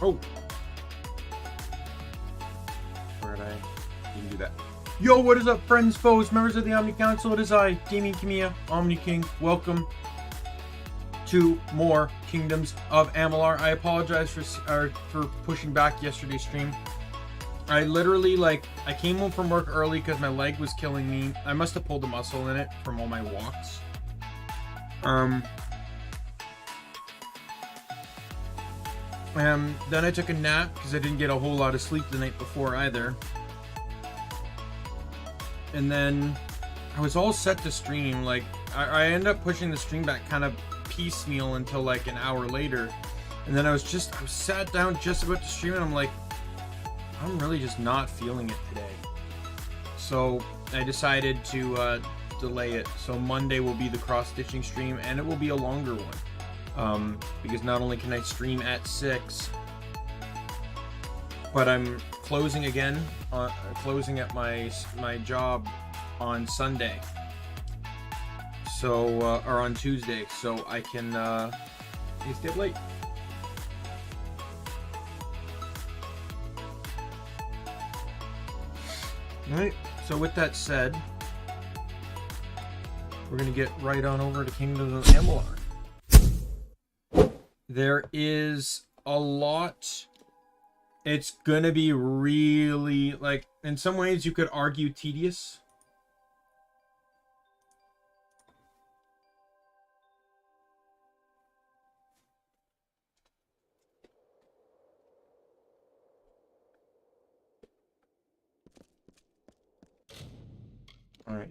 Oh. Where did I? You can do that. Yo, what is up, friends, foes, members of the Omni Council? It is I, Daimien Kamiya, Omni King. Welcome to more Kingdoms of Amalur. I apologize for pushing back yesterday's stream. I literally, I came home from work early because my leg was killing me. I must have pulled a muscle in it from all my walks. Then I took a nap because I didn't get a whole lot of sleep the night before either. And then I was all set to stream. I ended up pushing the stream back kind of piecemeal until an hour later. And then I sat down just about to stream and I'm like, I'm really just not feeling it today. So I decided to delay it. So Monday will be the cross-stitching stream and it will be a longer one. Because not only can I stream at 6, but I'm closing again, closing at my job on Sunday. So, or on Tuesday, so I can stay up late. Alright, so with that said, we're gonna get right on over to Kingdoms of Amalur. There is a lot. It's gonna be really, in some ways you could argue tedious. All right.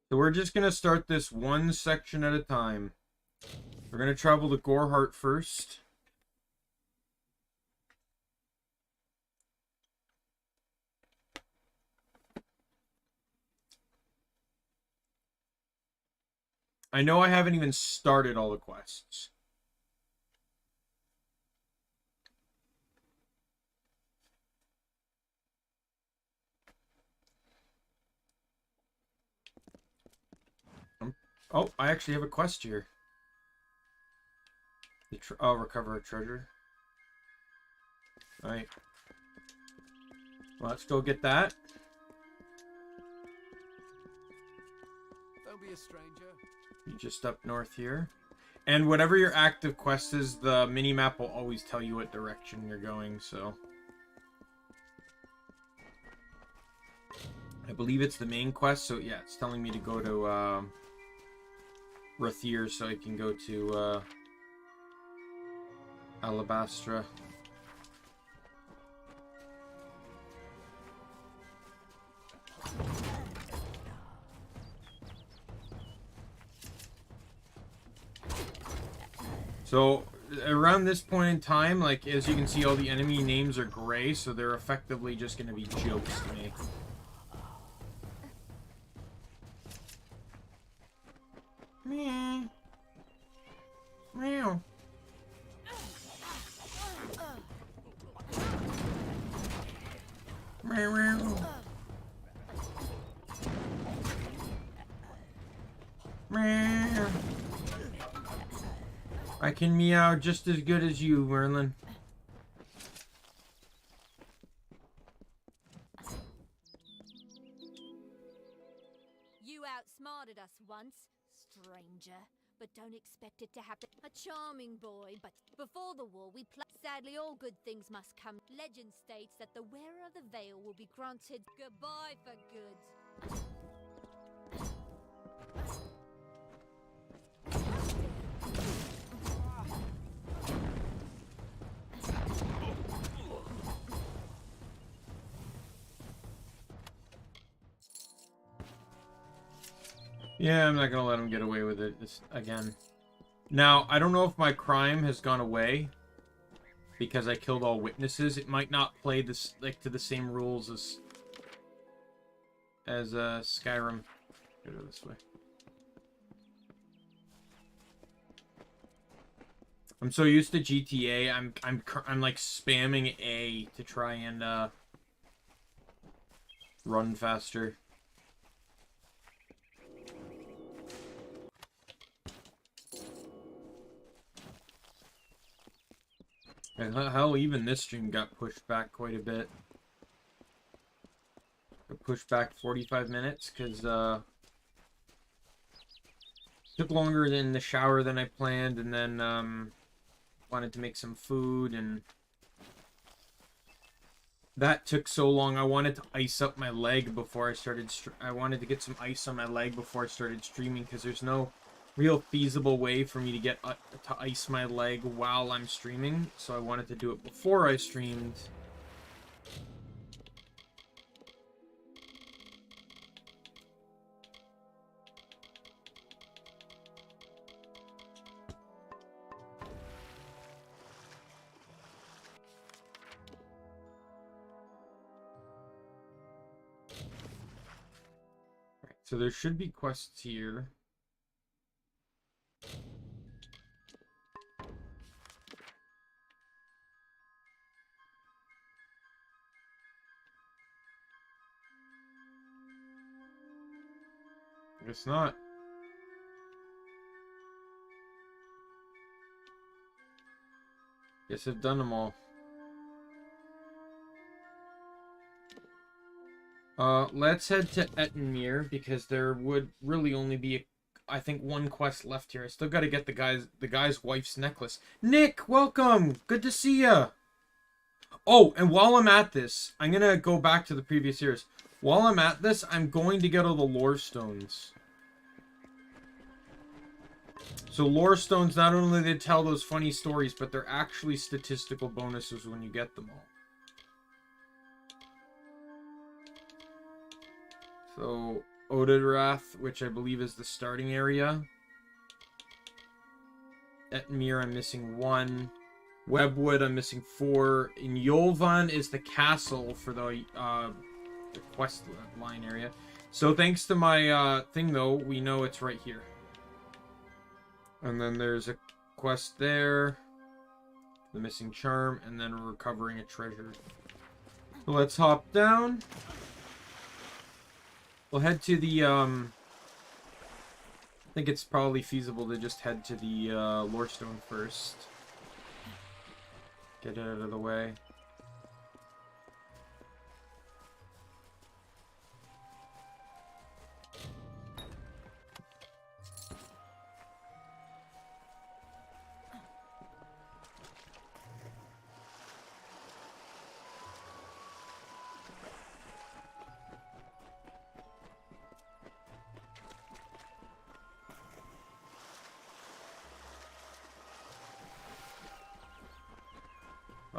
So we're just going to start this one section at a time. We're going to travel to Gorehart first. I know I haven't even started all the quests. Oh, I actually have a quest here. I'll recover a treasure. Alright. Well, let's go get that. Don't be a stranger. You're just up north here. And whatever your active quest is, the mini-map will always tell you what direction you're going, so... I believe it's the main quest, so yeah, it's telling me to go to, Rathier so I can go to Alabastra. So around this point in time, as you can see, all the enemy names are gray, so they're effectively just going to be jokes to me. Meow. Meow. Meow. Meow. I can meow just as good as you, Merlin. You outsmarted us once, stranger, but don't expect it to happen. A charming boy, but before the war we sadly all good things must come. Legend states that the wearer of the veil will be granted goodbye for good. Yeah, I'm not gonna let him get away with it again. Now, I don't know if my crime has gone away because I killed all witnesses. It might not play this to the same rules as Skyrim. Go this way. I'm so used to GTA. I'm spamming A to try and run faster. And hell, even this stream got pushed back quite a bit. Got pushed back 45 minutes because took longer in the shower than I planned, and then wanted to make some food, and that took so long. I wanted to ice up my leg before I started. I wanted to get some ice on my leg before I started streaming, because there's no real feasible way for me to get to ice my leg while I'm streaming. So I wanted to do it before I streamed. So there should be quests here. Guess not. Guess I've done them all. Let's head to Ettenmere, because there would really only be, I think, one quest left here. I still gotta get the guy's wife's necklace. Nick, welcome! Good to see ya! Oh, and while I'm at this, I'm gonna go back to the previous years. While I'm at this, I'm going to get all the lore stones. So lore stones, not only they tell those funny stories, but they're actually statistical bonuses when you get them all. So, Odinrath, which I believe is the starting area. Ettenmere, I'm missing 1. Webwood, I'm missing 4. In Yolvan is the castle for the quest line area. So thanks to my thing, though, we know it's right here. And then there's a quest there. The missing charm, and then we're recovering a treasure. So let's hop down. We'll head to the, I think it's probably feasible to just head to the, Lorestone first. Get it out of the way.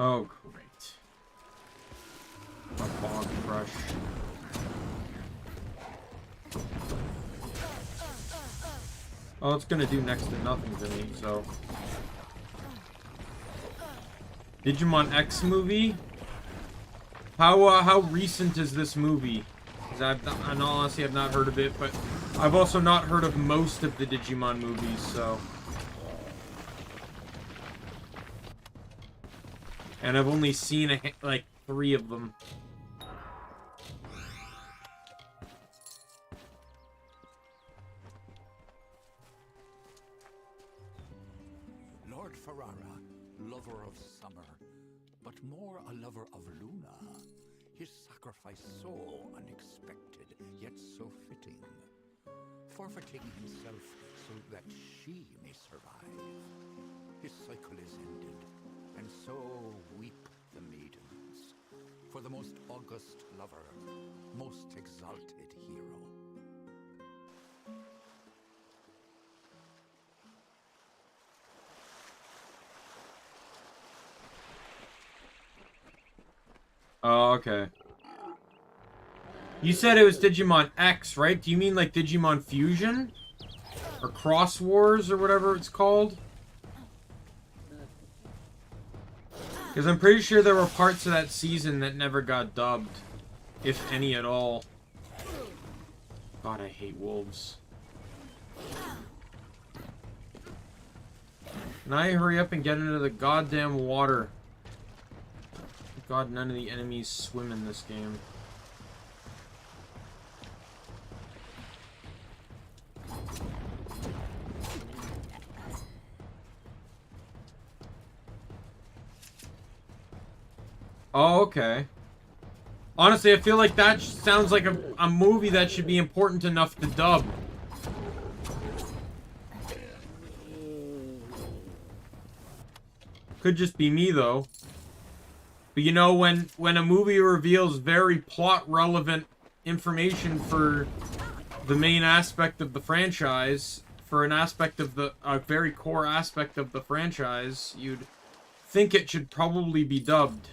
Oh, great. A bog brush. Oh, it's gonna do next to nothing to me, so. Digimon X movie? How recent is this movie? Because in all honesty, I've not heard of it, but I've also not heard of most of the Digimon movies, so. And I've only seen, like, 3 of them. Lord Ferrara, lover of summer, but more a lover of Luna. His sacrifice so unexpected, yet so fitting. Forfeiting himself so that she may survive. His cycle is ended. And so weep the maidens, for the most august lover, most exalted hero. Oh, okay. You said it was Digimon X, right? Do you mean like Digimon Fusion? Or Cross Wars, or whatever it's called? Because I'm pretty sure there were parts of that season that never got dubbed. If any at all. God, I hate wolves. Can I hurry up and get into the goddamn water? God, none of the enemies swim in this game. Oh, okay. Honestly, I feel like that sounds like a movie that should be important enough to dub. Could just be me, though. But you know, when a movie reveals very plot-relevant information for the main aspect of the franchise, for an aspect of the... a very core aspect of the franchise, you'd think it should probably be dubbed.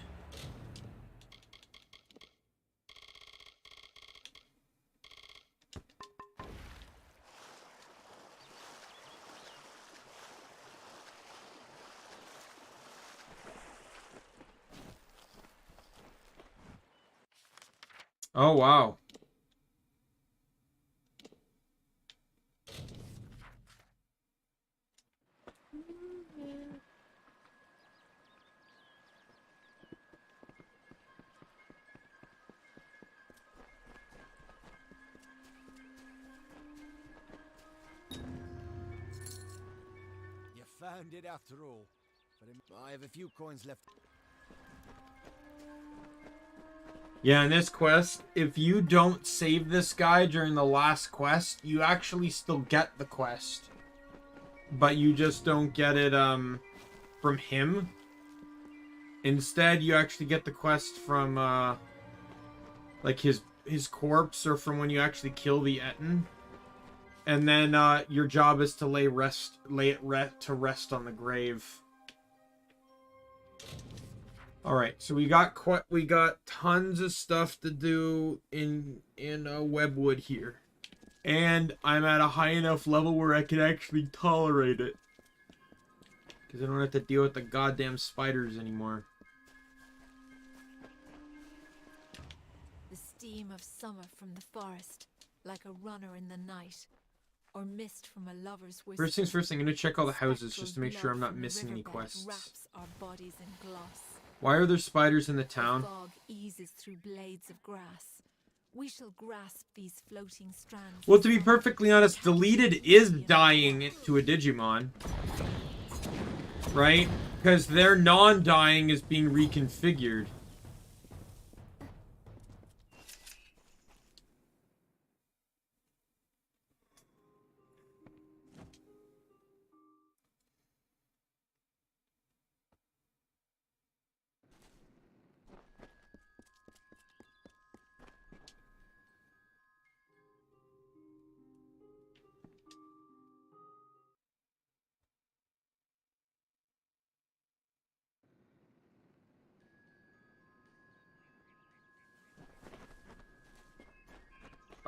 Oh, wow. You found it after all. But I have a few coins left. Yeah, in this quest, if you don't save this guy during the last quest, you actually still get the quest. But you just don't get it, from him. Instead, you actually get the quest from, like, his corpse, or from when you actually kill the Etten. And then, your job is to lay it to rest on the grave. Alright, so we got tons of stuff to do in Webwood here. And I'm at a high enough level where I can actually tolerate it. Because I don't have to deal with the goddamn spiders anymore. The steam of summer from the forest, like a runner in the night, or mist from a lover's whisper. First things first, I'm going to check all the houses just to make sure I'm not missing any quests. Wraps our bodies in gloss. Why are there spiders in the town? The fog eases through blades of grass. We shall grasp these floating strands. Well, to be perfectly honest, deleted is dying to a Digimon. Right? Because their non-dying is being reconfigured.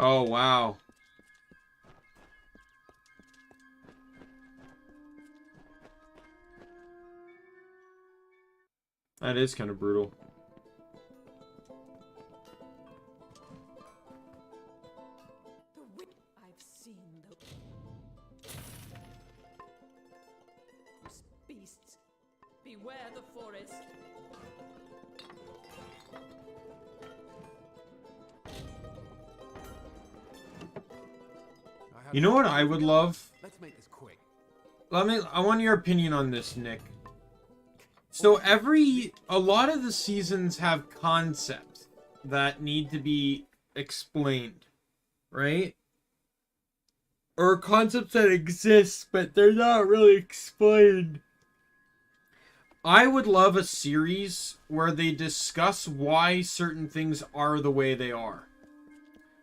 Oh, wow. That is kind of brutal. I've seen those beasts. Beware the forest. You know what I would love? Let's make this quick. I want your opinion on this, Nick. So a lot of the seasons have concepts that need to be explained, right? Or concepts that exist, but they're not really explained. I would love a series where they discuss why certain things are the way they are.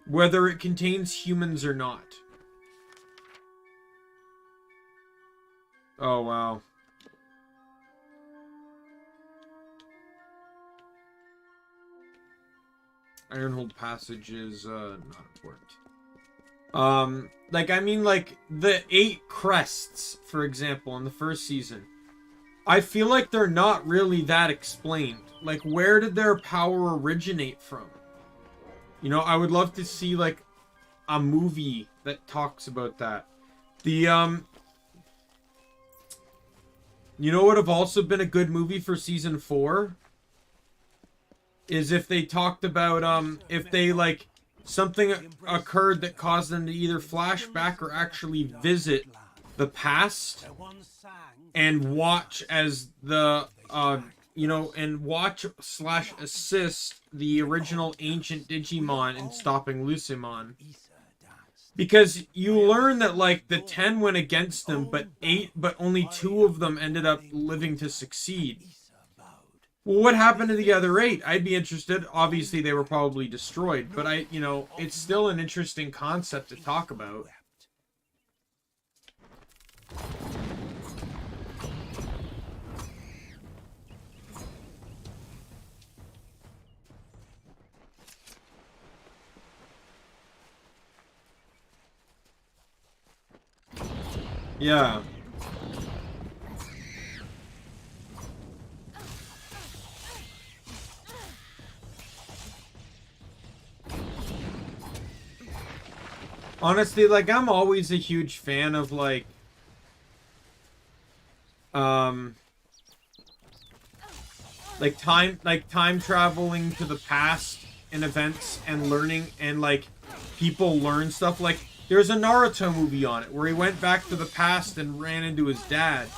Whether it contains humans or not. Oh, wow. Ironhold Passage is, not important. Like, I mean, like, the 8 crests, for example, in the first season. I feel like they're not really that explained. Like, where did their power originate from? You know, I would love to see, like, a movie that talks about that. The, you know what would have also been a good movie for season 4? Is if they talked about, if they, like, something occurred that caused them to either flash back or actually visit the past and watch as the, you know, and watch / assist the original ancient Digimon in stopping Lucimon. Because you learn that, like, the 10 went against them, but only 2 of them ended up living to succeed. Well, what happened to the other 8? I'd be interested. Obviously, they were probably destroyed, but you know, it's still an interesting concept to talk about. Yeah. Honestly, like, I'm always a huge fan of, like, time traveling to the past in events and learning, and, like, people learn stuff. Like, there's a Naruto movie on it where he went back to the past and ran into his dad.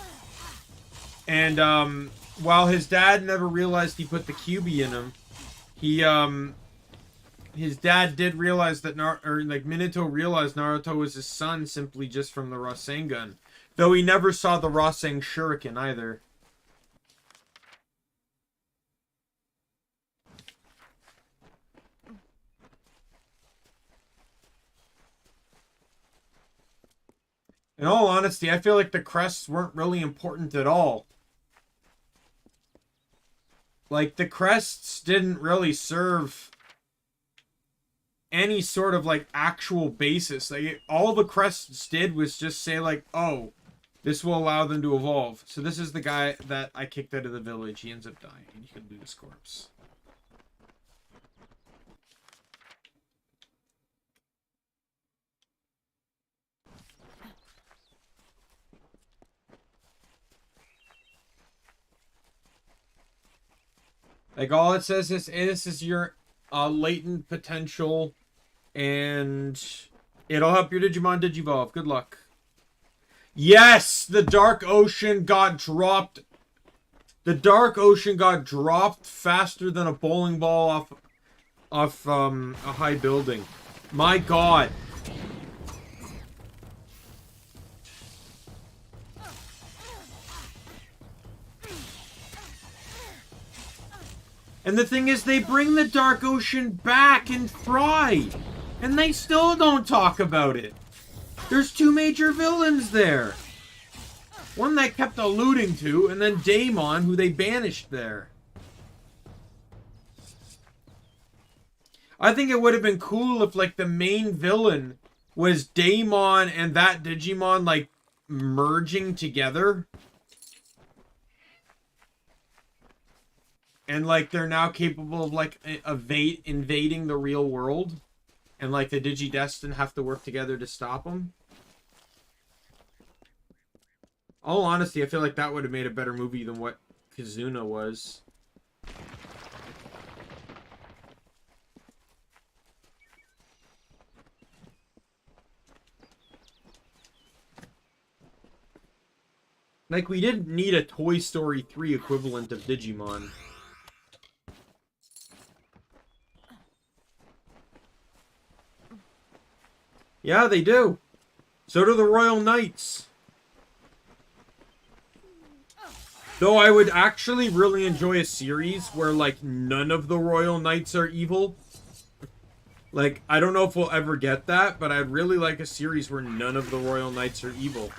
And, while his dad never realized he put the Kyuubi in him, his dad did realize that Minato realized Naruto was his son simply just from the Rasengan. Though he never saw the Rasen Shuriken either. In all honesty, I feel like the crests weren't really important at all. Like, the crests didn't really serve any sort of, like, actual basis. Like, all the crests did was just say, like, oh, this will allow them to evolve. So this is the guy that I kicked out of the village. He ends up dying, and you can loot his corpse. Like, all it says is, hey, this is your latent potential, and it'll help your Digimon digivolve. Good luck. Yes! The Dark Ocean got dropped. The Dark Ocean got dropped faster than a bowling ball off a high building. My god. And the thing is, they bring the Dark Ocean back in Fry, and they still don't talk about it. There's 2 major villains there. One they kept alluding to, and then Daimon, who they banished there. I think it would have been cool if, like, the main villain was Daimon and that Digimon, like, merging together. And, like, they're now capable of, like, invading the real world. And, like, the Digidestined have to work together to stop them. All honesty, I feel like that would have made a better movie than what Kizuna was. Like, we didn't need a Toy Story 3 equivalent of Digimon. Yeah, they do. So do the Royal Knights. Though I would actually really enjoy a series where, like, none of the Royal Knights are evil. Like, I don't know if we'll ever get that, but I'd really like a series where none of the Royal Knights are evil.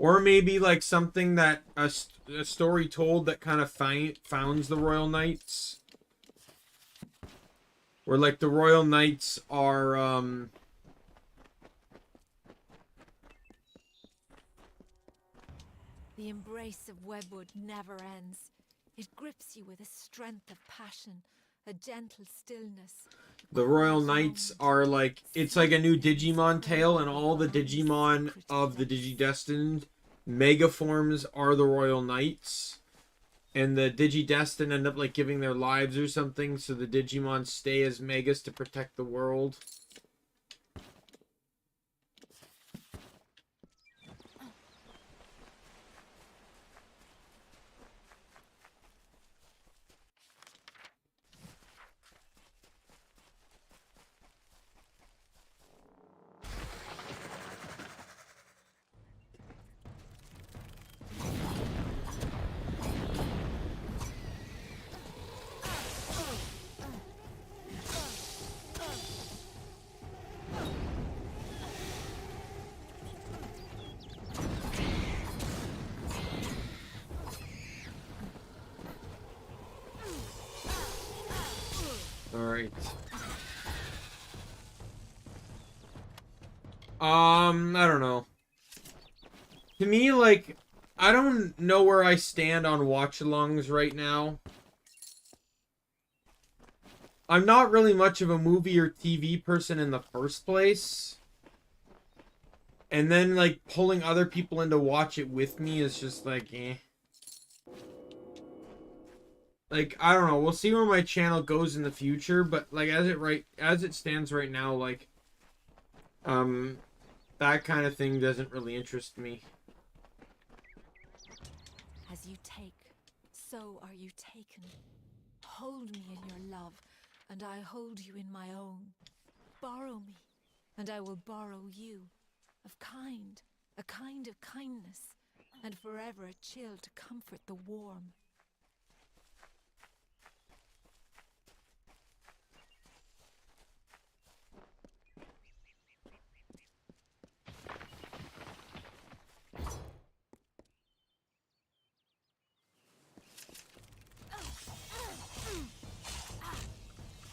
Or maybe, like, something that a story told that kind of founds the Royal Knights. Where, like, the Royal Knights are, The embrace of Webwood never ends. It grips you with a strength of passion, a gentle stillness. The Royal Knights are, like, it's like a new Digimon tale, and all the Digimon of the Digidestined mega forms are the Royal Knights, and the Digidestined end up like giving their lives or something, so the Digimon stay as megas to protect the world. Alright. I don't know. To me, like, I don't know where I stand on watch-alongs right now. I'm not really much of a movie or TV person in the first place. And then, like, pulling other people in to watch it with me is just like, eh. Like, I don't know. We'll see where my channel goes in the future, but like as it stands right now, like that kind of thing doesn't really interest me. As you take, so are you taken. Hold me in your love, and I hold you in my own. Borrow me, and I will borrow you. A kind of kindness, and forever a chill to comfort the warm.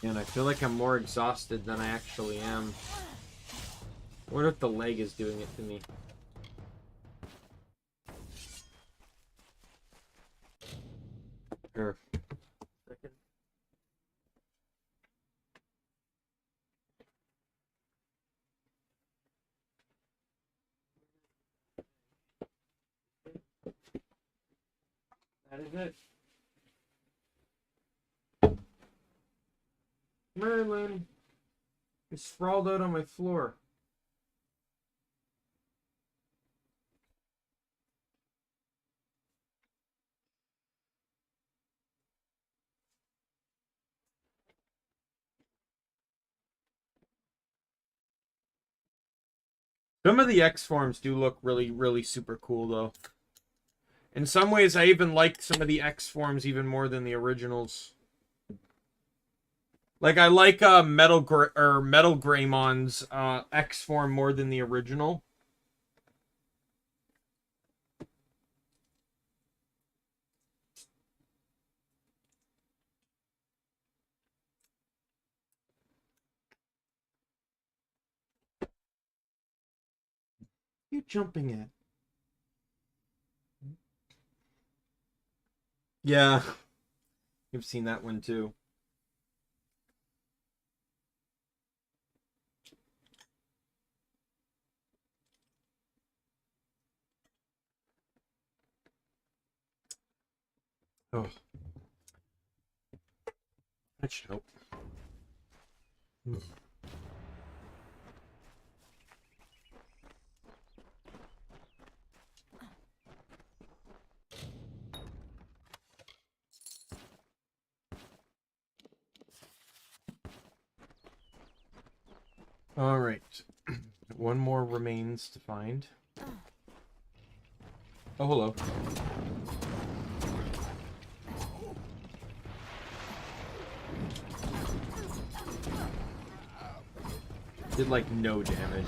And I feel like I'm more exhausted than I actually am. What if the leg is doing it to me? Here. Second. That is it. Merlin is sprawled out on my floor. Some of the X forms do look really, really super cool, though. In some ways, I even like some of the X forms even more than the originals. Like, I like Metal Greymon's X form more than the original. You jumping at? Yeah, you've seen that one too. Oh, that should help. All right, one more remains to find. Oh, hello. Did like no damage.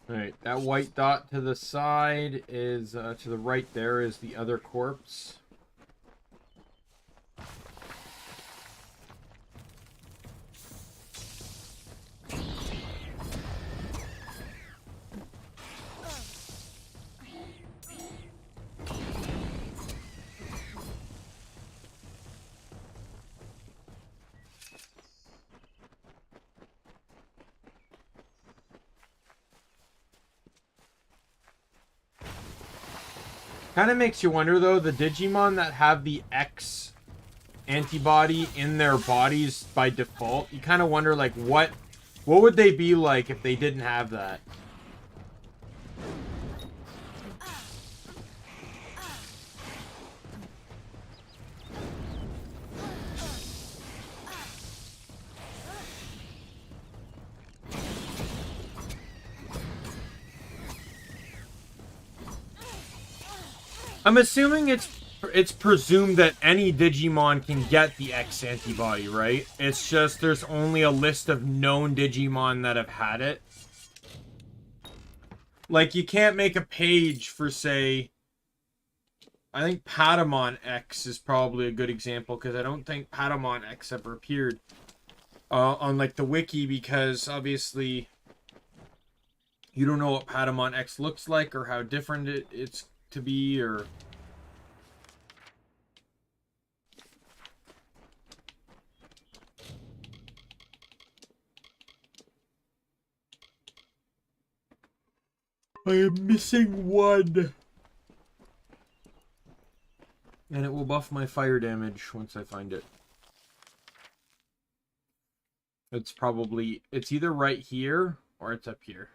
Alright, that white dot to the side is, to the right there is the other corpse. Kind of makes you wonder, though, the Digimon that have the X antibody in their bodies by default, you kind of wonder, like, what would they be like if they didn't have that? I'm assuming it's presumed that any Digimon can get the X antibody, right? It's just there's only a list of known Digimon that have had it. Like, you can't make a page for, say... I think Patamon X is probably a good example, because I don't think Patamon X ever appeared on, like, the wiki, because, obviously, you don't know what Patamon X looks like, or how different it's to be, or... I am missing one. And it will buff my fire damage once I find it. It's probably... It's either right here, or it's up here.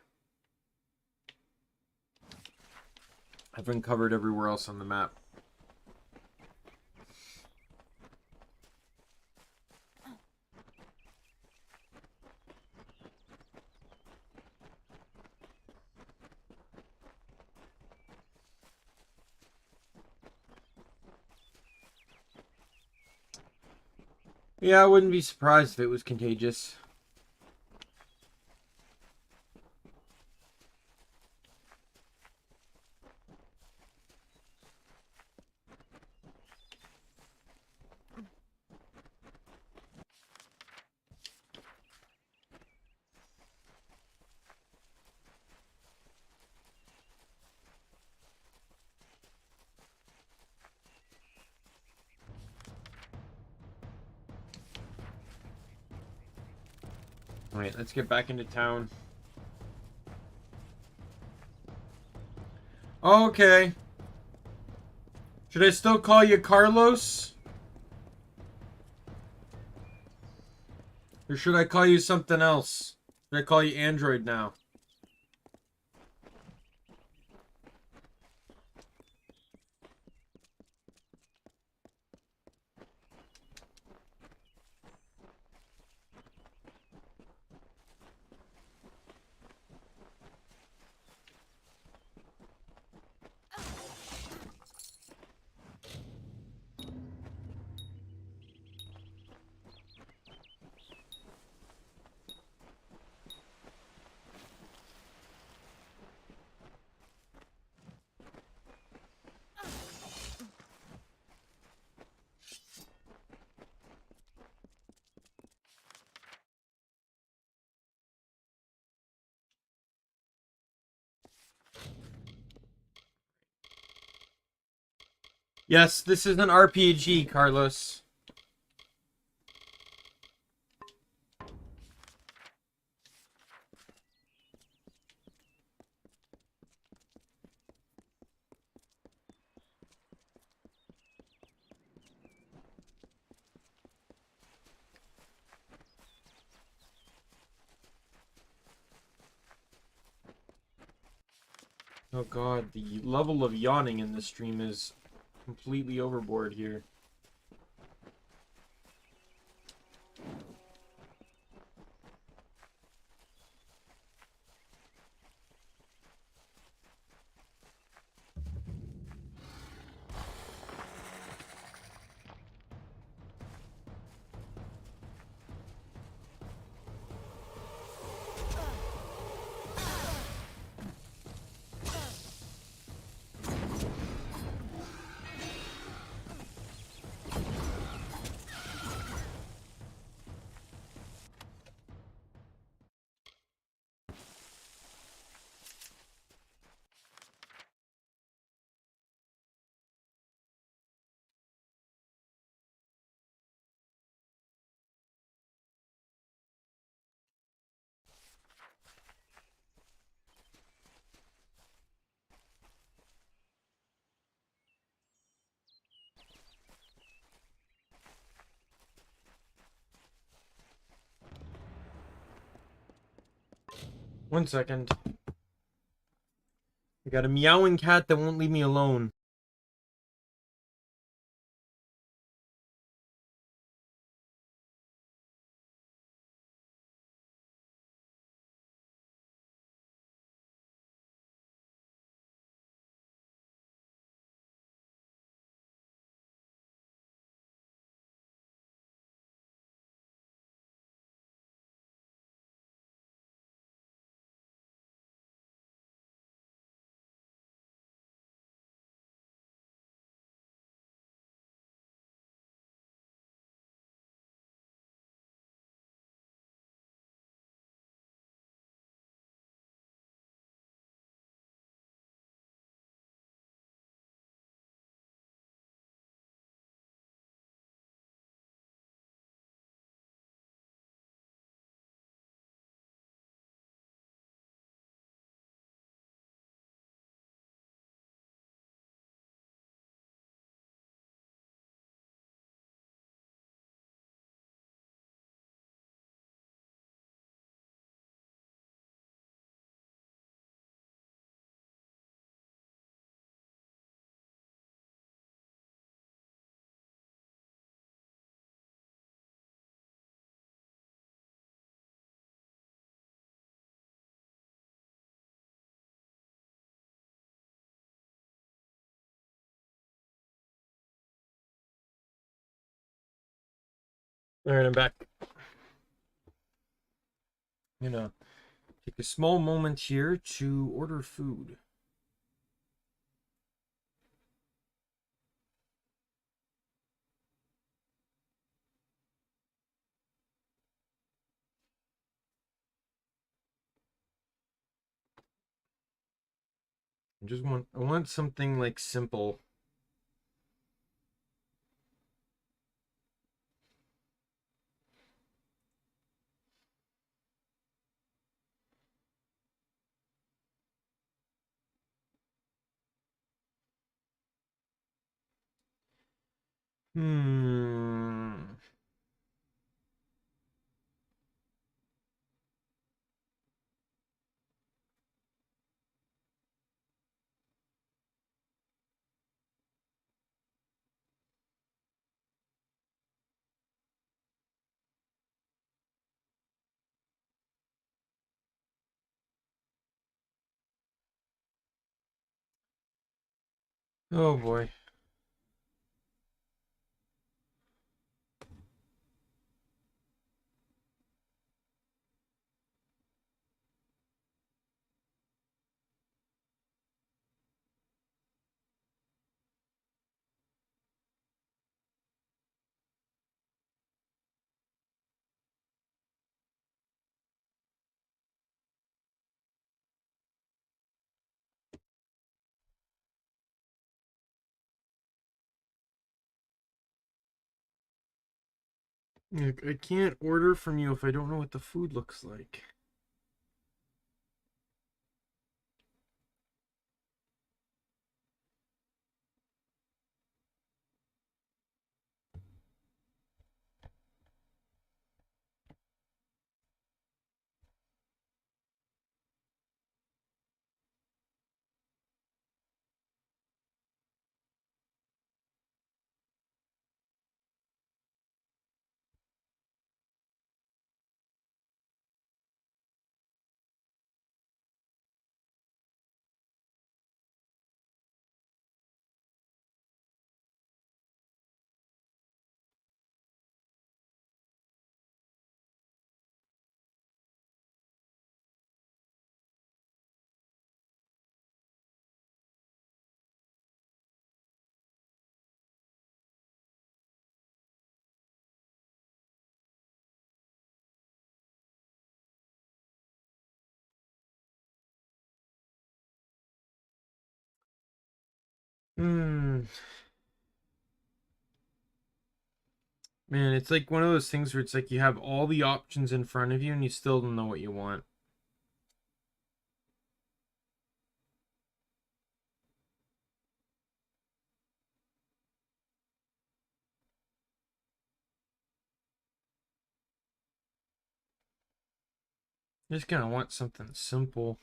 I've uncovered everywhere else on the map. Yeah, I wouldn't be surprised if it was contagious. Alright, let's get back into town. Okay. Should I still call you Carlos? Or should I call you something else? Should I call you Android now? Yes, this is an RPG, Carlos. Oh god, the level of yawning in this stream is completely overboard here. 1 second. I got a meowing cat that won't leave me alone. Alright, I'm back. I'm gonna take a small moment here to order food. I want something like simple. Hmm. Oh boy. I can't order from you if I don't know what the food looks like. Hmm. Man, it's like one of those things where it's like you have all the options in front of you and you still don't know what you want. Just kind of want something simple.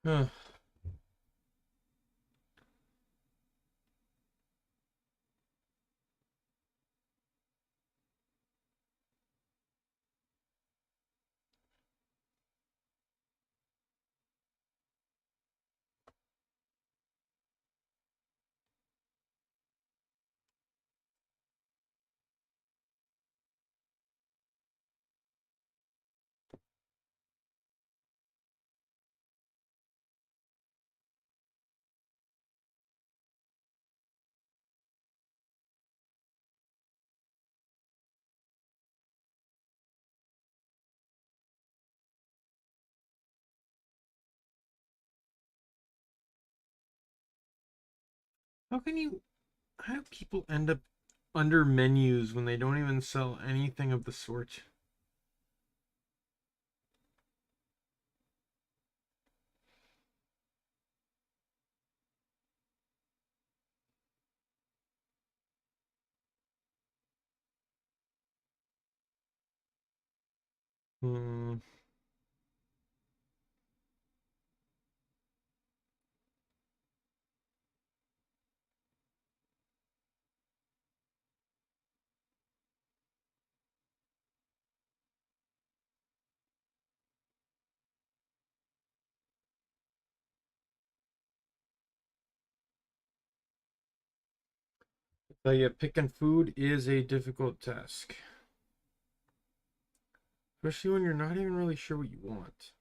Huh. How can you, how do people end up under menus when they don't even sell anything of the sort? Hmm. But yeah, picking food is a difficult task. Especially when you're not even really sure what you want.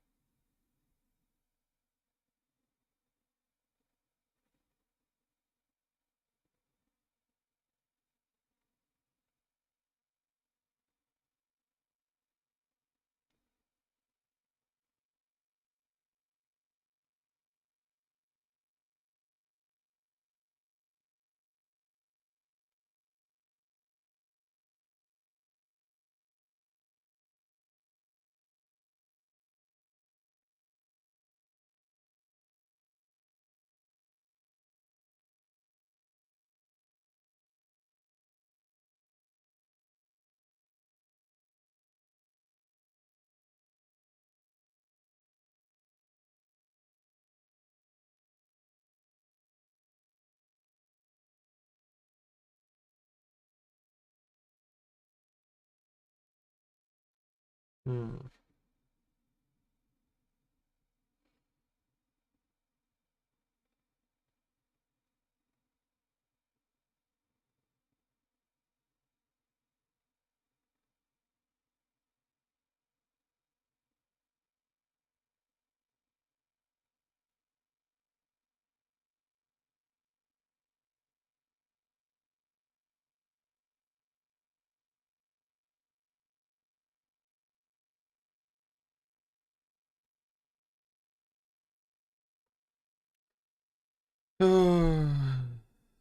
Hmm.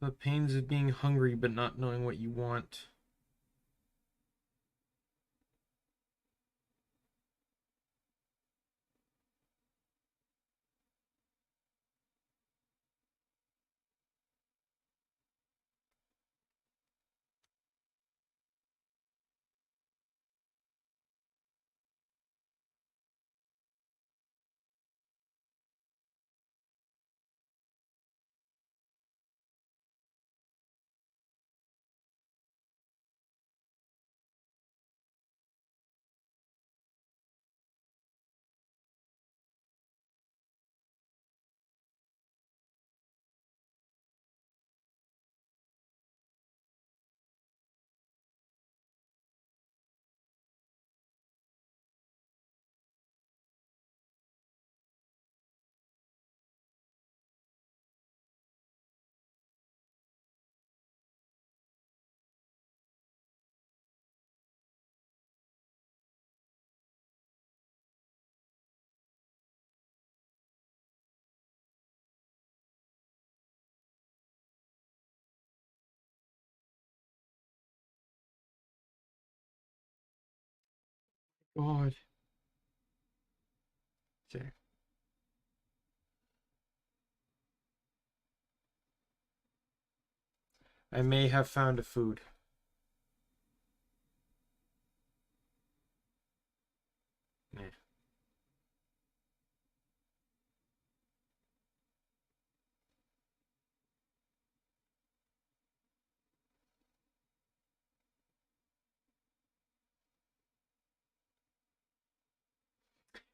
The pains of being hungry but not knowing what you want. God. Okay. I may have found a food. Nah.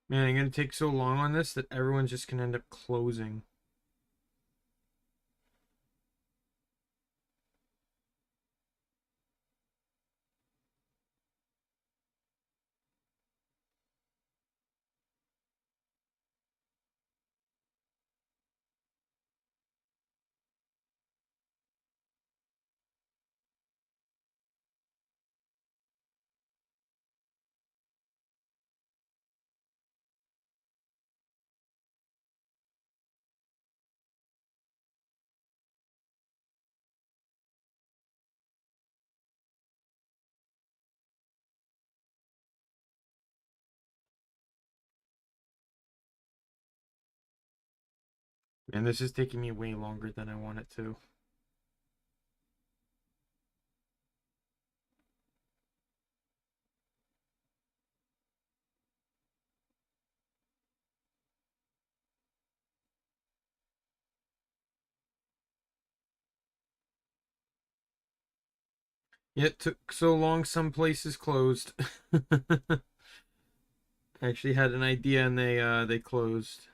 Man, I'm gonna take so long on this that everyone's just gonna end up closing. And this is taking me way longer than I want it to. Yeah, it took so long some places closed. I actually had an idea and they closed.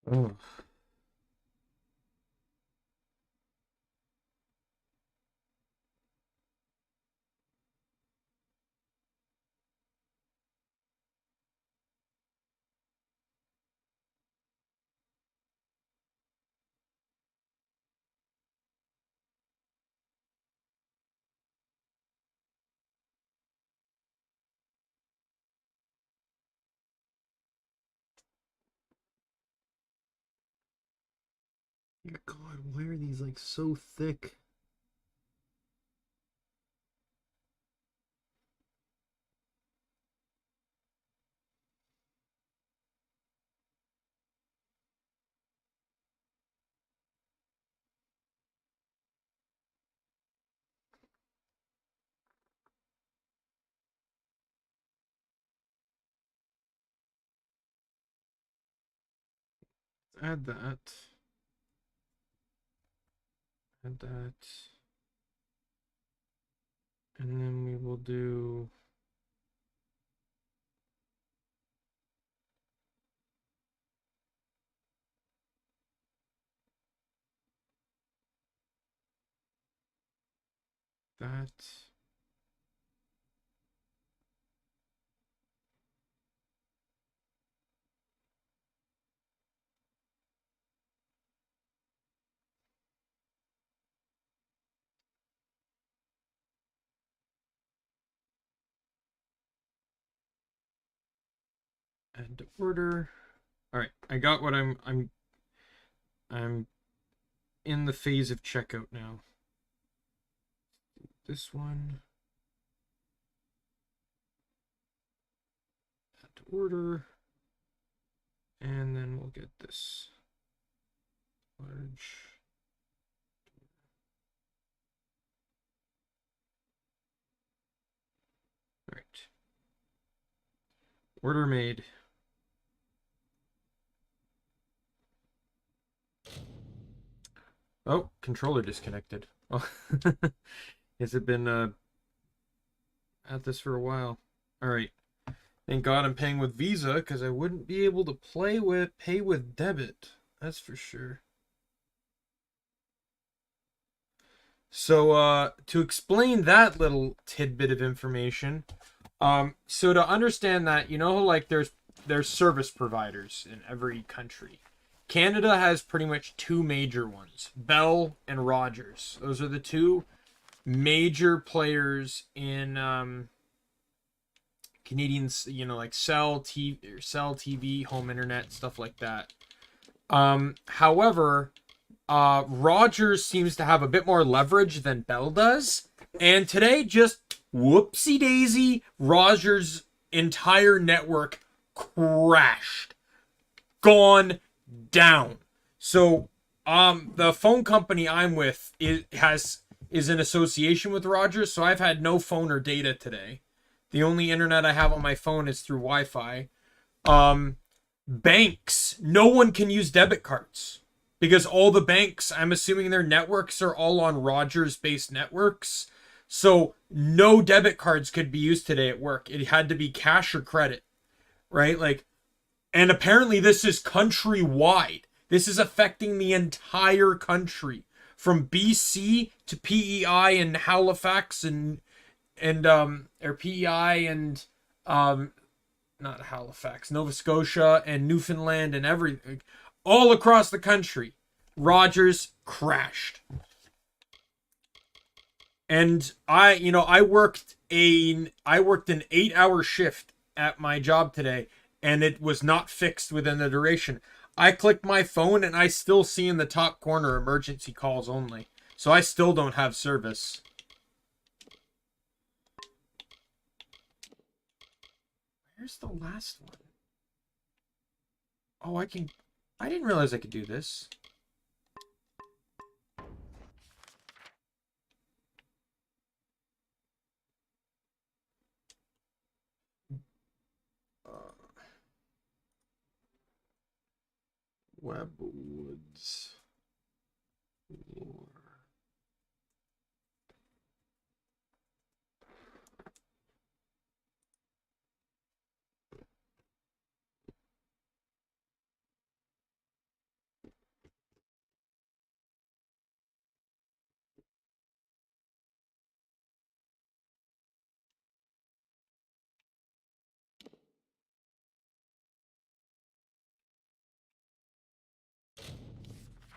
Oh. God, why are these like so thick? Add that. Add that. And then we will do that. Add to order. All right, I got what I'm in the phase of checkout now. This one. Add to order. And then we'll get this large. All right. Order made. Oh, controller disconnected. Oh, has it been at this for a while? All right. Thank God I'm paying with Visa, because I wouldn't be able to pay with debit. That's for sure. So to explain that little tidbit of information, so to understand that, you know, like there's service providers in every country. Canada has pretty much two major ones, Bell and Rogers. Those are the two major players in Canadians, you know, like cell TV, home internet, stuff like that. However, Rogers seems to have a bit more leverage than Bell does. And today, just whoopsie daisy, Rogers' entire network crashed. Gone down. So, the phone company I'm with is in association with Rogers, so I've had no phone or data today. The only internet I have on my phone is through Wi-Fi. Banks, no one can use debit cards because all the banks, I'm assuming their networks are all on Rogers-based networks. So no debit cards could be used today at work. It had to be cash or credit, right? Like, and apparently this is countrywide. This is affecting the entire country, from BC to PEI and Halifax and or PEI and not Halifax, Nova Scotia and Newfoundland and everything, all across the country. Rogers crashed. And I worked an 8-hour shift at my job today, and it was not fixed within the duration. I clicked my phone and I still see in the top corner emergency calls only. So I still don't have service. Where's the last one? Oh, I didn't realize I could do this. Webwoods lore.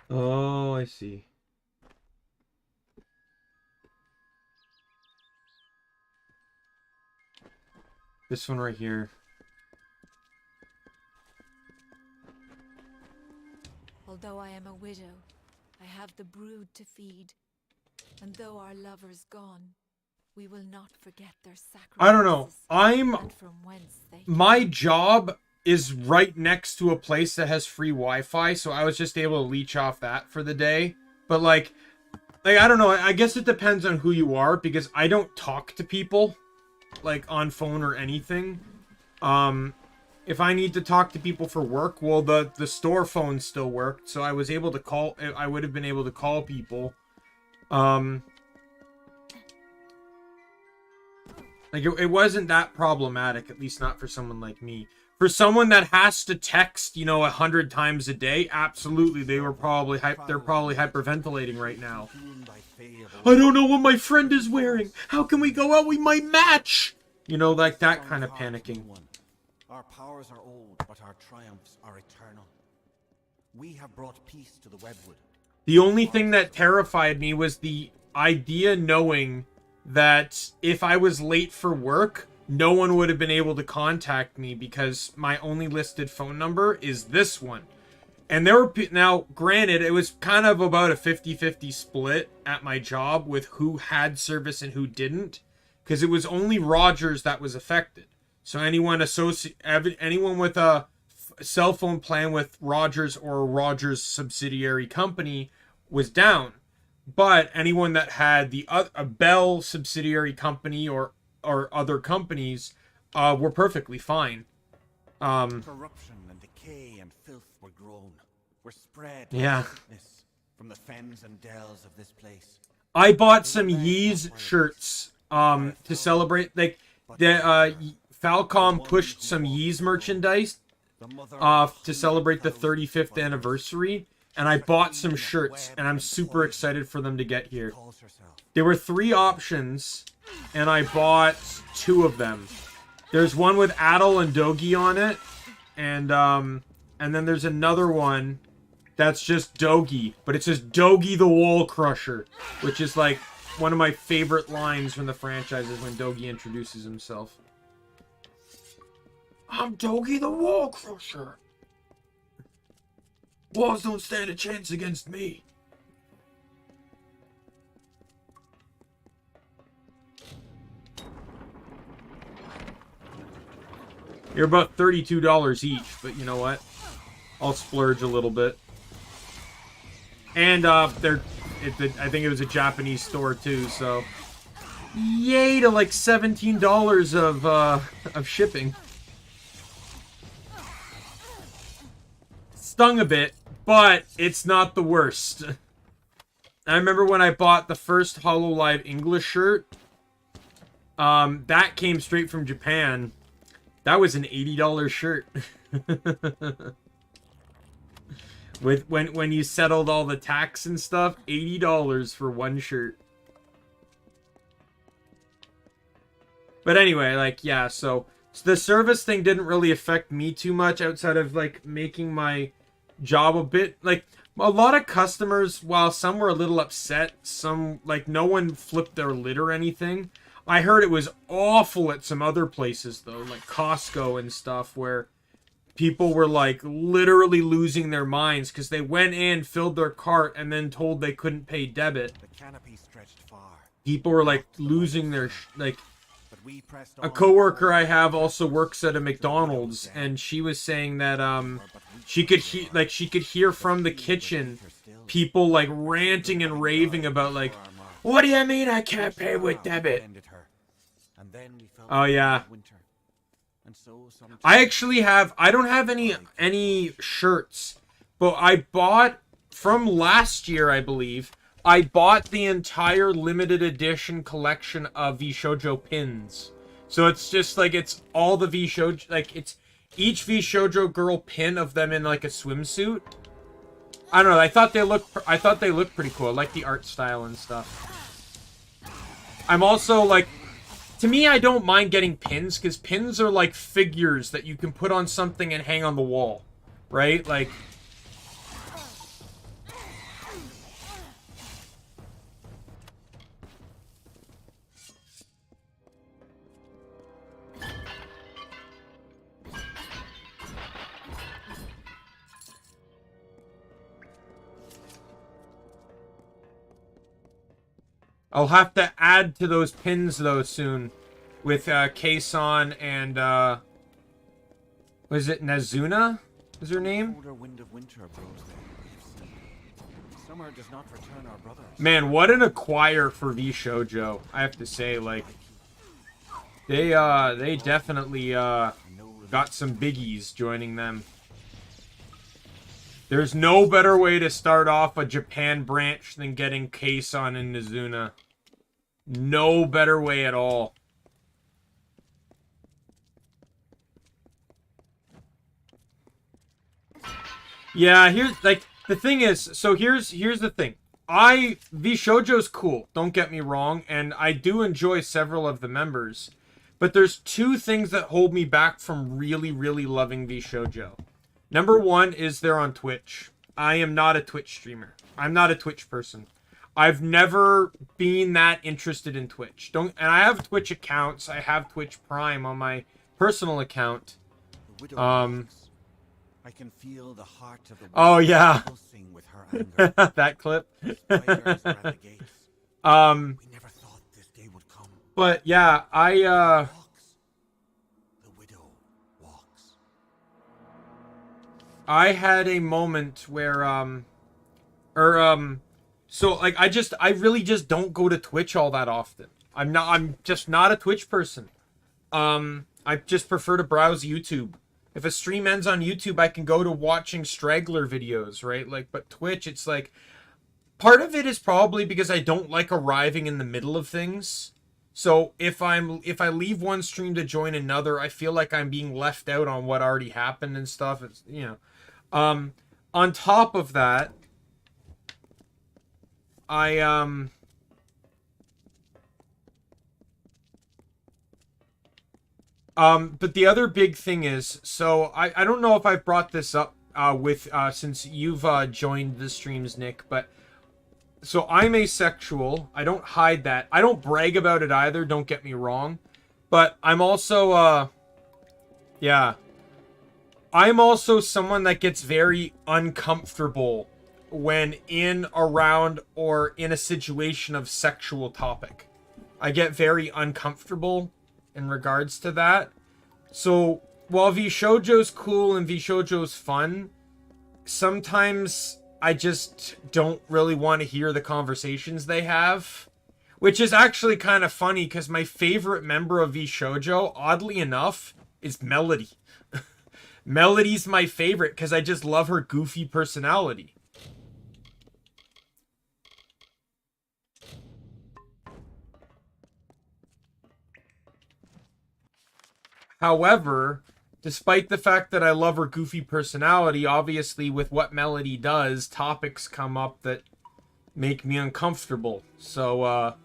Oh, I see. This one right here. Although I am a widow, I have the brood to feed. And though our lover's gone, we will not forget their sacrifices. I don't know. And from whence they My job is right next to a place that has free Wi-Fi, so I was just able to leech off that for the day. But like I don't know, I guess it depends on who you are, because I don't talk to people like on phone or anything. If I need to talk to people for work, well, the store phone still worked, so I was able to call. I would have been able to call people. Like it wasn't that problematic, at least not for someone like me. For someone that has to text, 100 times a day, absolutely, they're probably hyperventilating right now. I don't know what my friend is wearing. How can we go out? We might match. Like that kind of panicking. Our powers are old, but our triumphs are eternal. We have brought peace to the Webwood. The only thing that terrified me was the idea knowing that if I was late for work, no one would have been able to contact me because my only listed phone number is this one. And there were, now granted, it was kind of about a 50-50 split at my job with who had service and who didn't, because it was only Rogers that was affected. So anyone with a cell phone plan with Rogers or Rogers subsidiary company was down. But anyone that had a Bell subsidiary company or other companies were perfectly fine. Corruption and decay and filth were grown. Were spread Yeah. from the fens and dells of this place. I bought some Yeez shirts to celebrate. Like the Falcom pushed some Yeez merchandise to celebrate the 35th anniversary, and I bought some shirts, and I'm super excited for them to get here. There were 3 options, and I bought 2 of them. There's one with Adel and Dogi on it, and then there's another one that's just Dogi, but it says Dogi the Wall Crusher, which is like one of my favorite lines from the franchise is when Dogi introduces himself. I'm Dogi the Wall Crusher. Walls don't stand a chance against me. You're about $32 each, but you know what? I'll splurge a little bit. And I think it was a Japanese store too, so yay to like $17 of shipping. Stung a bit, but it's not the worst. I remember when I bought the first HoloLive English shirt. That came straight from Japan. That was an $80 shirt. When you settled all the tax and stuff, $80 for one shirt. But anyway, like, yeah, so the service thing didn't really affect me too much outside of, like, making my job a bit, like, a lot of customers, while some were a little upset, some, like, no one flipped their lid or anything. I heard it was awful at some other places, though, like Costco and stuff, where people were, like, literally losing their minds because they went in, filled their cart, and then told they couldn't pay debit. The canopy stretched far. People were, like, losing their, like, a coworker I have also works at a McDonald's, and she was saying that, she could hear from the kitchen people, like, ranting and raving about, like, what do you mean I can't pay with debit? Oh, yeah. I actually I don't have any shirts, but I bought, from last year, I believe, I bought the entire limited edition collection of VShojo pins. So it's just, like, it's all the VShojo, like, it's each VShojo girl pin of them in, like, a swimsuit. I don't know, I thought they looked pretty cool. I like the art style and stuff. I'm also, like, to me, I don't mind getting pins, because pins are like figures that you can put on something and hang on the wall, right? Like, I'll have to add to those pins, though, soon. With, Keisan and, was it Nazuna? Is her name? Wind of winter blows there. Summer does not return our brothers. Man, what an acquire for VShojo. I have to say, like, they definitely, got some biggies joining them. There's no better way to start off a Japan branch than getting Keisan and Nazuna. No better way at all. Yeah, here's, like, the thing is, so here's the thing. VShojo's cool, don't get me wrong, and I do enjoy several of the members. But there's 2 things that hold me back from really, really loving VShojo. Number 1 is they're on Twitch. I am not a Twitch streamer. I'm not a Twitch person. I've never been that interested in Twitch. And I have Twitch accounts. I have Twitch Prime on my personal account. The widow walks. I can feel the heart of the Oh yeah. pulsing with her anger. That clip. Spiders are at the gates. We never thought this day would come. But yeah, Walks. The widow walks. I had a moment where so like I really just don't go to Twitch all that often. I'm just not a Twitch person. I just prefer to browse YouTube. If a stream ends on YouTube, I can go to watching straggler videos, right? Like, but Twitch, it's like, part of it is probably because I don't like arriving in the middle of things. So if I leave one stream to join another, I feel like I'm being left out on what already happened and stuff. It's, you know, on top of that, but the other big thing is, so I don't know if I've brought this up since you've joined the streams, Nick, but so I'm asexual. I don't hide that. I don't brag about it either, don't get me wrong. But I'm also yeah. I'm also someone that gets very uncomfortable when in, around, or in a situation of sexual topic. I get very uncomfortable in regards to that. So while VShojo's cool and VShojo's fun, sometimes I just don't really want to hear the conversations they have. Which is actually kind of funny because my favorite member of VShojo, oddly enough, is Melody. Melody's my favorite because I just love her goofy personality. However, despite the fact that I love her goofy personality, obviously with what Melody does, topics come up that make me uncomfortable. So,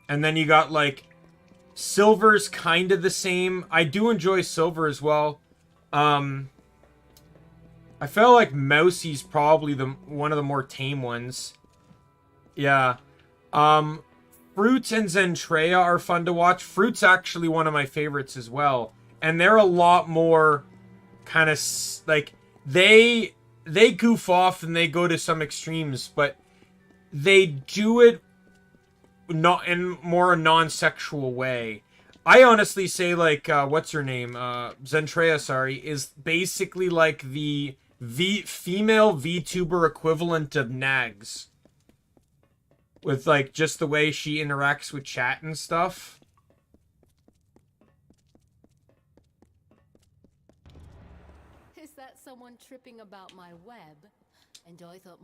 and then you got, like, Silver's kind of the same. I do enjoy Silver as well. I feel like Mousie's probably one of the more tame ones. Yeah. Fruits and Zentreya are fun to watch. Fruit's actually one of my favorites as well. And they're a lot more kind of, like, they goof off and they go to some extremes, but they do it not in more a non-sexual way. I honestly say, like, what's her name? Zentreya, sorry, is basically like the female VTuber equivalent of Nags. With, like, just the way she interacts with chat and stuff. Is that someone tripping about my web? And I thought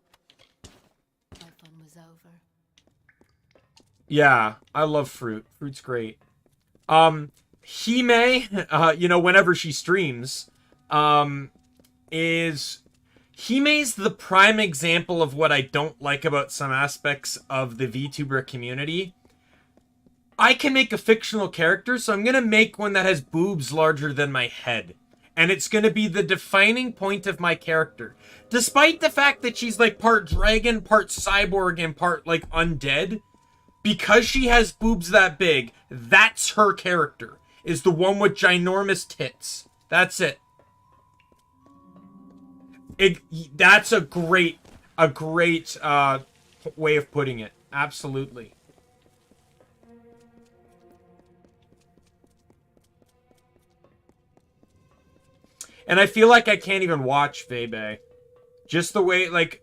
my fun was over. Yeah, I love Fruit. Fruit's great. Hime, you know, whenever she streams, Hime's the prime example of what I don't like about some aspects of the VTuber community. I can make a fictional character, so I'm going to make one that has boobs larger than my head. And it's going to be the defining point of my character. Despite the fact that she's, like, part dragon, part cyborg, and part, like, undead, because she has boobs that big, that's her character. Is the one with ginormous tits. That's it. That's a great way of putting it. Absolutely. And I feel like I can't even watch Vebe. Just the way, like,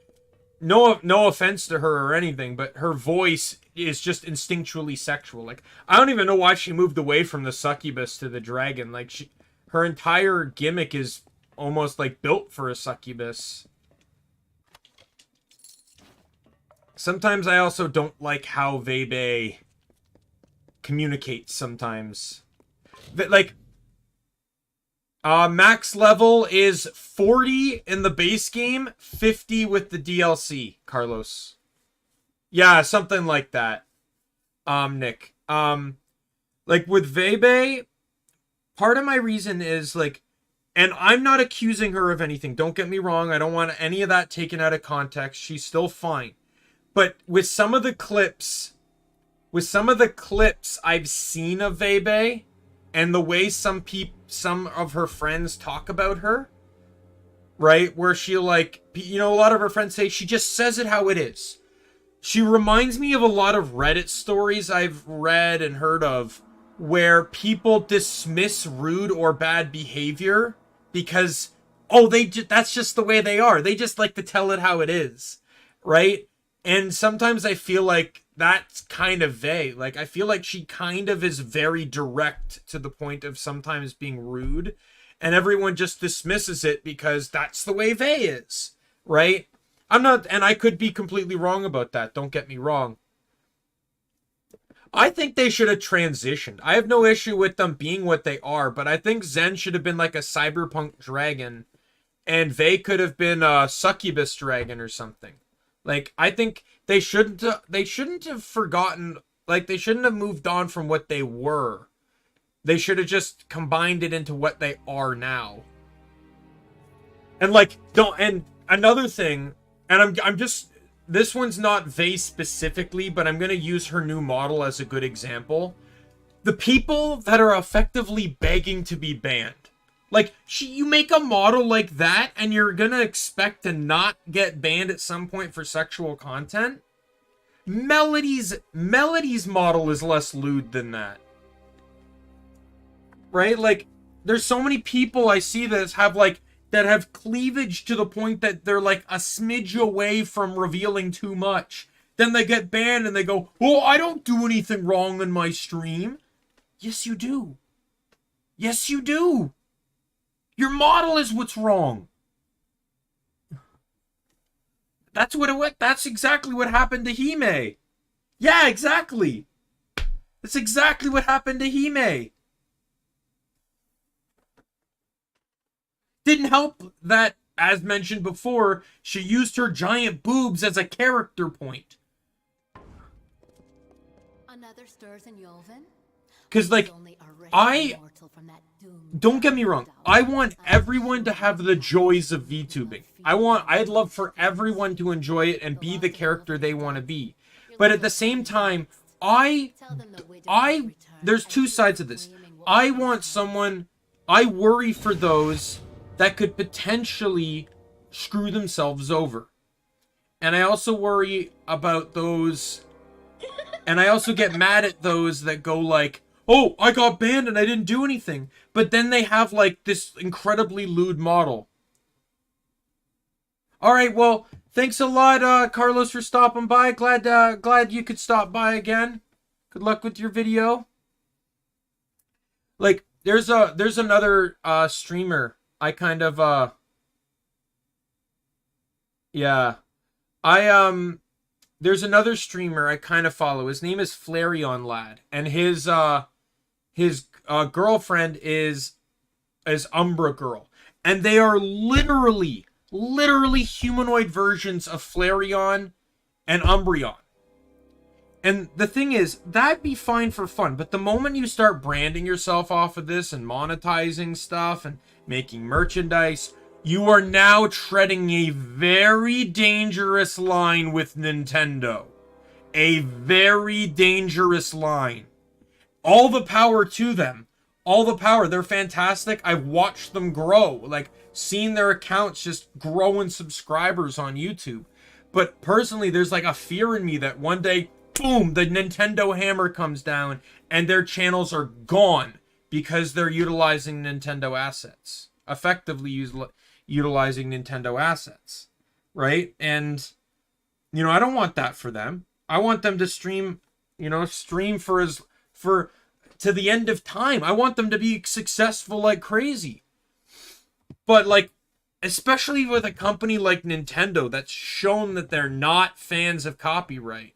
no offense to her or anything, but her voice is just instinctually sexual. Like, I don't even know why she moved away from the succubus to the dragon. Like, her entire gimmick is almost, like, built for a succubus. Sometimes I also don't like how Vebe communicates sometimes. Like, max level is 40 in the base game, 50 with the DLC, Carlos. Yeah, something like that. Nick. Like with Vebe, part of my reason is like, and I'm not accusing her of anything. Don't get me wrong. I don't want any of that taken out of context. She's still fine. But with some of the clips I've seen of Vebe, and the way some of her friends talk about her, right? Where she'll like, you know, a lot of her friends say she just says it how it is. She reminds me of a lot of Reddit stories I've read and heard of where people dismiss rude or bad behavior because, oh, that's just the way they are. They just like to tell it how it is, right? And sometimes I feel like that's kind of vague. Like, I feel like she kind of is very direct to the point of sometimes being rude, and everyone just dismisses it because that's the way Vey is, right? I'm not, and I could be completely wrong about that. Don't get me wrong. I think they should have transitioned. I have no issue with them being what they are, but I think Zen should have been like a cyberpunk dragon, and Vey could have been a succubus dragon or something. Like, I think they shouldn't have forgotten, like, they shouldn't have moved on from what they were. They should have just combined it into what they are now. And like, and another thing, and I'm just, this one's not Vey specifically, but I'm going to use her new model as a good example. The people that are effectively begging to be banned. Like, you make a model like that, and you're going to expect to not get banned at some point for sexual content? Melody's model is less lewd than that. Right? Like, there's so many people I see that have cleavage to the point that they're like a smidge away from revealing too much. Then they get banned and they go, oh, I don't do anything wrong in my stream. Yes, you do. Yes, you do. Your model is what's wrong. That's exactly what happened to Hime. Yeah, exactly. That's exactly what happened to Hime. Didn't help that, as mentioned before, she used her giant boobs as a character point. Another stirs in Yolvin? Because, like, don't get me wrong, I want everyone to have the joys of VTubing. I'd love for everyone to enjoy it and be the character they want to be. But at the same time, there's two sides of this. I worry for those that could potentially screw themselves over. And I also worry about those, and I also get mad at those that go like, oh, I got banned and I didn't do anything. But then they have like this incredibly lewd model. All right, well, thanks a lot, Carlos, for stopping by. Glad you could stop by again. Good luck with your video. Like, there's another streamer I kind of yeah. There's another streamer I kind of follow. His name is Flareon Lad, and his girlfriend is Umbra Girl, and they are literally humanoid versions of Flareon and Umbreon. And the thing is, that'd be fine for fun, but the moment you start branding yourself off of this and monetizing stuff and making merchandise, you are now treading a very dangerous line with Nintendo. A very dangerous line. All the power to them. All the power. They're fantastic. I've watched them grow. Like, seen their accounts just grow in subscribers on YouTube. But personally, there's like a fear in me that one day, boom, the Nintendo hammer comes down and their channels are gone because they're utilizing Nintendo assets. Effectively utilizing Nintendo assets. Right? And, you know, I don't want that for them. I want them to stream to the end of time. I want them to be successful like crazy. But like, especially with a company like Nintendo that's shown that they're not fans of copyright.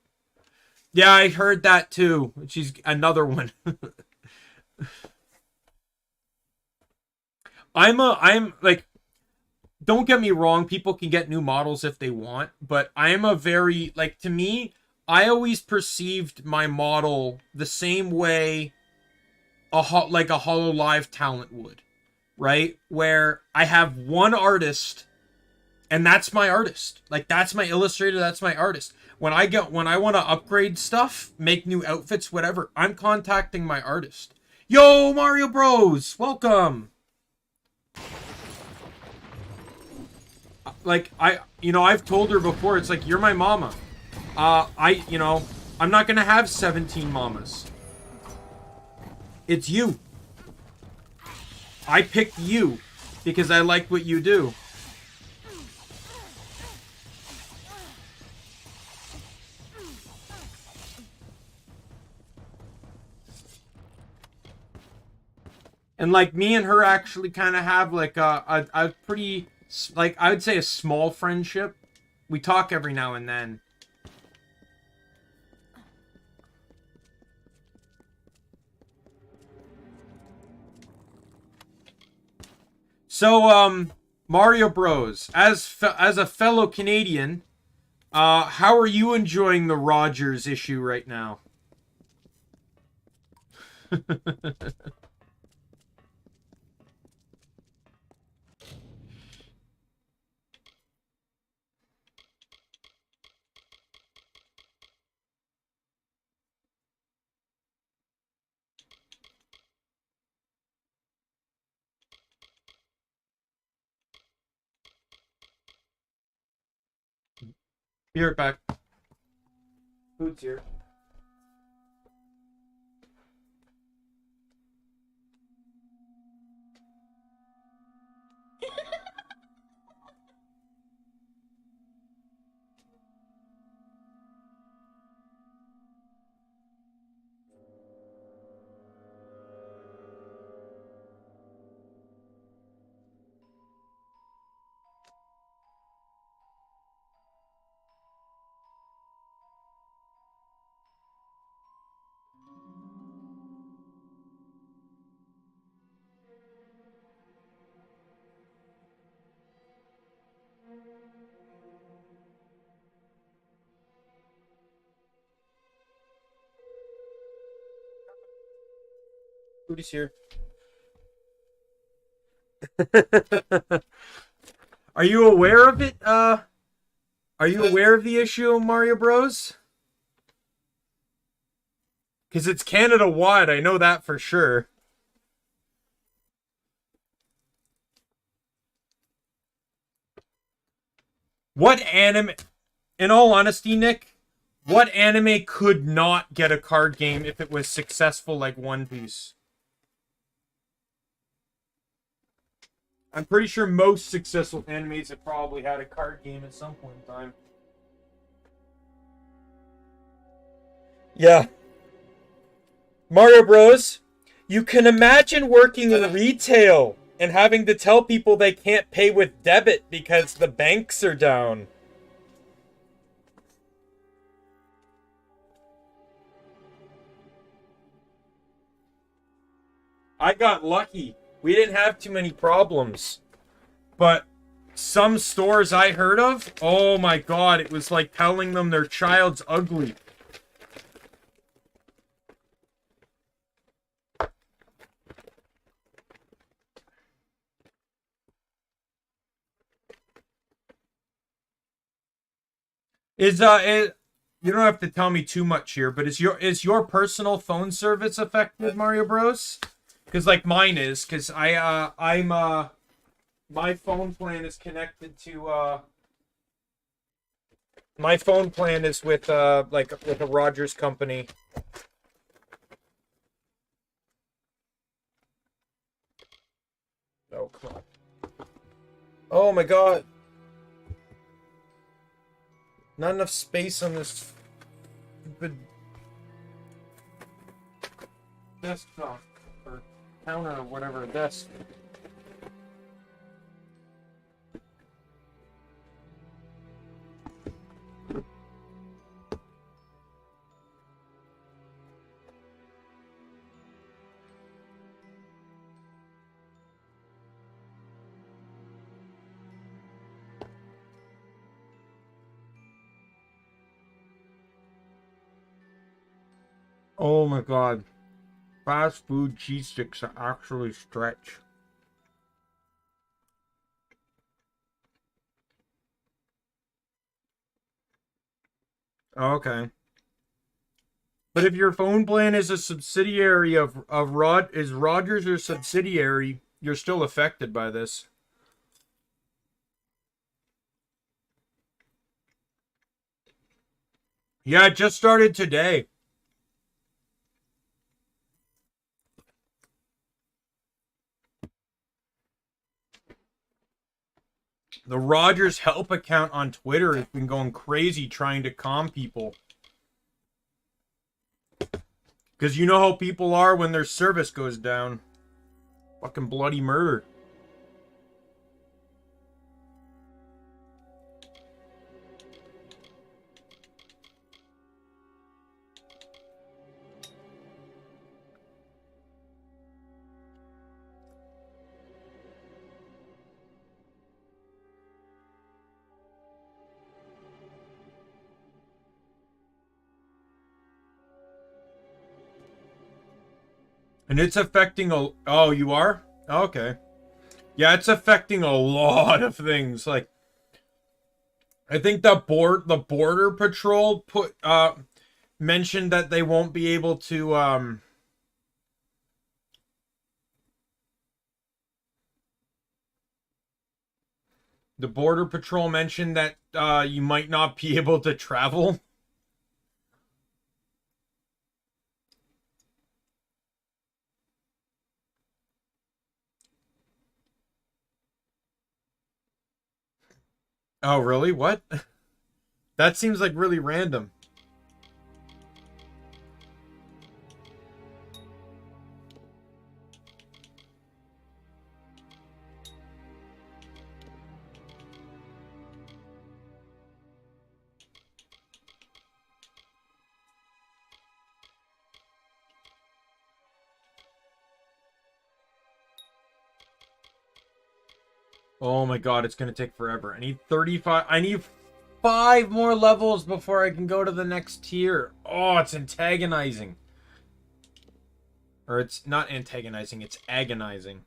Yeah, I heard that too. She's another one. I'm like, don't get me wrong, people can get new models if they want, but I am a very, like, to me, I always perceived my model the same way like a Hollow Live talent would, right? Where I have one artist, and that's my artist. Like, that's my illustrator, that's my artist. When I want to upgrade stuff, make new outfits, whatever, I'm contacting my artist. Yo, Mario Bros, welcome. Like, I've told her before, it's like, you're my mama. I'm not gonna have 17 mamas. It's you. I picked you because I like what you do. And like, me and her actually kind of have like a pretty, like, I would say a small friendship. We talk every now and then. So, Mario Bros, as a fellow Canadian, how are you enjoying the Rogers issue right now? Be right back. Food's here. Food is here. Are you aware of it? Are you aware of the issue, Mario Bros? Because it's Canada-wide, I know that for sure. What anime... In all honesty, Nick, what anime could not get a card game if it was successful like One Piece? I'm pretty sure most successful animes have probably had a card game at some point in time. Yeah. Mario Bros, you can imagine working in retail and having to tell people they can't pay with debit because the banks are down. I got lucky. We didn't have too many problems. But some stores I heard of, oh my god, it was like telling them their child's ugly. You don't have to tell me too much here, but is your personal phone service affected, Mario Bros? Because like mine is, because my phone plan is connected to my phone plan is with with a Rogers company. Oh, come on. Oh my god. Not enough space on this stupid desktop or counter or whatever, desk. Oh my god. Fast food cheese sticks that actually stretch. Okay. But if your phone plan is a subsidiary of Rogers your subsidiary, you're still affected by this. Yeah, it just started today. The Rogers help account on Twitter has been going crazy trying to calm people. Because you know how people are when their service goes down. Fucking bloody murder. And it's affecting a... Oh, you are? Okay. Yeah, it's affecting a lot of things. Like, I think the border patrol mentioned that they won't be able to the border patrol mentioned that you might not be able to travel. Oh, really? What? That seems like really random. Oh my god, it's gonna take forever. I need 35. I need 5 more levels before I can go to the next tier. Oh, it's antagonizing. Or it's not antagonizing, it's agonizing.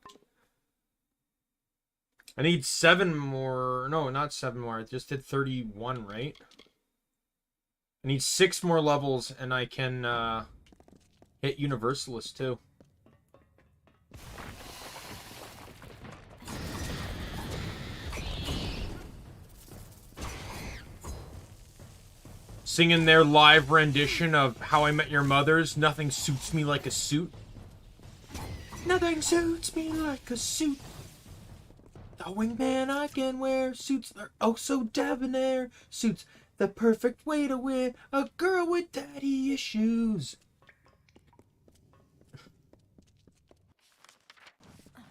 I need 7 more. No, not 7 more. I just did 31, right? I need 6 more levels and I can hit Universalist too. Singing their live rendition of How I Met Your Mother's Nothing Suits Me Like a Suit. Nothing suits me like a suit. The wingman I can wear. Suits are oh so debonair. Suits the perfect way to wear a girl with daddy issues.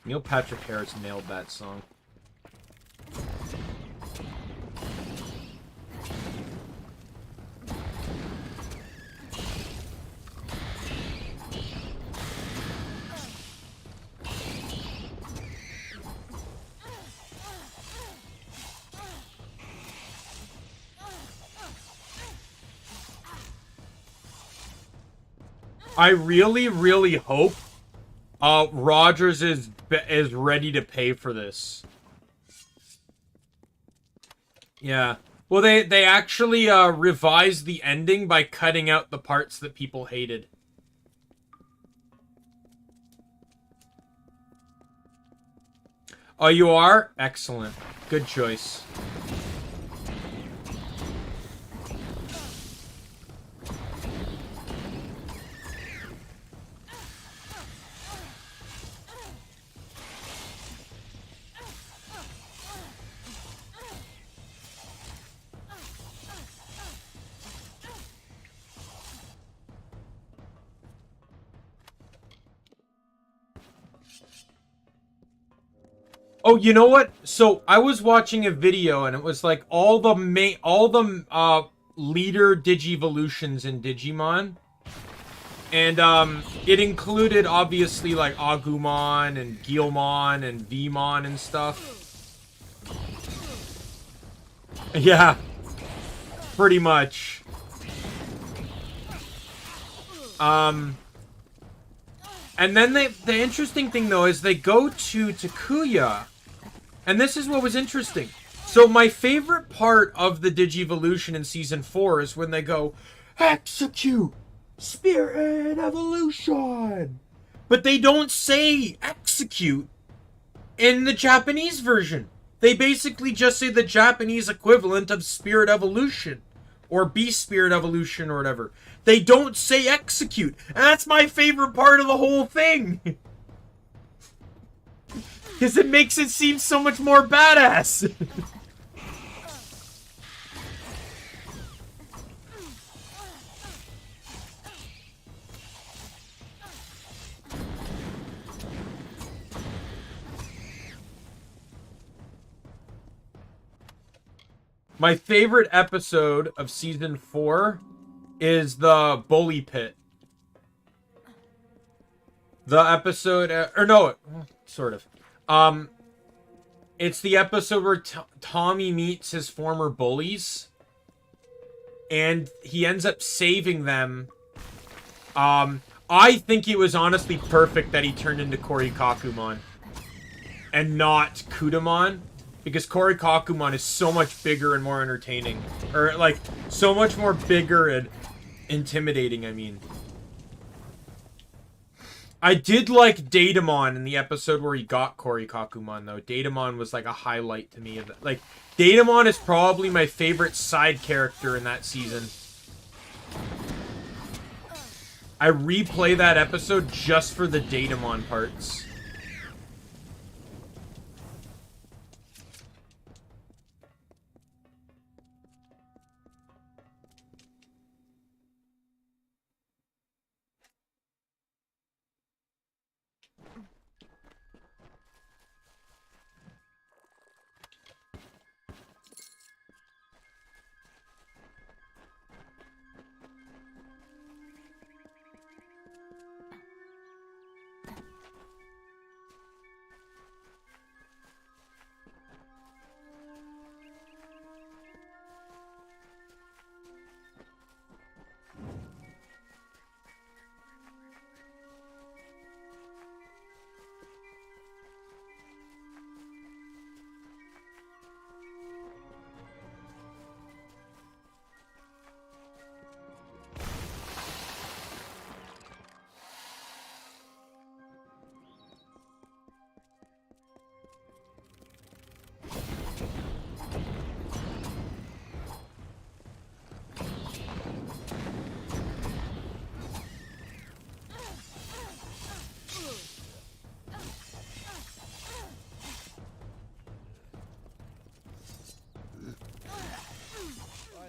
Neil Patrick Harris nailed that song. I really, really hope Rogers is ready to pay for this. Yeah. Well, they actually revised the ending by cutting out the parts that people hated. Oh, you are? Excellent. Good choice. Oh, you know what? So I was watching a video and it was like all the leader Digivolutions in Digimon. And it included obviously like Agumon and Guilmon and Vmon and stuff. Yeah. Pretty much. And then the interesting thing, though, is they go to Takuya. And this is what was interesting. So my favorite part of the Digivolution in Season 4 is when they go, execute! Spirit Evolution! But they don't say execute in the Japanese version. They basically just say the Japanese equivalent of Spirit Evolution. Or Beast Spirit Evolution or whatever. They don't say execute. And that's my favorite part of the whole thing. Because it makes it seem so much more badass. My favorite episode of Season 4 is the Bully Pit. The episode... or no, sort of. It's the episode where Tommy meets his former bullies. And he ends up saving them. I think it was honestly perfect that he turned into Korikakumon. And not Kudamon. Because Korikakumon is so much bigger and more entertaining. Or, like, so much more bigger and intimidating, I mean. I did like Datamon in the episode where he got Korikakumon, though. Datamon was, like, a highlight to me. Like, Datamon is probably my favorite side character in that season. I replay that episode just for the Datamon parts.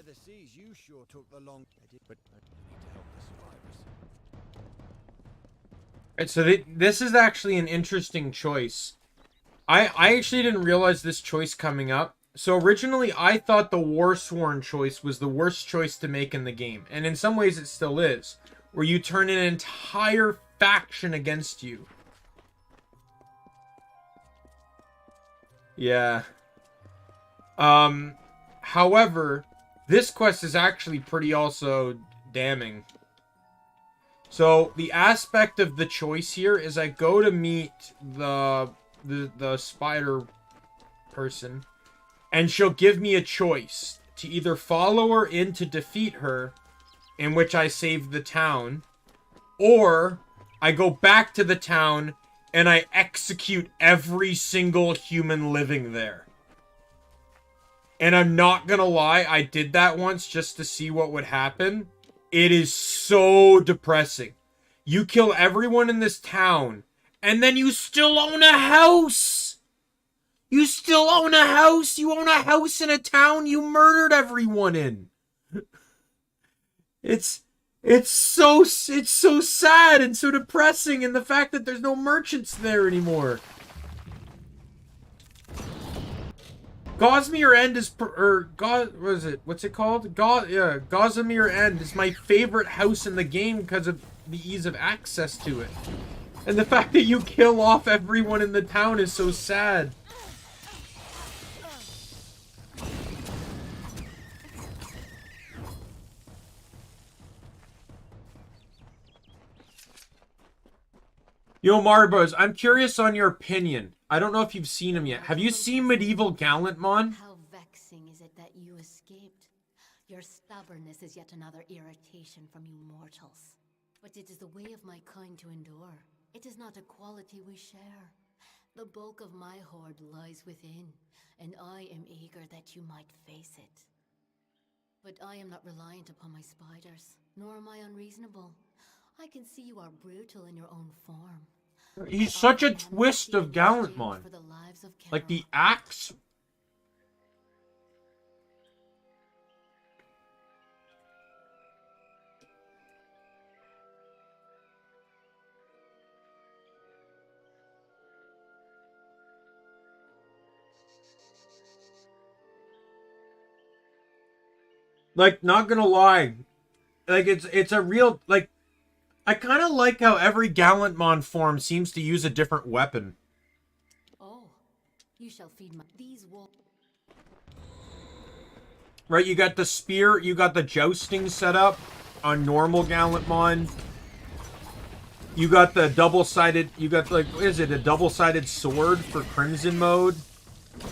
The seas, you sure took the long... but I need to help the survivors. Alright, so this is actually an interesting choice. I actually didn't realize this choice coming up. So originally, I thought the Warsworn choice was the worst choice to make in the game. And in some ways, it still is. Where you turn an entire faction against you. Yeah. However... this quest is actually pretty also damning. So, the aspect of the choice here is I go to meet the spider person, and she'll give me a choice to either follow her in to defeat her, in which I save the town, or I go back to the town and I execute every single human living there. And I'm not gonna lie, I did that once just to see what would happen. It is so depressing. You kill everyone in this town, and then you still own a house! You still own a house! You own a house in a town you murdered everyone in! It's so sad and so depressing, and the fact that there's no merchants there anymore. Gosmere End is, what's it called? Gosmere End is my favorite house in the game because of the ease of access to it. And the fact that you kill off everyone in the town is so sad. Yo, Marbos, I'm curious on your opinion. I don't know if you've seen him yet. Have you seen Medieval Gallantmon? How vexing is it that you escaped? Your stubbornness is yet another irritation from you mortals. But it is the way of my kind to endure. It is not a quality we share. The bulk of my horde lies within, and I am eager that you might face it. But I am not reliant upon my spiders, nor am I unreasonable. I can see you are brutal in your own form. He's such a twist of Gallantmon. For the lives of Like the Carol. axe. Like, not gonna lie. Like, it's a real, like, I kind of like how every Gallantmon form seems to use a different weapon. Oh, you shall feed my these wolves. Right, you got the spear, you got the jousting set up on normal Gallantmon. You got the double-sided, you got, like, what is it, a double-sided sword for Crimson mode.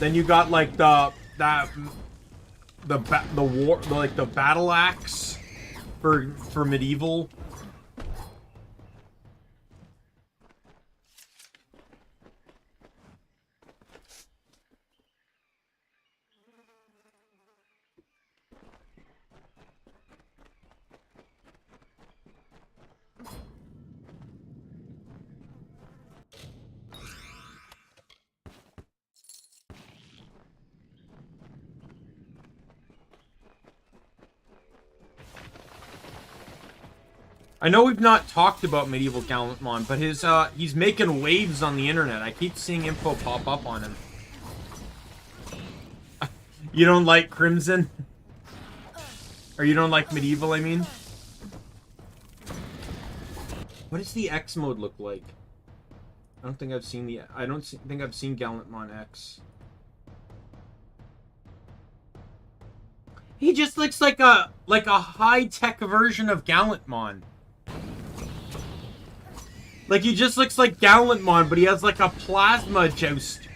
Then you got, like, the battle axe for medieval. I know we've not talked about Medieval Gallantmon, but he's making waves on the internet. I keep seeing info pop up on him. You don't like Crimson? Or you don't like Medieval, I mean? What does the X mode look like? I don't think I've seen think I've seen Gallantmon X. He just looks like a high-tech version of Gallantmon. Like, he just looks like Gallantmon, but he has, like, a plasma jouster.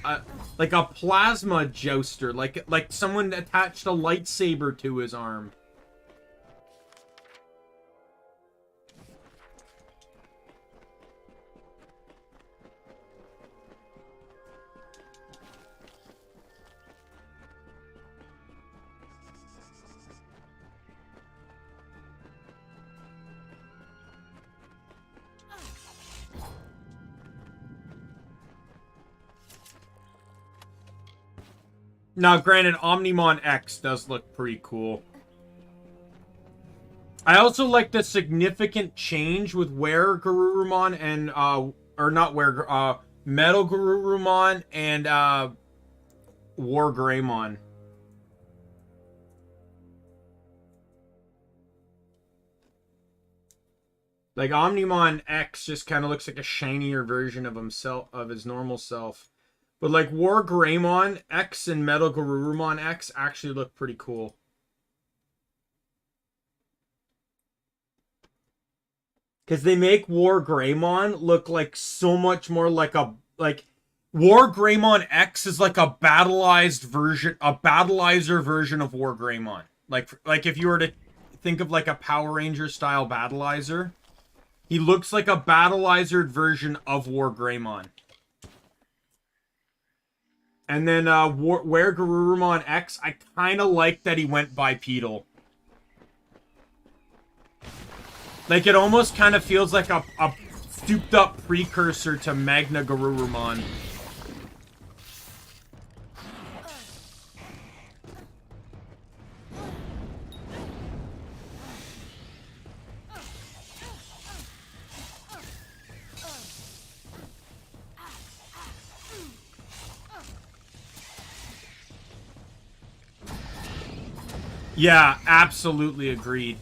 Like someone attached a lightsaber to his arm. Now, granted, Omnimon X does look pretty cool. I also like the significant change with Were-Garurumon and, or not Metal Garurumon and, War Greymon. Like, Omnimon X just kind of looks like a shinier version of himself, of his normal self. But, like, War Greymon X and Metal Garurumon X actually look pretty cool. Because they make War Greymon look like so much more like a... Like, War Greymon X is like a battleizer version of War Greymon. Like if you were to think of like a Power Ranger style battleizer, he looks like a battleizered version of War Greymon. And then, Were-Garurumon X, I kind of like that he went bipedal. Like, it almost kind of feels like a souped-up precursor to Magna Garurumon. Yeah, absolutely agreed.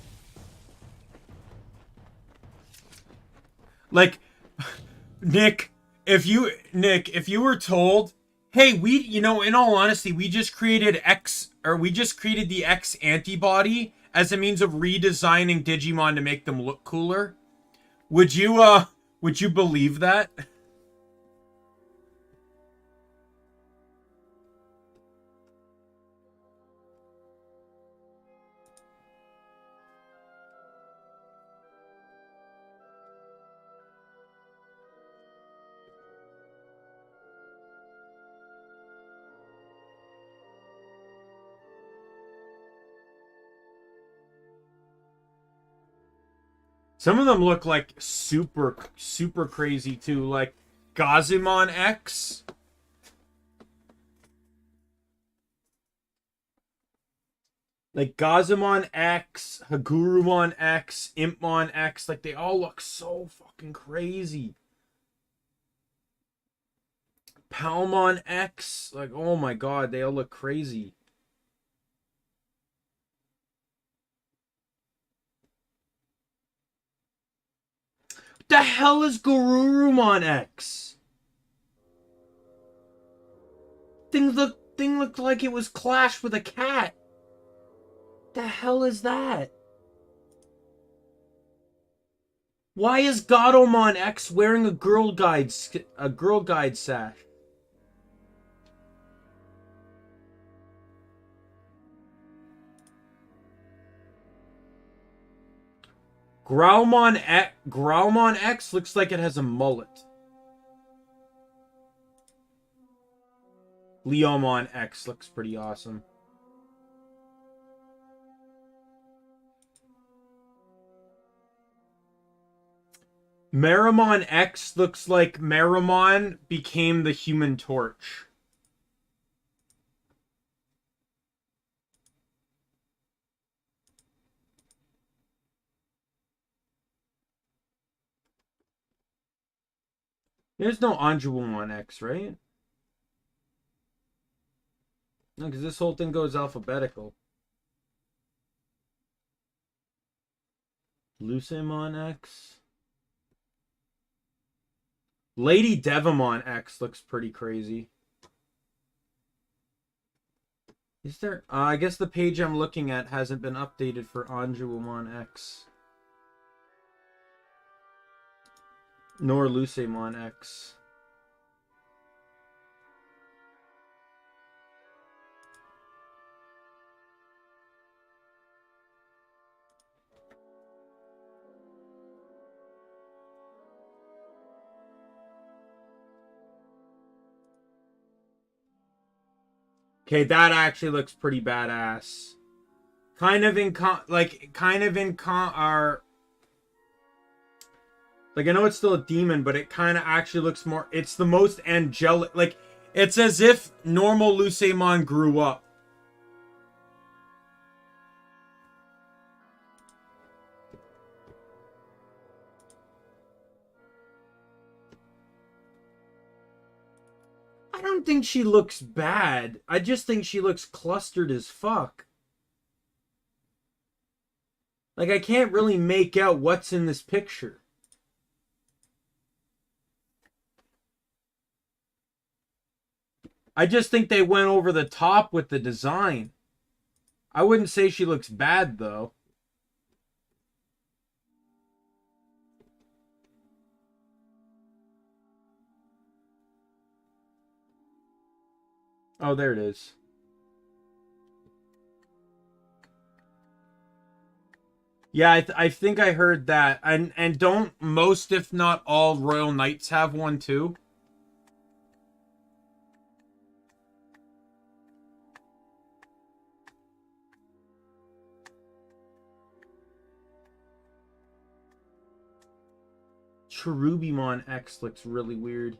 Like, Nick, if you were told, hey, in all honesty, we just created the X antibody as a means of redesigning Digimon to make them look cooler, would you Would you believe that? Some of them look like super, super crazy too. Like Gazimon X. Like Gazimon X, Hagurumon X, Impmon X. Like they all look so fucking crazy. Palmon X. Like, oh my god, they all look crazy. The hell is Garurumon X? Thing looked like it was clashed with a cat. The hell is that? Why is Godomon X wearing a Girl Guide sash? Growlmon X looks like it has a mullet. Leomon X looks pretty awesome. Meramon X looks like Meramon became the Human Torch. There's no Anjuwumon X, right? No, because this whole thing goes alphabetical. Lucemon X. Lady Devamon X looks pretty crazy. Is there... I guess the page I'm looking at hasn't been updated for Anjuwumon X. Nor Lucemon X. Okay, that actually looks pretty badass. Kind of in our... Like, I know it's still a demon, but it kind of actually looks more... It's the most angelic... Like, it's as if normal Lucemon grew up. I don't think she looks bad. I just think she looks clustered as fuck. Like, I can't really make out what's in this picture. I just think they went over the top with the design. I wouldn't say she looks bad, though. Oh, there it is. Yeah, I think I heard that. And don't most, if not all, Royal Knights have one, too? Cherubimon X looks really weird.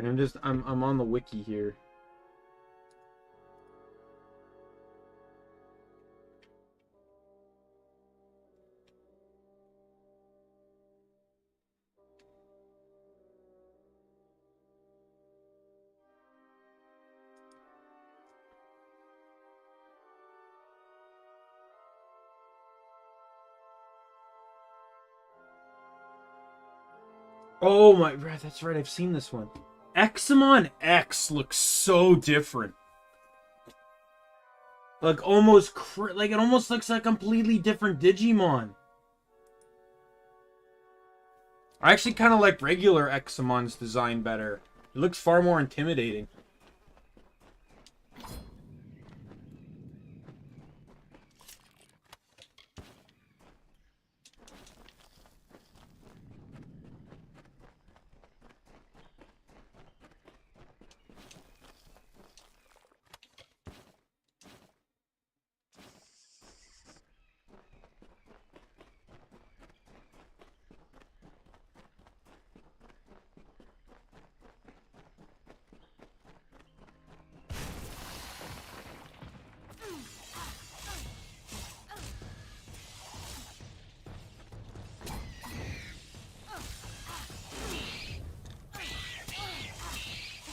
I'm on the wiki here. Oh my, that's right. I've seen this one. Examon X looks so different. Like almost, like it almost looks like a completely different Digimon. I actually kind of like regular Examon's design better. It looks far more intimidating.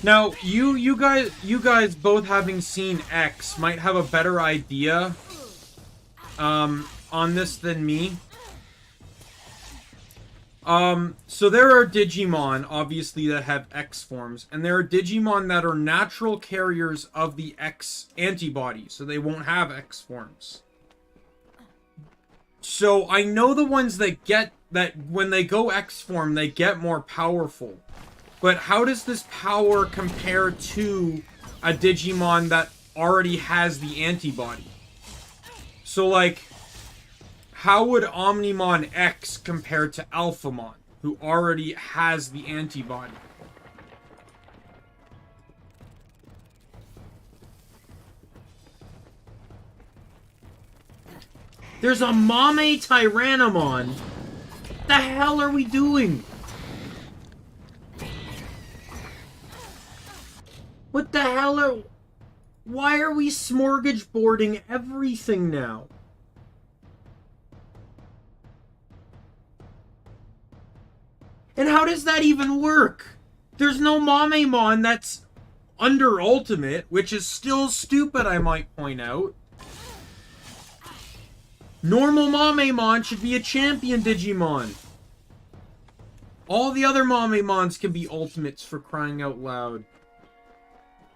Now, you guys both having seen X might have a better idea on this than me. So there are Digimon, obviously, that have X forms, and there are Digimon that are natural carriers of the X antibody, so they won't have X forms. So I know the ones that get that when they go X form, they get more powerful. But how does this power compare to a Digimon that already has the antibody? So, like, how would Omnimon X compare to Alphamon, who already has the antibody? There's a Mame Tyrannomon. What the hell are we doing? What the hell are... Why are we smorgasbording everything now? And how does that even work? There's no Mamemon that's under Ultimate, which is still stupid, I might point out. Normal Mamemon should be a champion Digimon. All the other Mamemons can be Ultimates, for crying out loud.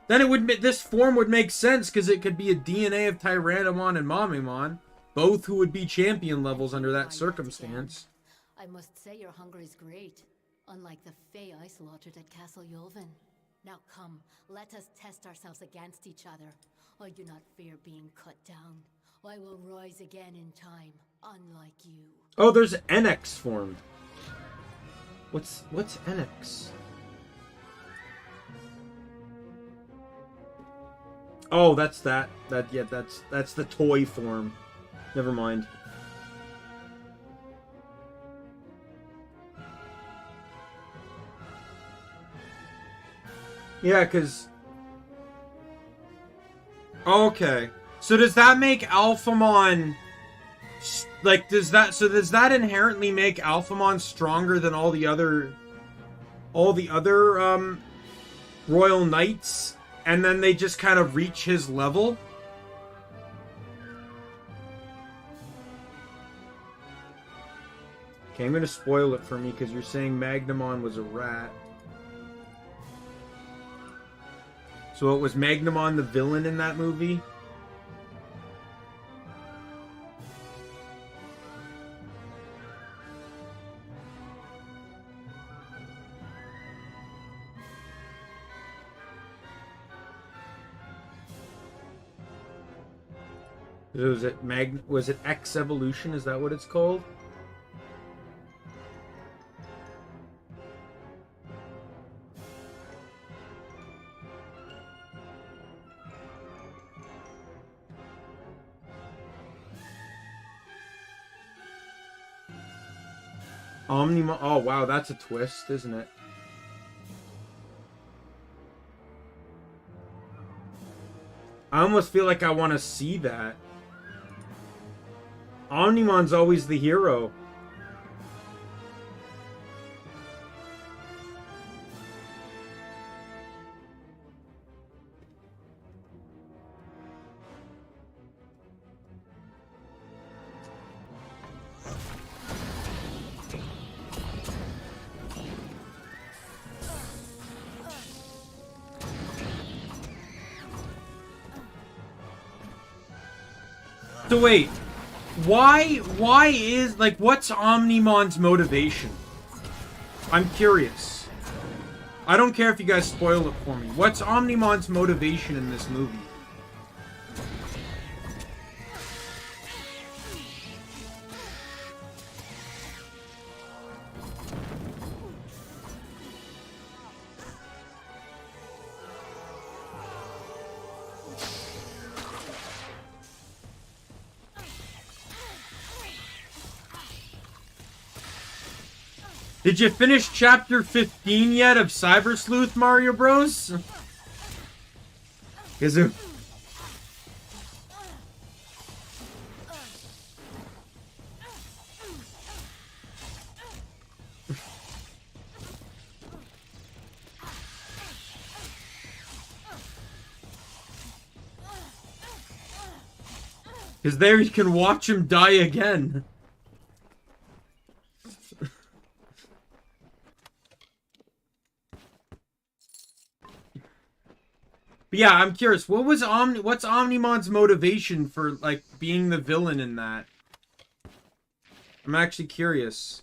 Then it would, this form would make sense because it could be a DNA of Tyrannomon and Mamemon, both who would be champion levels under that circumstance. I must say your hunger is great, unlike the Fae I slaughtered at Castle Yulvin. Now come, let us test ourselves against each other. I do not fear being cut down. I will rise again in time, unlike you. Oh, there's NX formed. What's NX? Oh, that's that. Yeah, that's the toy form. Never mind. Yeah, cause... Okay. So does that make Alphamon... Like, does that inherently make Alphamon stronger than all the other... Royal Knights? And then they just kind of reach his level? Okay, I'm gonna spoil it for me because you're saying Magnamon was a rat. So it was Magnamon the villain in that movie? Was it X Evolution? Is that what it's called? Omnimon. Oh wow, that's a twist, isn't it? I almost feel like I want to see that. Omnimon's always the hero. So wait, why is, like, what's Omnimon's motivation? I'm curious. I don't care if you guys spoil it for me. What's Omnimon's motivation in this movie? Did you finish chapter 15 yet of Cyber Sleuth, Mario Bros? Is it? Because there you can watch him die again. But yeah, I'm curious. What's Omnimon's motivation for, like, being the villain in that? I'm actually curious.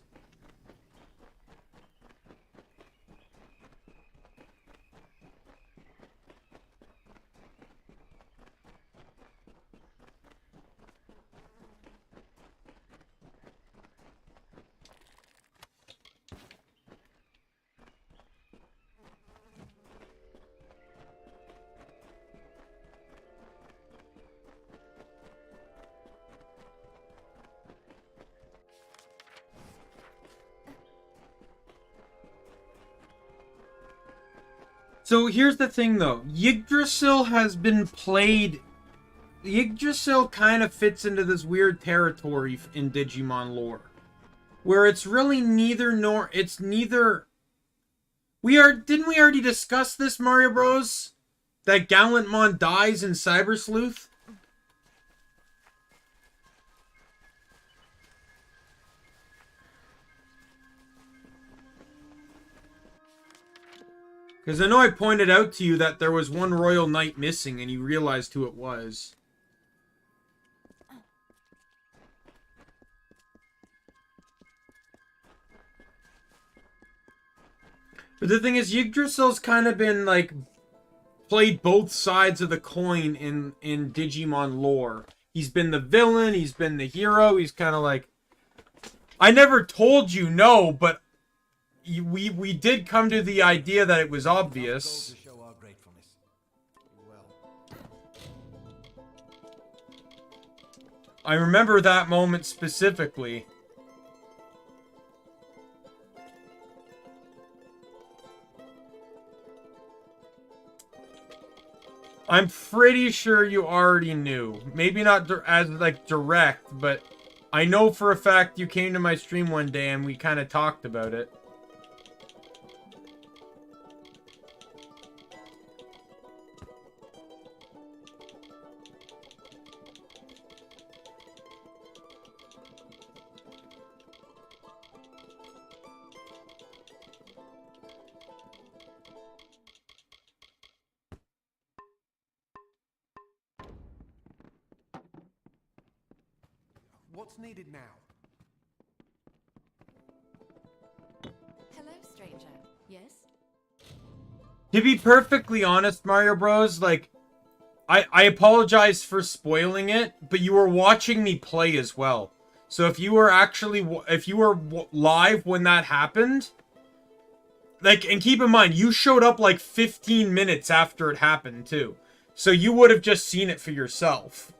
So here's the thing, though. Yggdrasil has been played... Yggdrasil kind of fits into this weird territory in Digimon lore. Where it's really neither nor... It's neither... Didn't we already discuss this, Mario Bros? That Gallantmon dies in Cyber Sleuth? Because I know I pointed out to you that there was one Royal Knight missing, and you realized who it was. But the thing is, Yggdrasil's kind of been, like, played both sides of the coin in Digimon lore. He's been the villain, he's been the hero, he's kind of like... I never told you no, but... We did come to the idea that it was obvious. I remember that moment specifically. I'm pretty sure you already knew. Maybe not as, like, direct, but I know for a fact you came to my stream one day and we kind of talked about it. What's needed now? Hello, stranger. Yes? To be perfectly honest, Mario Bros, like, I apologize for spoiling it, but you were watching me play as well. So if you were live when that happened, like, and keep in mind, you showed up like 15 minutes after it happened too. So you would have just seen it for yourself.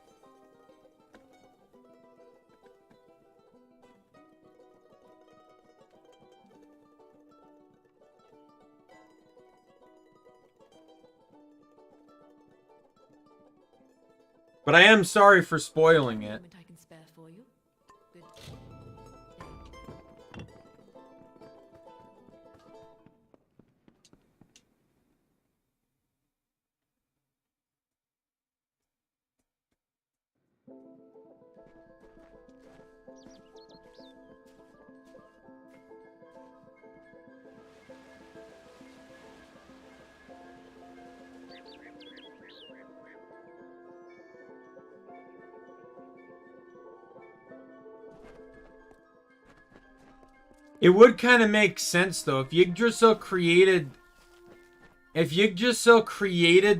But I am sorry for spoiling it. Moment I can spare for you. Good. It would kind of make sense though if Yggdrasil created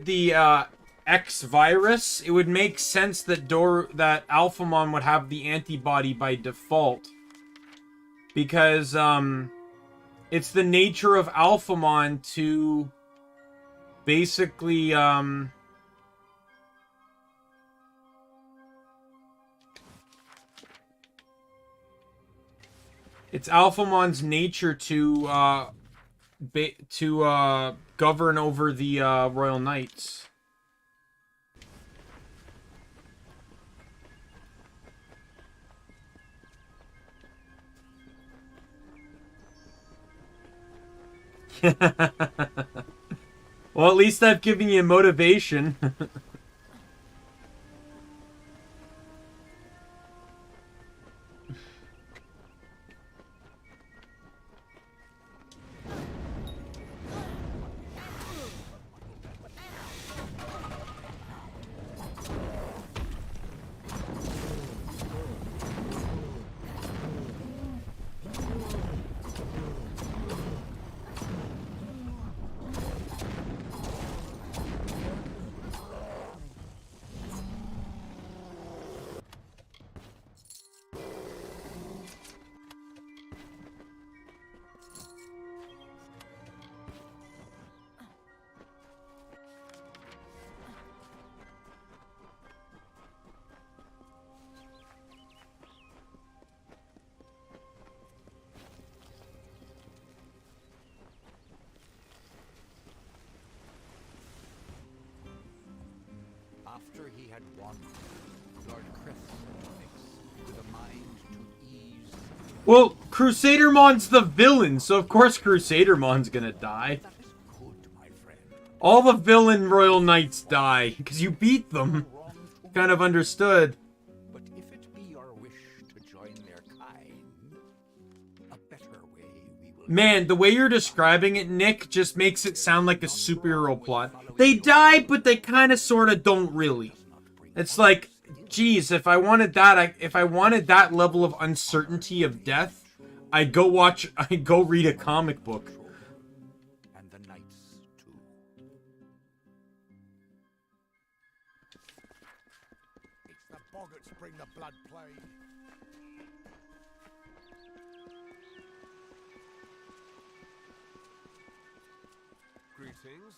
the X virus, it would make sense that Alphamon would have the antibody by default. Because it's the nature of Alphamon to basically it's Alphamon's nature to govern over the Royal Knights. Well, at least I've given you motivation. After he had won, Lord Chris set to fix with a mind to ease. Well, Crusadermon's the villain, so of course Crusadermon's gonna die. That is good, my friend. All the villain Royal Knights die, because you beat them. Wrong to Kind of understood. But if it be your wish to join their kind, a better way we will. Man, the way you're describing it, Nick, just makes it sound like a superhero plot. They die, but they kind of sort of don't really. It's like, geez, if I wanted that level of uncertainty of death, I'd go read a comic book. And the knights too. It's the boggarts bring the blood plague. Greetings.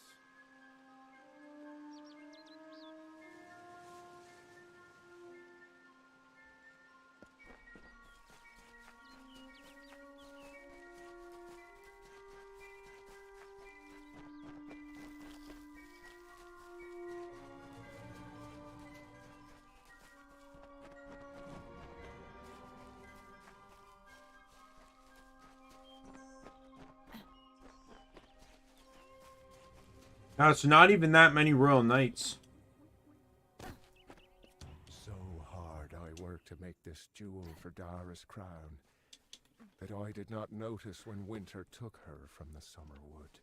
Now, it's not even that many Royal Knights. So hard I worked to make this jewel for Dara's crown that I did not notice when winter took her from the summer wood.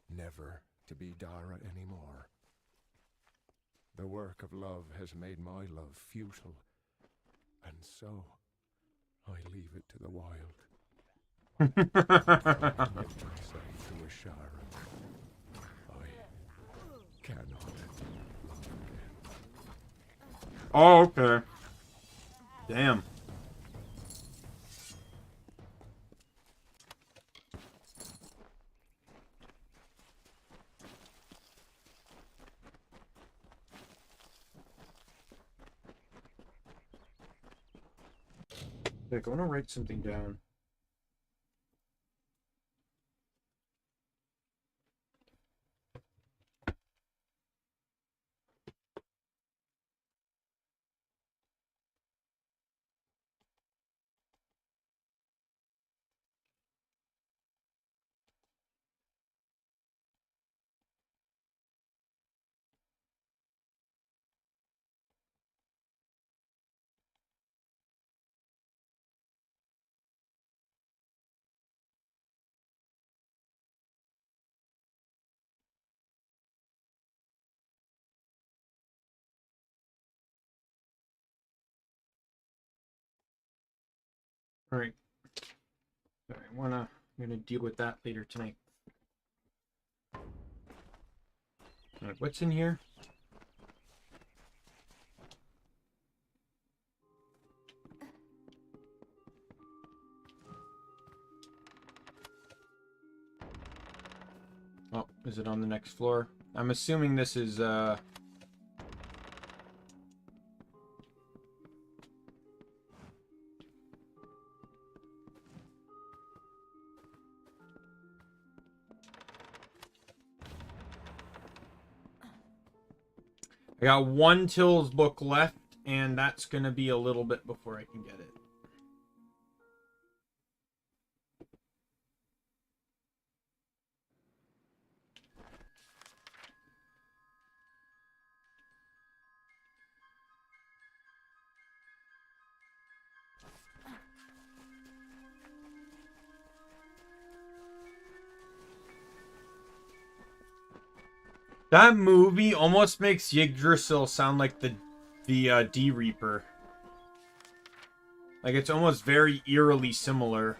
Never to be Dara anymore. The work of love has made my love futile, and so I leave it to the wild. Commit myself to Ashara. I cannot love again. Oh, okay. Damn. Like, I want to write something down. All right. Sorry, I'm gonna deal with that later tonight. All right, what's in here? Oh, is it on the next floor? I'm assuming this is, I got one Till's book left, and that's gonna be a little bit before I can get it. That movie almost makes Yggdrasil sound like the D Reaper. Like, it's almost very eerily similar.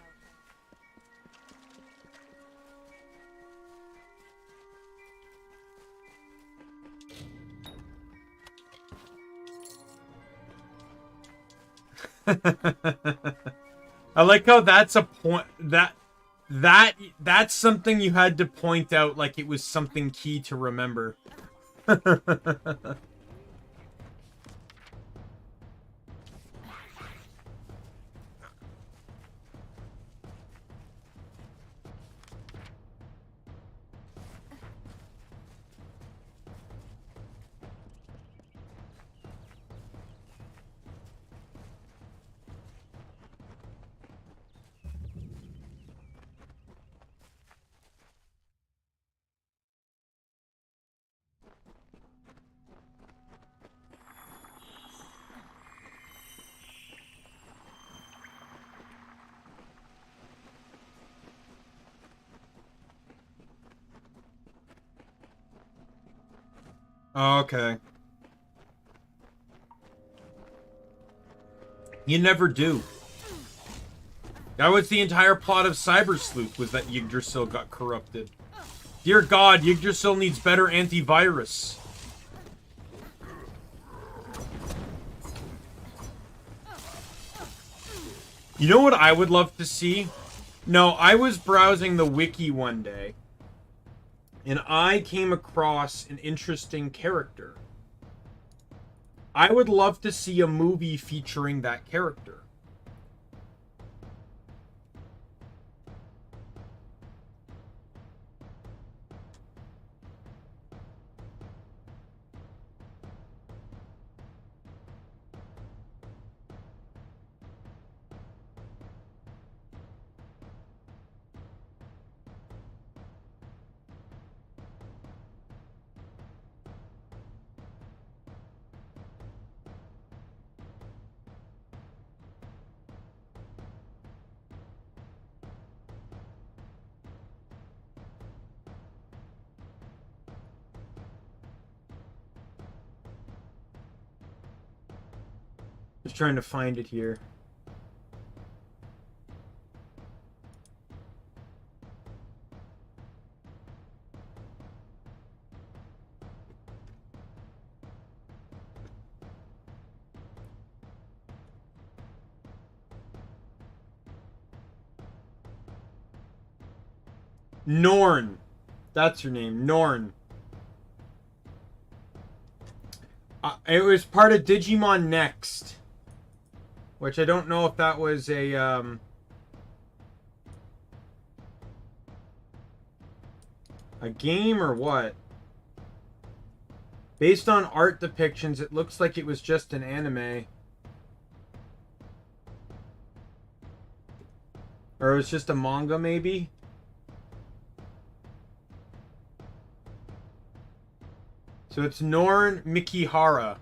I like how that's a point that's something you had to point out like it was something key to remember. Okay. You never do. That was the entire plot of Cyber Sleuth, was that Yggdrasil got corrupted. Dear God, Yggdrasil needs better antivirus. You know what I would love to see? No, I was browsing the wiki one day, and I came across an interesting character. I would love to see a movie featuring that character. Just trying to find it here. Norn. That's her name. Norn. It was part of Digimon Next. Which I don't know if that was a game or what. Based on art depictions, it looks like it was just an anime. Or it was just a manga, maybe? So it's Norn Mikihara.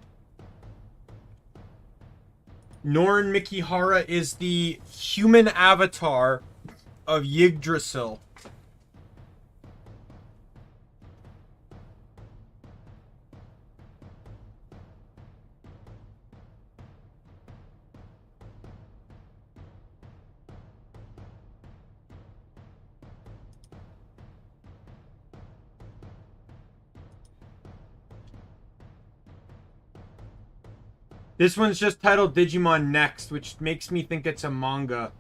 Norn Mikihara is the human avatar of Yggdrasil. This one's just titled Digimon Next, which makes me think it's a manga.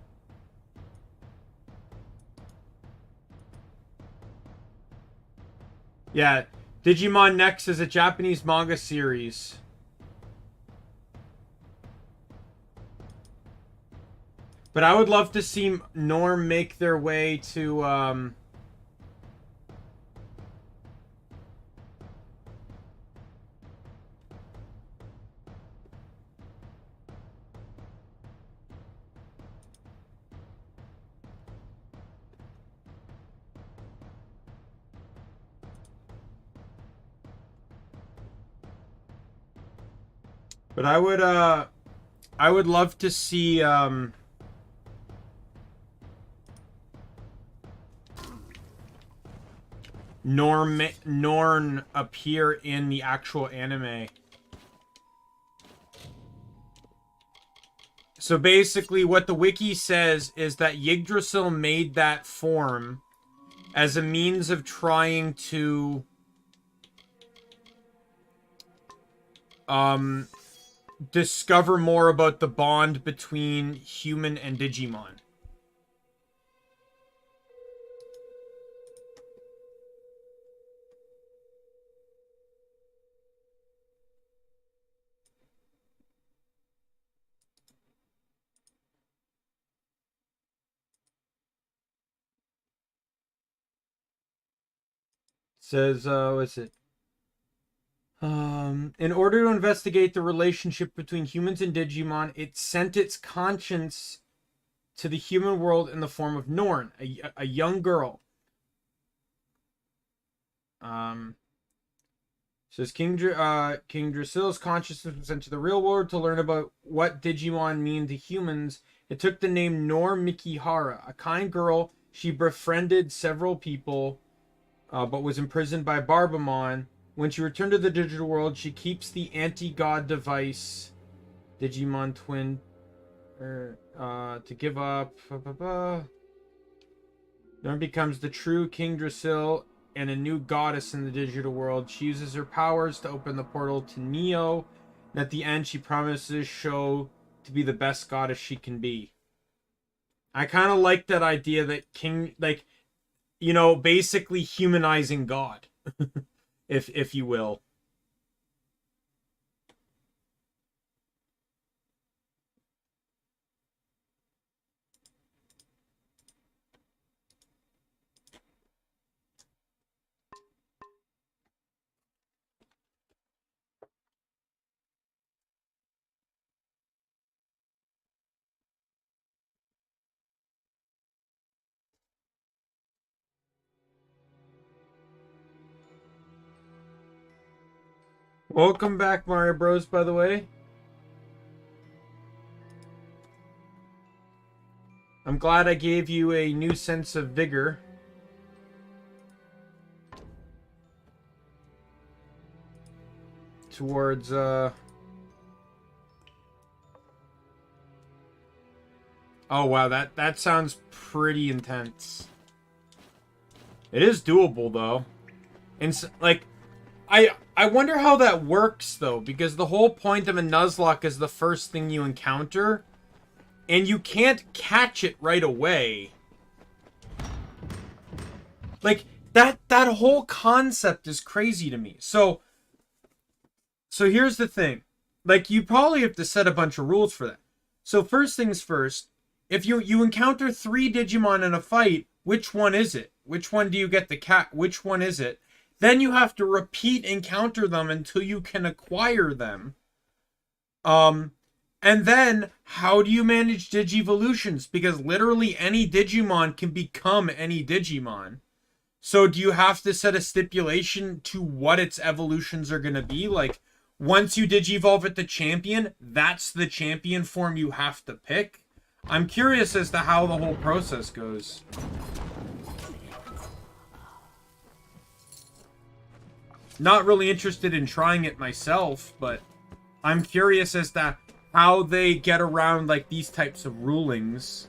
Yeah, Digimon Next is a Japanese manga series. But I would love to see Norm make their way to, But I would love to see, Norn appear in the actual anime. So basically what the wiki says is that Yggdrasil made that form as a means of trying to discover more about the bond between human and Digimon. Says, what's it? In order to investigate the relationship between humans and Digimon, it sent its conscience to the human world in the form of Norn, a young girl. Says King Drasil's consciousness was sent to the real world to learn about what Digimon mean to humans. It took the name Nor Mikihara, a kind girl. She befriended several people, but was imprisoned by Barbamon. When she returned to the digital world, she keeps the anti-god device, Digimon Twin, to give up. Norn becomes the true King Drasil and a new goddess in the digital world. She uses her powers to open the portal to Neo, and at the end she promises Sho to be the best goddess she can be. I kind of like that idea that King, like, you know, basically humanizing God, if you will. Welcome back, Mario Bros, by the way. I'm glad I gave you a new sense of vigor. Towards, Oh, wow, that sounds pretty intense. It is doable, though. And, like, I wonder how that works, though, because the whole point of a Nuzlocke is the first thing you encounter, and you can't catch it right away. Like, that whole concept is crazy to me. So here's the thing. Like, you probably have to set a bunch of rules for that. So first things first, if you encounter 3 Digimon in a fight, which one is it? Which one do you get the cat? Which one is it? Then you have to repeat encounter them until you can acquire them. And then, how do you manage Digivolutions? Because literally any Digimon can become any Digimon. So do you have to set a stipulation to what its evolutions are going to be? Like, once you Digivolve at the champion, that's the champion form you have to pick? I'm curious as to how the whole process goes. Not really interested in trying it myself, but I'm curious as to how they get around, like, these types of rulings.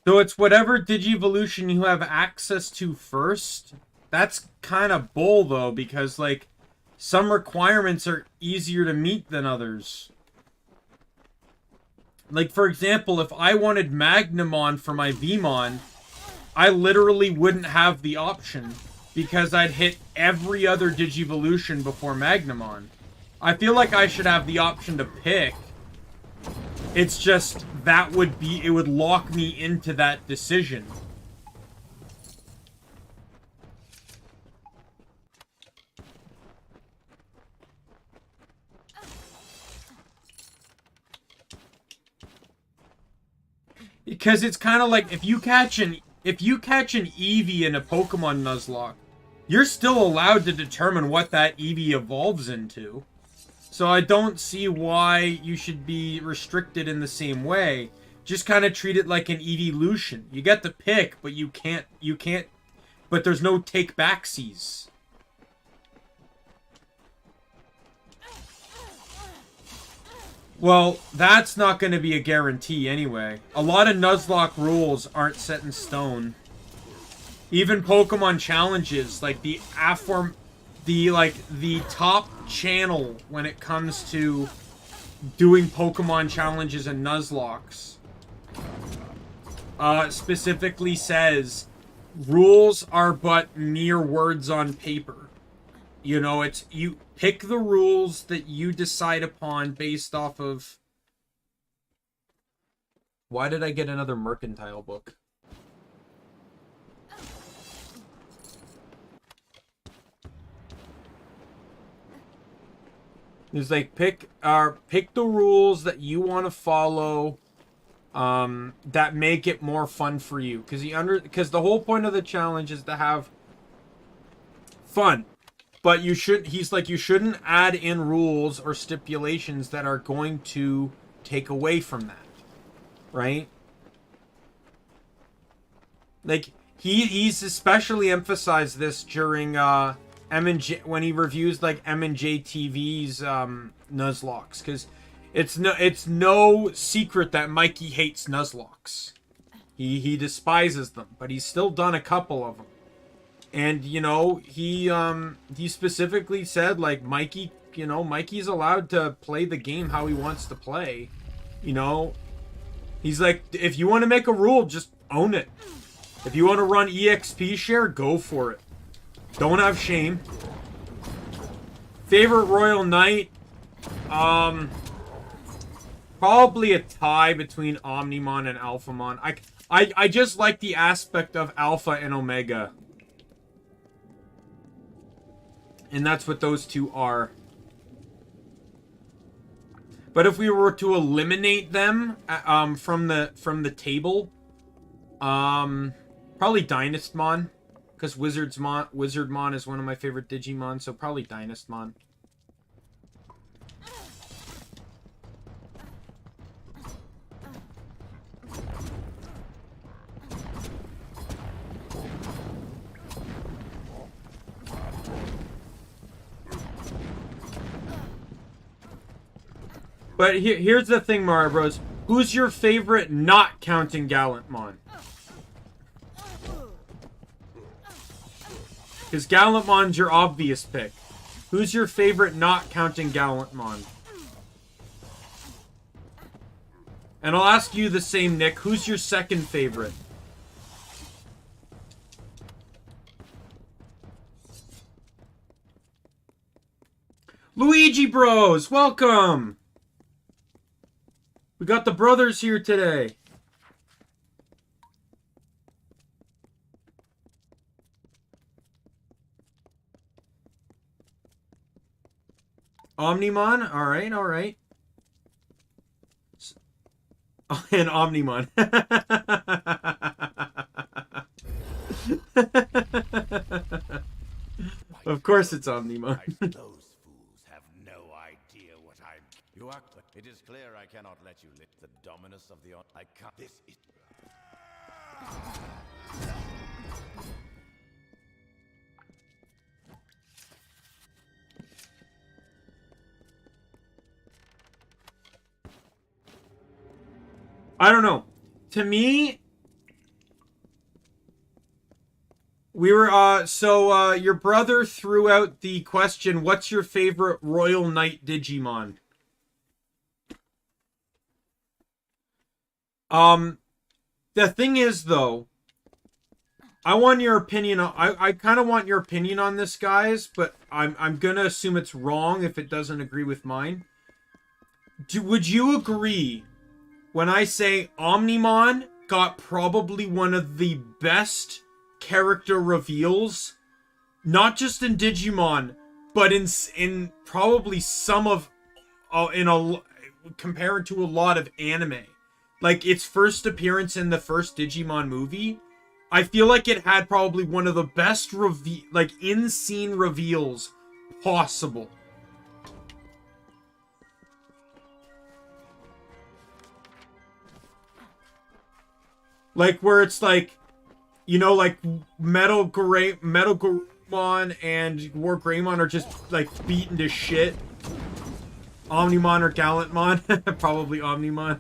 So it's whatever Digivolution you have access to first. That's kind of bull, though, because, like, some requirements are easier to meet than others. Like, for example, if I wanted Magnamon for my Vmon, I literally wouldn't have the option, because I'd hit every other Digivolution before Magnamon. I feel like I should have the option to pick. It's just, that would be, it would lock me into that decision. Because it's kind of like, if you catch an Eevee in a Pokemon Nuzlocke, you're still allowed to determine what that Eevee evolves into. So I don't see why you should be restricted in the same way. Just kind of treat it like an evolution. You get the pick, but you can't, but there's no take backsies. Well, that's not going to be a guarantee anyway. A lot of Nuzlocke rules aren't set in stone. Even Pokemon challenges, like the top channel when it comes to doing Pokemon challenges and Nuzlocks, specifically says rules are but mere words on paper. You know, it's, you pick the rules that you decide upon based off of... Why did I get another mercantile book? It's like, pick the rules that you want to follow, that make it more fun for you. Because the whole point of the challenge is to have fun. But you shouldn't add in rules or stipulations that are going to take away from that. Right? Like, he's especially emphasized this during, M&J, when he reviews, like, M&J TV's, Nuzlocks. Because it's no secret that Mikey hates Nuzlocks. He despises them. But he's still done a couple of them. And, you know, he specifically said, like, Mikey, you know, Mikey's allowed to play the game how he wants to play. You know, he's like, if you want to make a rule, just own it. If you want to run EXP share, go for it. Don't have shame. Favorite Royal Knight? Probably a tie between Omnimon and Alphamon. I just like the aspect of Alpha and Omega. And that's what those two are. But if we were to eliminate them from the table, probably Dynastmon, because Wizardmon is one of my favorite Digimon, so probably Dynastmon. But here's the thing, Mario Bros. Who's your favorite not counting Gallantmon? Because Gallantmon's your obvious pick. Who's your favorite not counting Gallantmon? And I'll ask you the same, Nick. Who's your second favorite? Luigi Bros, welcome! We got the brothers here today. Omnimon? Alright, alright. Oh, and Omnimon. Of course it's Omnimon. Those fools have no idea what I'm... You act like... It is clear I cannot let you live the dominus of the... I can't... This is... I don't know. To me, We were your brother threw out the question, what's your favorite Royal Knight Digimon? The thing is though, I want your opinion on, I kind of want your opinion on this, guys, but I'm going to assume it's wrong if it doesn't agree with mine. Would you agree when I say Omnimon got probably one of the best character reveals, not just in Digimon, but in probably some of compared to a lot of anime? Like its first appearance in the first Digimon movie, I feel like it had probably one of the best in-scene reveals possible. Like where it's like, you know, like Metal Greymon and War Greymon are just like beaten to shit. Omnimon or Gallantmon? Probably Omnimon.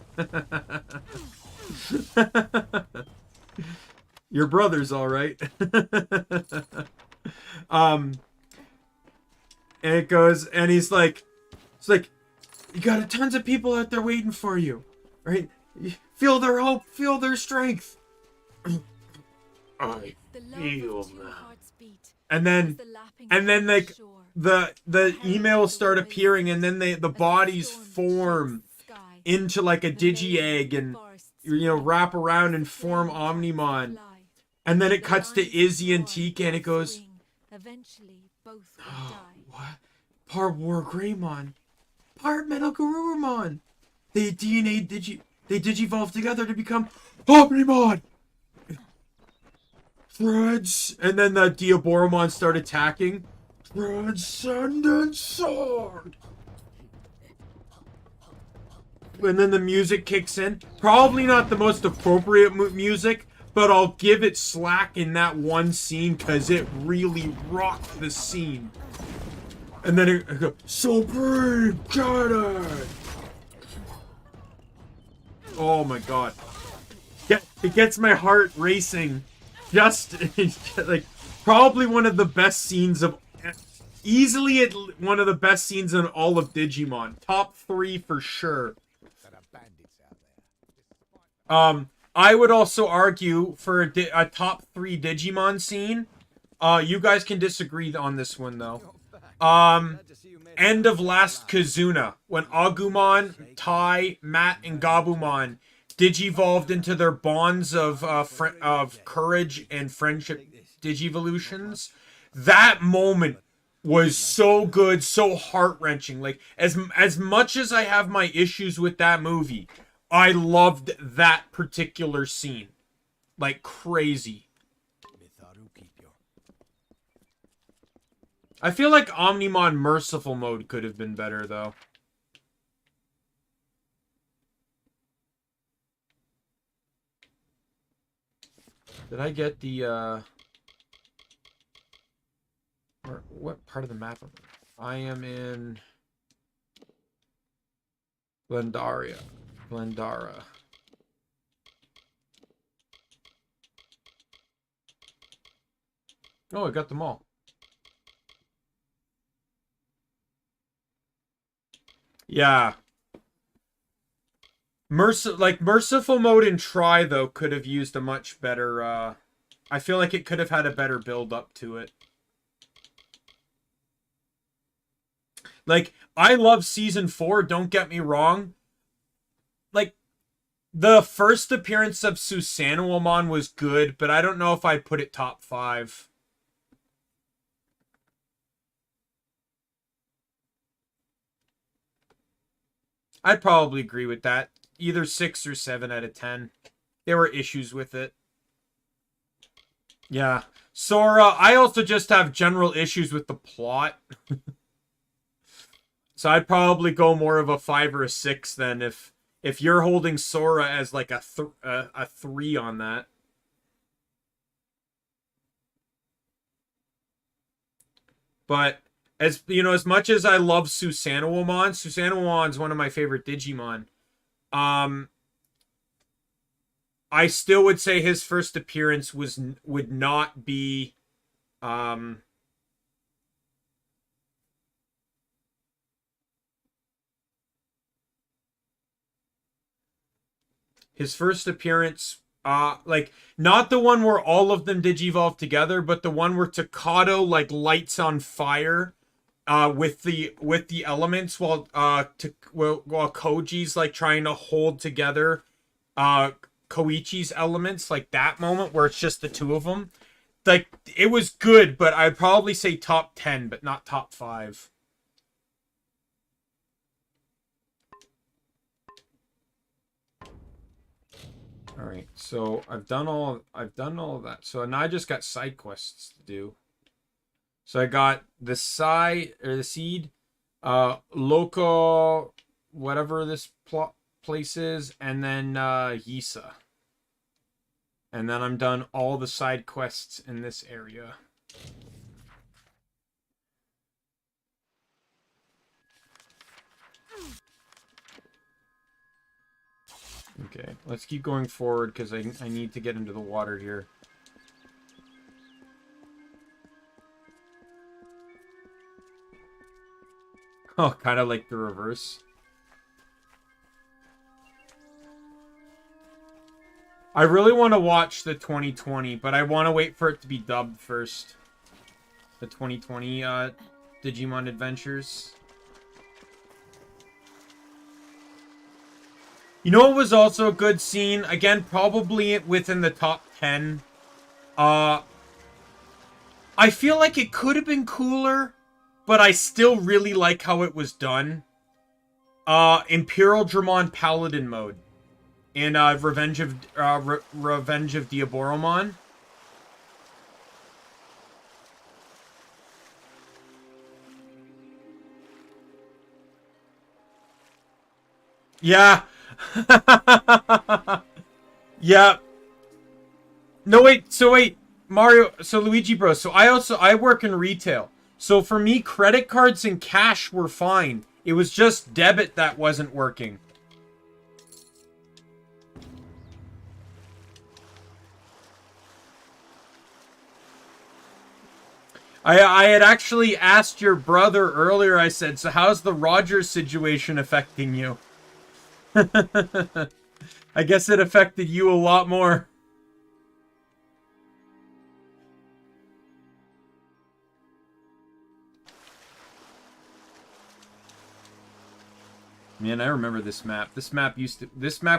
Your brother's alright. And it goes, and it's like, you got tons of people out there waiting for you, right? Feel their hope, feel their strength. I feel them. And then like the emails start appearing, and then the bodies form into like a digi egg, and you know, wrap around and form Omnimon. And then it cuts to Izzy and Tika, and it goes, oh, what? Part War Greymon, part Metal Garurumon. They digivolve together to become Omnimon. Threads, and then the Diaboromon start attacking. Transcendent Sword. And then the music kicks in. Probably not the most appropriate music, but I'll give it slack in that one scene because it really rocked the scene. And then it goes, Supreme Cannon! Oh my god. Yeah, it gets my heart racing. Just like probably one of the best scenes of one of the best scenes in all of Digimon. Top 3 for sure. I would also argue for a top 3 Digimon scene. You guys can disagree on this one though. End of Last Kazuna, when Agumon, Tai, Matt, and Gabumon digivolved into their bonds of courage and friendship digivolutions. That moment was so good, so heart-wrenching. Like, as much as I have my issues with that movie, I loved that particular scene. Like, crazy. I feel like Omnimon Merciful Mode could have been better, though. Did I get the, what part of the map am I? I am in Glendara. Oh, I got them all. Yeah. Merciful Mode and Try, though, could have used a much better, I feel like it could have had a better build-up to it. Like, I love Season 4, don't get me wrong. Like, the first appearance of Susanowomon was good, but I don't know if I'd put it top 5. I'd probably agree with that. Either 6 or 7 out of 10. There were issues with it. Yeah. Sora, I also just have general issues with the plot. So I'd probably go more of a 5 or a 6 than if you're holding Sora as like a 3 on that. But as you know, as much as I love Susanoowomon's one of my favorite Digimon. I still would say his first appearance would not be His first appearance, like, not the one where all of them digivolve together, but the one where Takato, like, lights on fire, with the elements while Koji's, like, trying to hold together, Koichi's elements, like, that moment where it's just the two of them. Like, it was good, but I'd probably say top 10, but not top 5. All right, so I've done all of that. So now I just got side quests to do. So I got the seed, local, whatever this place is, and then Yisa. And then I'm done all the side quests in this area. Okay, let's keep going forward because I need to get into the water here. Oh, kind of like the reverse. I really want to watch the 2020, but I want to wait for it to be dubbed first. The 2020 Digimon Adventures. You know what was also a good scene? Again, probably within the top 10. I feel like it could have been cooler, but I still really like how it was done. Imperial Dramon Paladin mode. In Revenge of Diaboromon. Yeah. Yeah. No, wait. So wait, Mario. So Luigi Bro. So I work in retail. So for me, credit cards and cash were fine. It was just debit that wasn't working. I had actually asked your brother earlier, I said, so how's the Rogers situation affecting you? I guess it affected you a lot more. Man, I remember this map. This map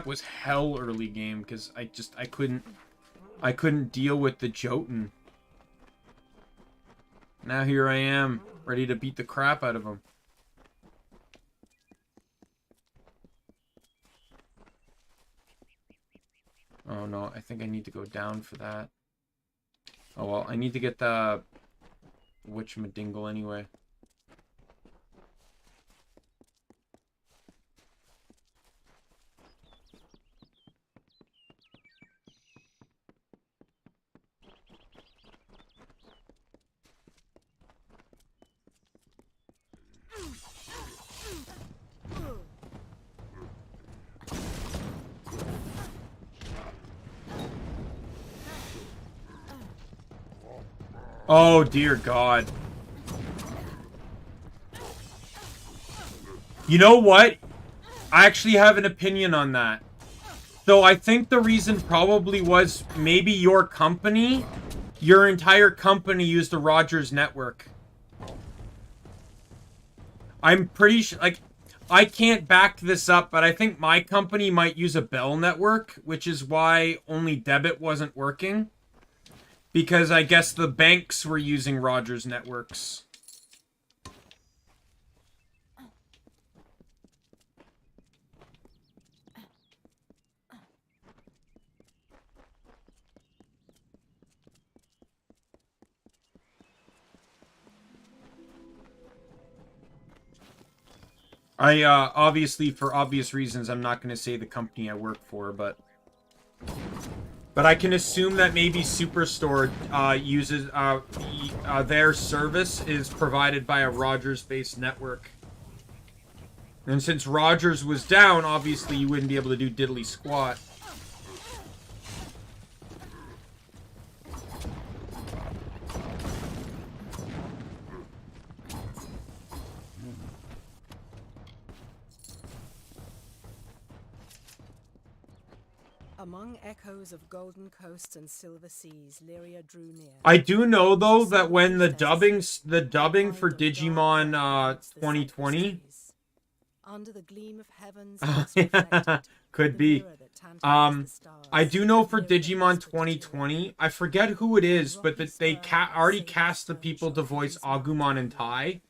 was hell early game because I couldn't deal with the Jotun. Now here I am, ready to beat the crap out of him. Oh no, I think I need to go down for that. Oh well, I need to get the whatchamadingle anyway. Oh, dear God. You know what? I actually have an opinion on that. So I think the reason probably was maybe your entire company used the Rogers network. I'm pretty sure, like, I can't back this up, but I think my company might use a Bell network, which is why only debit wasn't working. Because I guess the banks were using Rogers networks. I, obviously, for obvious reasons, I'm not going to say the company I work for, but I can assume that maybe Superstore uses their service is provided by a Rogers-based network. And since Rogers was down, obviously you wouldn't be able to do diddly squat. Among echoes of golden coasts and silver seas, Lyria drew near. I do know though that when the dubbing for Digimon 2020 under the gleam of heavens reflected, could be. I do know for Digimon 2020, I forget who it is, but that they already cast the people to voice Agumon and Tai.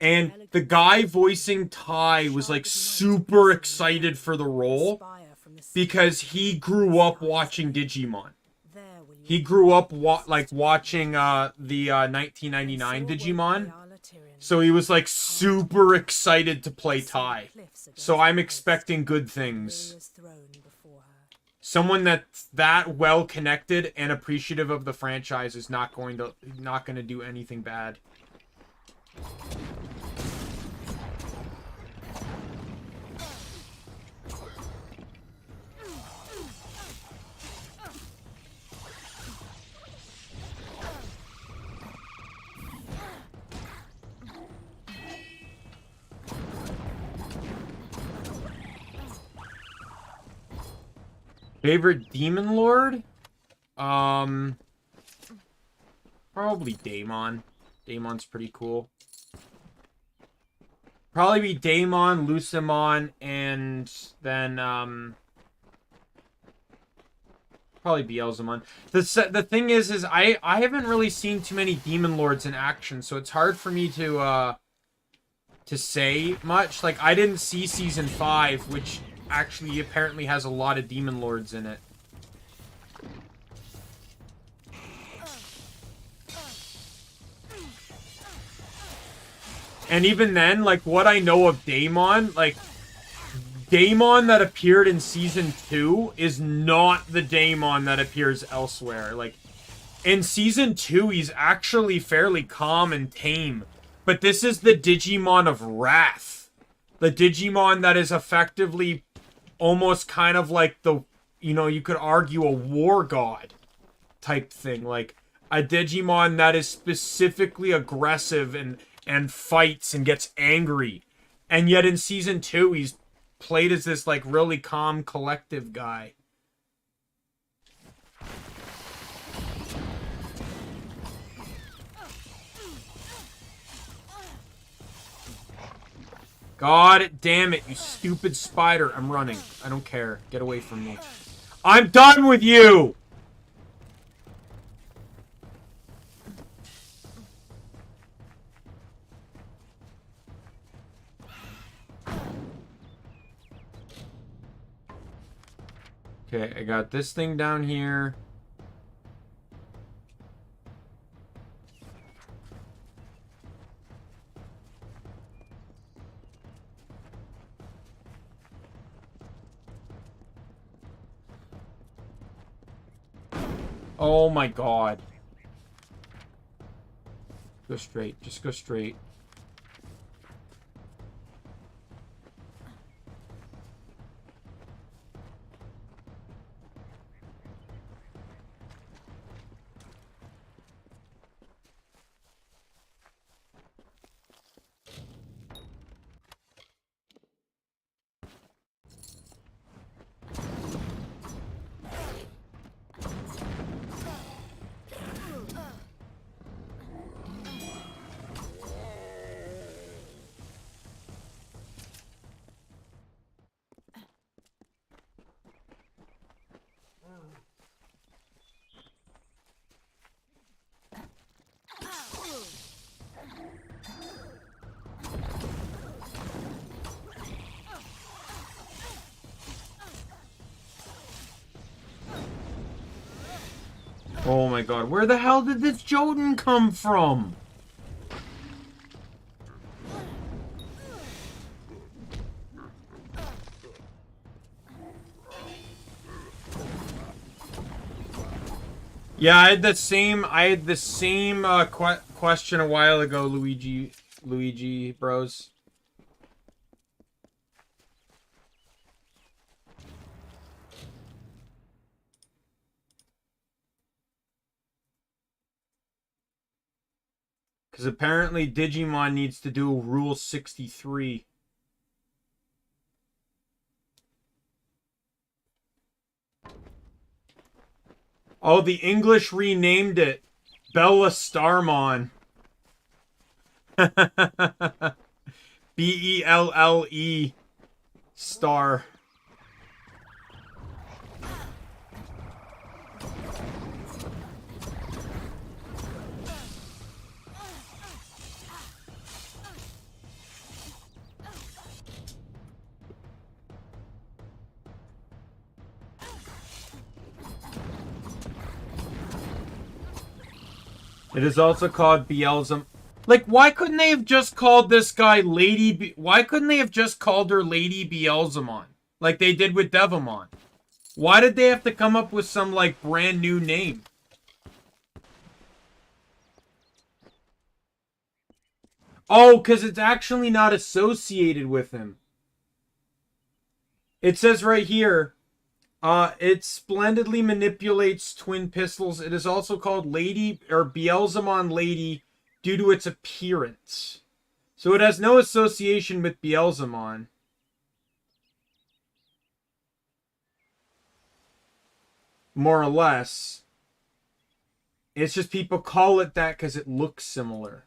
And the guy voicing Tai was like super excited for the role because he grew up watching Digimon. He grew up watching the 1999 Digimon. So he was like super excited to play Tai. So I'm expecting good things. Someone that's that well connected and appreciative of the franchise is not going to do anything bad. Favorite Demon Lord? Probably Daimon. Daimon's pretty cool. Probably be Daimon, Lucimon, and then, probably Beelzemon. The thing is I haven't really seen too many Demon Lords in action, so it's hard for me to say much. Like, I didn't see Season 5, which actually apparently has a lot of Demon Lords in it. And even then, like, what I know of Daimon, like, Daimon that appeared in Season 2 is not the Daimon that appears elsewhere. Like, in Season 2, he's actually fairly calm and tame. But this is the Digimon of Wrath. The Digimon that is effectively almost kind of like the, you know, you could argue a war god type thing. Like, a Digimon that is specifically aggressive and fights and gets angry. And yet in Season 2, he's played as this, like, really calm, collective guy. God damn it, you stupid spider. I'm running. I don't care. Get away from me. I'm done with you! Okay, I got this thing down here. Oh my god. Go straight. Just go straight. Oh my god, where the hell did this Jotun come from? Yeah, I had the same question a while ago, Luigi bros. Because apparently Digimon needs to do Rule 63. Oh, the English renamed it Bella Starmon. B-E-L-L-E star. It is also called Beelzebub. Like, why couldn't they have just called this guy Lady... Why couldn't they have just called her Lady Beelzemon? Like they did with Devamon? Why did they have to come up with some, like, brand new name? Oh, because it's actually not associated with him. It says right here... it splendidly manipulates twin pistols. It is also called Lady or Beelzemon Lady due to its appearance. So it has no association with Beelzemon. More or less. It's just people call it that because it looks similar.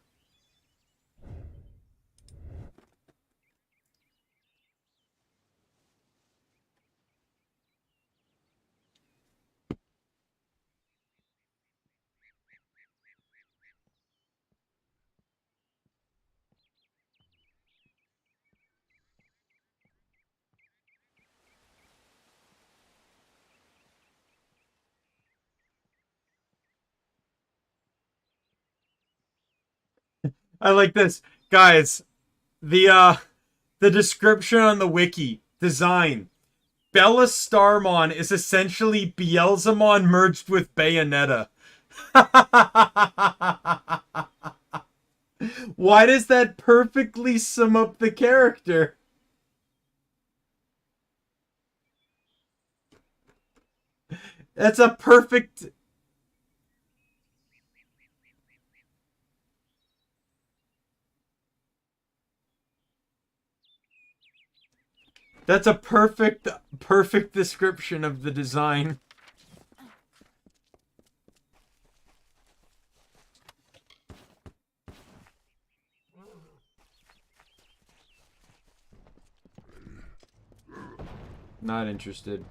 I like this. Guys, the description on the wiki. Design. Bella Starmon is essentially Beelzemon merged with Bayonetta. Why does that perfectly sum up the character? That's a perfect... That's a perfect description of the design. Not interested.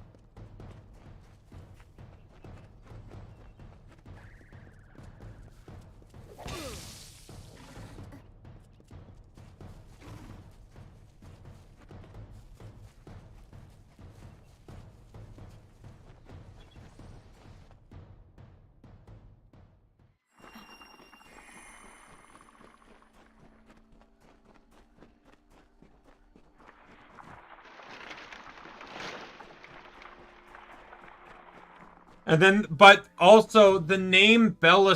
And then, but also the name Bella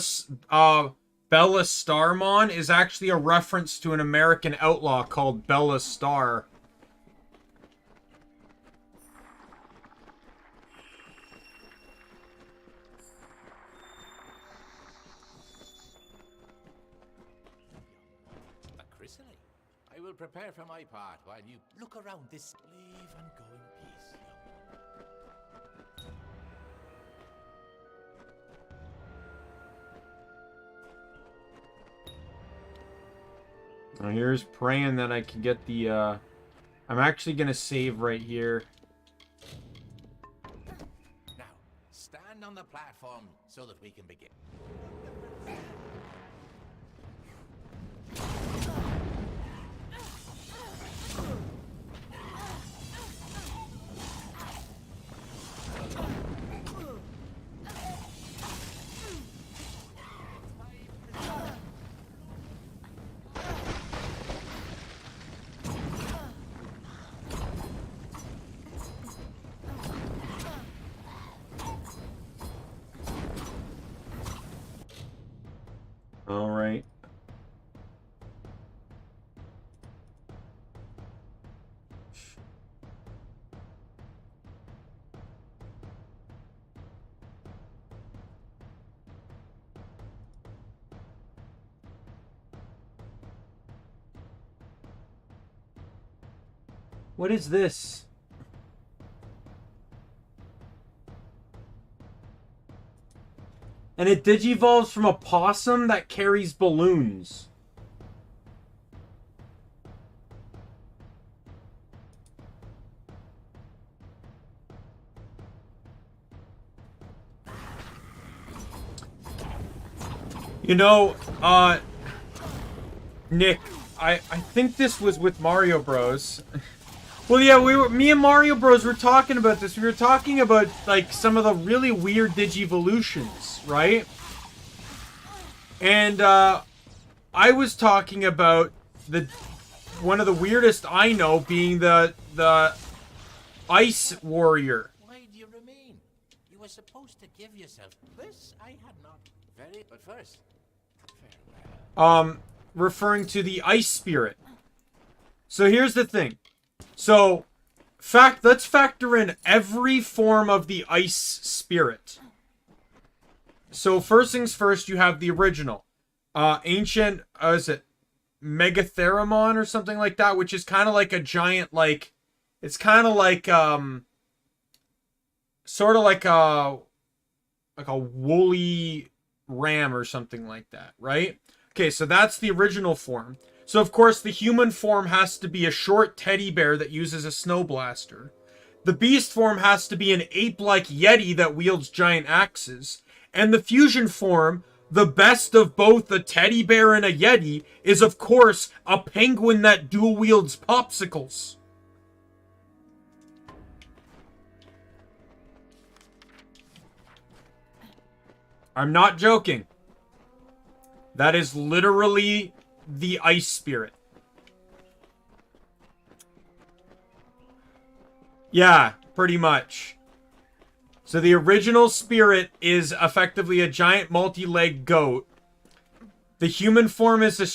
Starmon is actually a reference to an American outlaw called Bella Star. A chrysalis. I will prepare for my part while you look around this. Leave and go in peace, young Now here's praying that I can get the, I'm actually gonna save right here. Now, stand on the platform so that we can begin. All right. What is this? And it digivolves from a possum that carries balloons. You know, Nick, I think this was with Mario Bros. Well, yeah, me and Mario Bros were talking about this. We were talking about, like, some of the really weird digivolutions, right? And, I was talking about one of the weirdest I know being the Ice Warrior. Why do you remain? You were supposed to give yourself this. I had not. Very, but first, farewell. Referring to the Ice Spirit. So here's the thing. So, let's factor in every form of the Ice Spirit. So first things first, you have the original. Ancient, is it Megatheramon or something like that, which is kind of like a giant, like, it's kind of like, sort of like a woolly ram or something like that, right? Okay, so that's the original form. So, of course, the human form has to be a short teddy bear that uses a snow blaster. The beast form has to be an ape-like yeti that wields giant axes. And the fusion form, the best of both a teddy bear and a yeti, is, of course, a penguin that dual wields popsicles. I'm not joking. That is literally the Ice Spirit. Yeah, pretty much. So the original spirit is effectively a giant multi-legged goat. The human form is a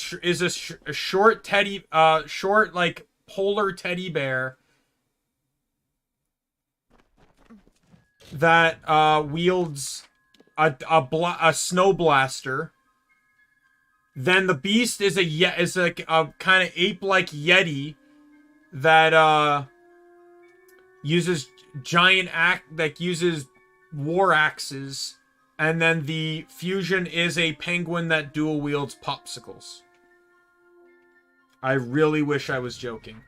short short, like, polar teddy bear that wields a snow blaster. Then the beast is a kind of ape-like yeti that uses uses war axes. And then the fusion is a penguin that dual wields popsicles. I really wish I was joking.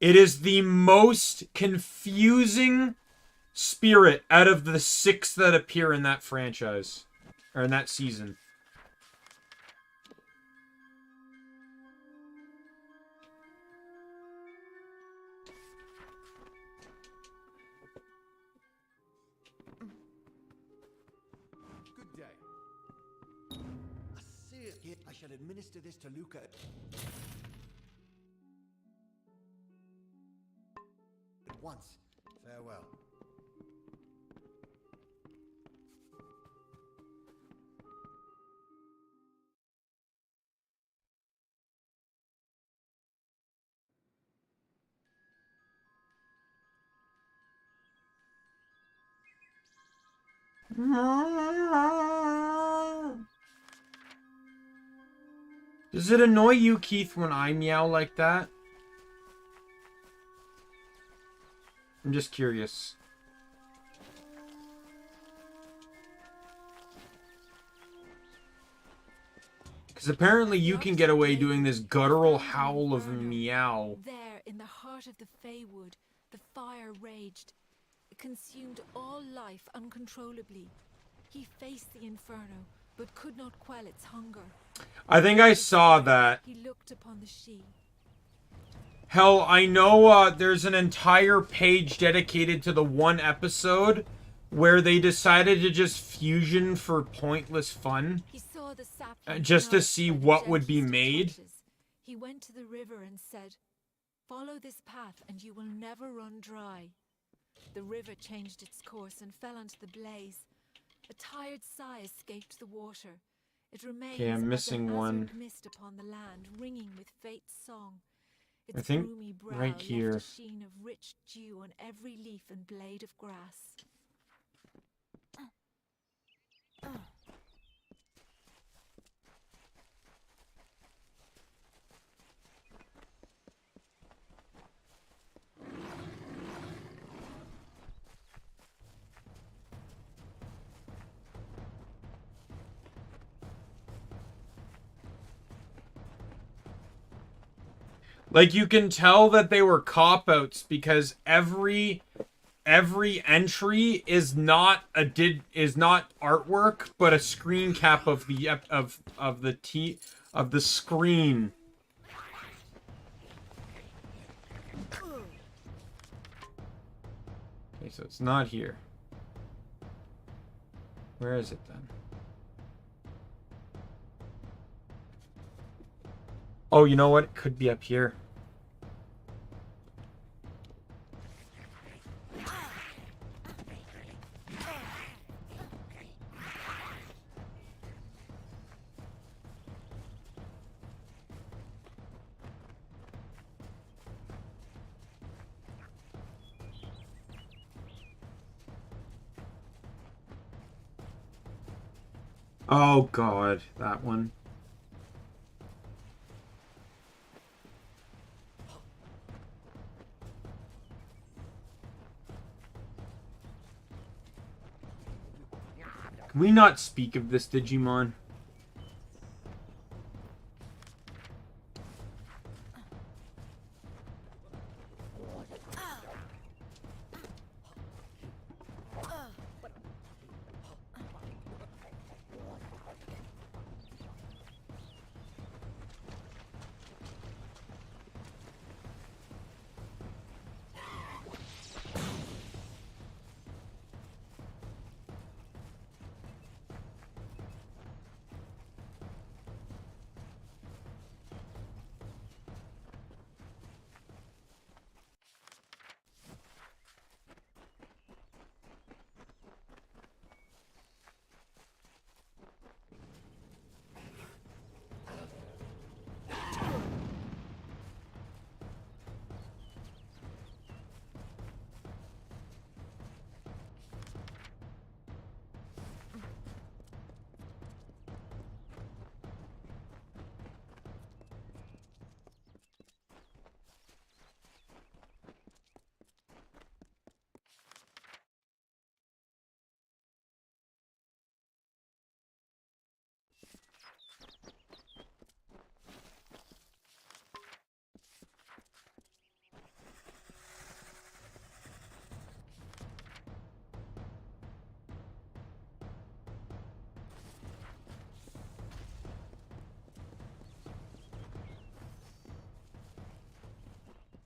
It is the most confusing spirit out of the 6 that appear in that franchise. Or in that season. I shall administer this to Luca. At once. Farewell. Does it annoy you, Keith, when I meow like that? I'm just curious. Because apparently you can get away doing this guttural howl of meow. There, in the heart of the Feywood, the fire raged. It consumed all life uncontrollably. He faced the inferno, but could not quell its hunger. I think I saw that. He looked upon the she. Hell, I know there's an entire page dedicated to the one episode where they decided to just fusion for pointless fun. He saw the sapling just to see what would be made. He went to the river and said, "Follow this path and you will never run dry." The river changed its course and fell onto the blaze. A tired sigh escaped the water. It remains I'm missing as a one. mist upon the land, ringing with fate's song. Its I think broomy brow right here. left a sheen of rich dew on every leaf and blade of grass. Like, you can tell that they were cop-outs because every entry is not artwork, but a screen cap of the screen. Okay, so it's not here. Where is it then? Oh, you know what? It could be up here. Oh god, that one. Can we not speak of this Digimon?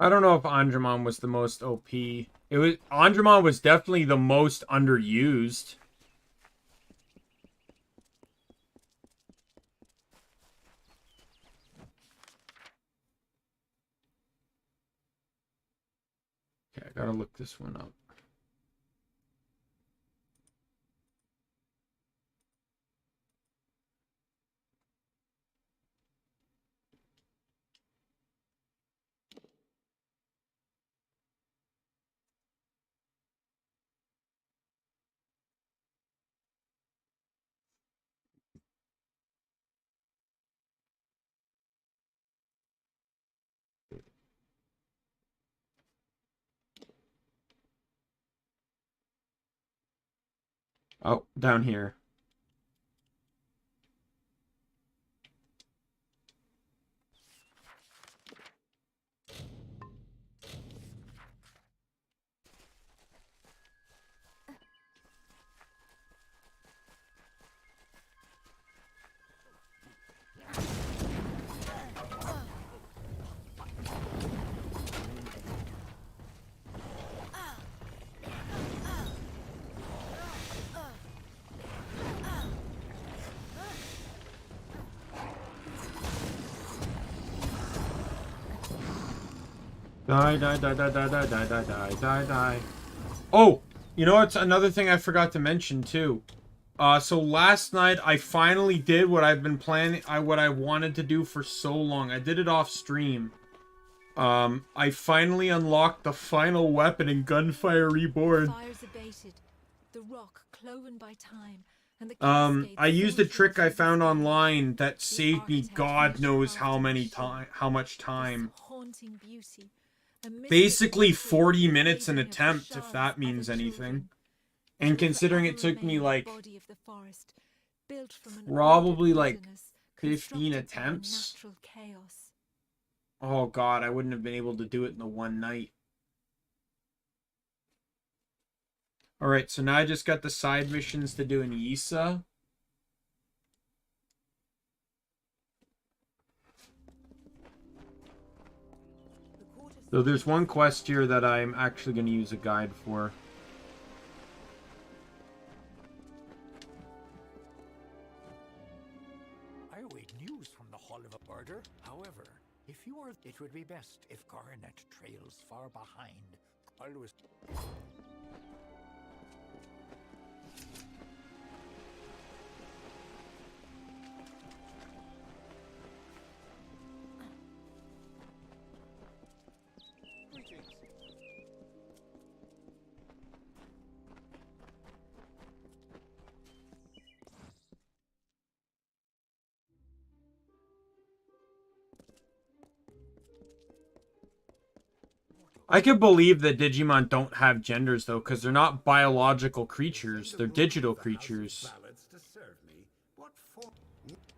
I don't know if Andromon was the most OP. Andromon was definitely the most underused. Okay, I gotta look this one up. Oh, down here. Die, die, die, die, die, die, die, die, die, die, die. Oh, you know what's another thing I forgot to mention too. So last night I finally did what I've been planning, what I wanted to do for so long. I did it off stream. I finally unlocked the final weapon in Gunfire Reborn. Fires abated, the rock cloven by time, and the I used a trick I found online that saved me God knows how much time. Haunting beauty. Basically 40 minutes an attempt, if that means anything. And considering it took me like probably like 15 attempts. Oh god, I wouldn't have been able to do it in the one night. Alright, so now I just got the side missions to do in Yisa. So there's one quest here that I'm actually going to use a guide for. I await news from the Hall of a Murder. However, if you are, it would be best if Garnet trails far behind. Always. I can believe that Digimon don't have genders, though, because they're not biological creatures. They're digital creatures. What for?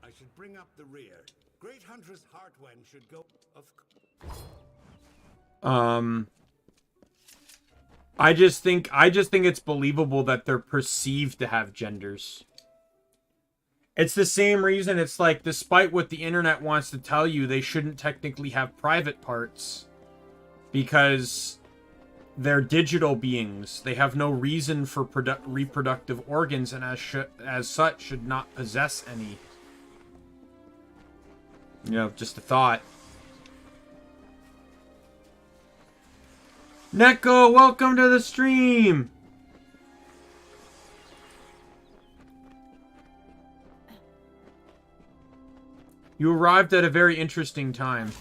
I should bring up the rear. Great Huntress Heartwen should go. I just think it's believable that they're perceived to have genders. It's the same reason it's like, despite what the internet wants to tell you, they shouldn't technically have private parts. Because they're digital beings. They have no reason for reproductive organs, and as such should not possess any. You know, just a thought. Neko, welcome to the stream! You arrived at a very interesting time.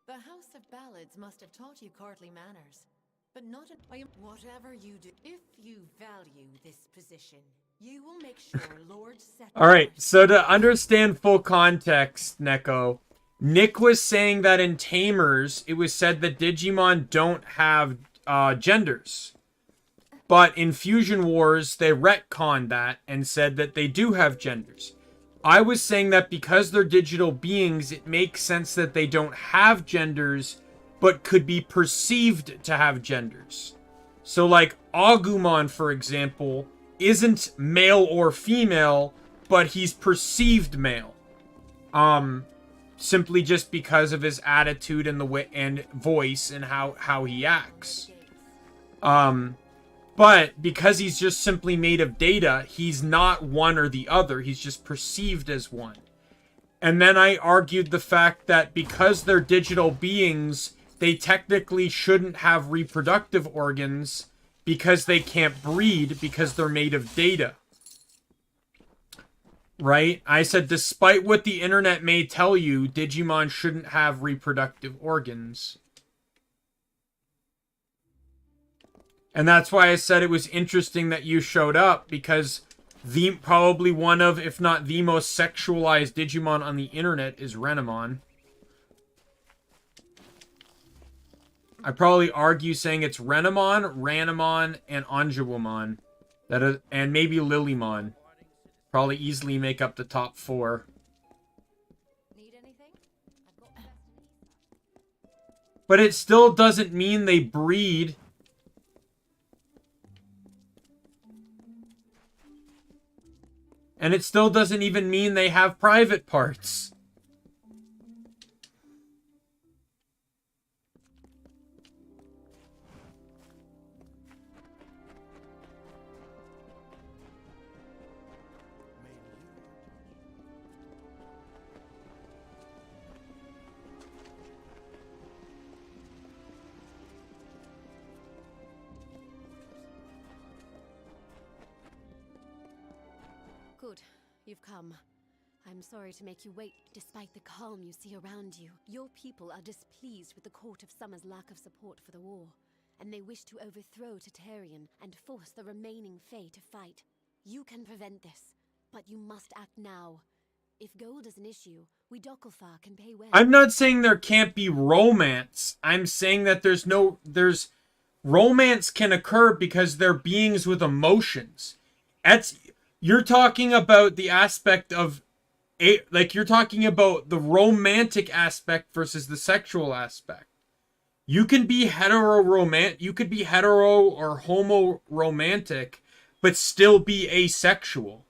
The House of Ballads must have taught you courtly manners, but not whatever you do. If you value this position, you will make sure Lord Set. Alright, so to understand full context, Neko, Nick was saying that in Tamers, it was said that Digimon don't have genders. But in Fusion Wars, they retconned that and said that they do have genders. I was saying that because they're digital beings, it makes sense that they don't have genders, but could be perceived to have genders. So like Agumon, for example, isn't male or female, but he's perceived male. Simply just because of his attitude and the way and voice and how he acts. But because he's just simply made of data, he's not one or the other. He's just perceived as one. And then I argued the fact that because they're digital beings, they technically shouldn't have reproductive organs because they can't breed because they're made of data. Right? I said, despite what the internet may tell you, Digimon shouldn't have reproductive organs. And that's why I said it was interesting that you showed up, because probably one of, if not the most sexualized Digimon on the internet is Renamon. I'd probably argue saying it's Renamon, Ranamon, and Anjouamon. And maybe Lilymon. Probably easily make up the top 4. Need anything? I've got the best in East. But it still doesn't mean they breed. And it still doesn't even mean they have private parts. Good. You've come. I'm sorry to make you wait. Despite the calm you see around you, your people are displeased with the Court of Summer's lack of support for the war, and they wish to overthrow Tatarian and force the remaining Fae to fight. You can prevent this. But you must act now. If gold is an issue, we Dokalfa can pay well. I'm not saying there can't be romance. I'm saying that there's romance can occur because they're beings with emotions. You're talking about the aspect of you're talking about the romantic aspect versus the sexual aspect. You can be you could be hetero or homo romantic, but still be asexual.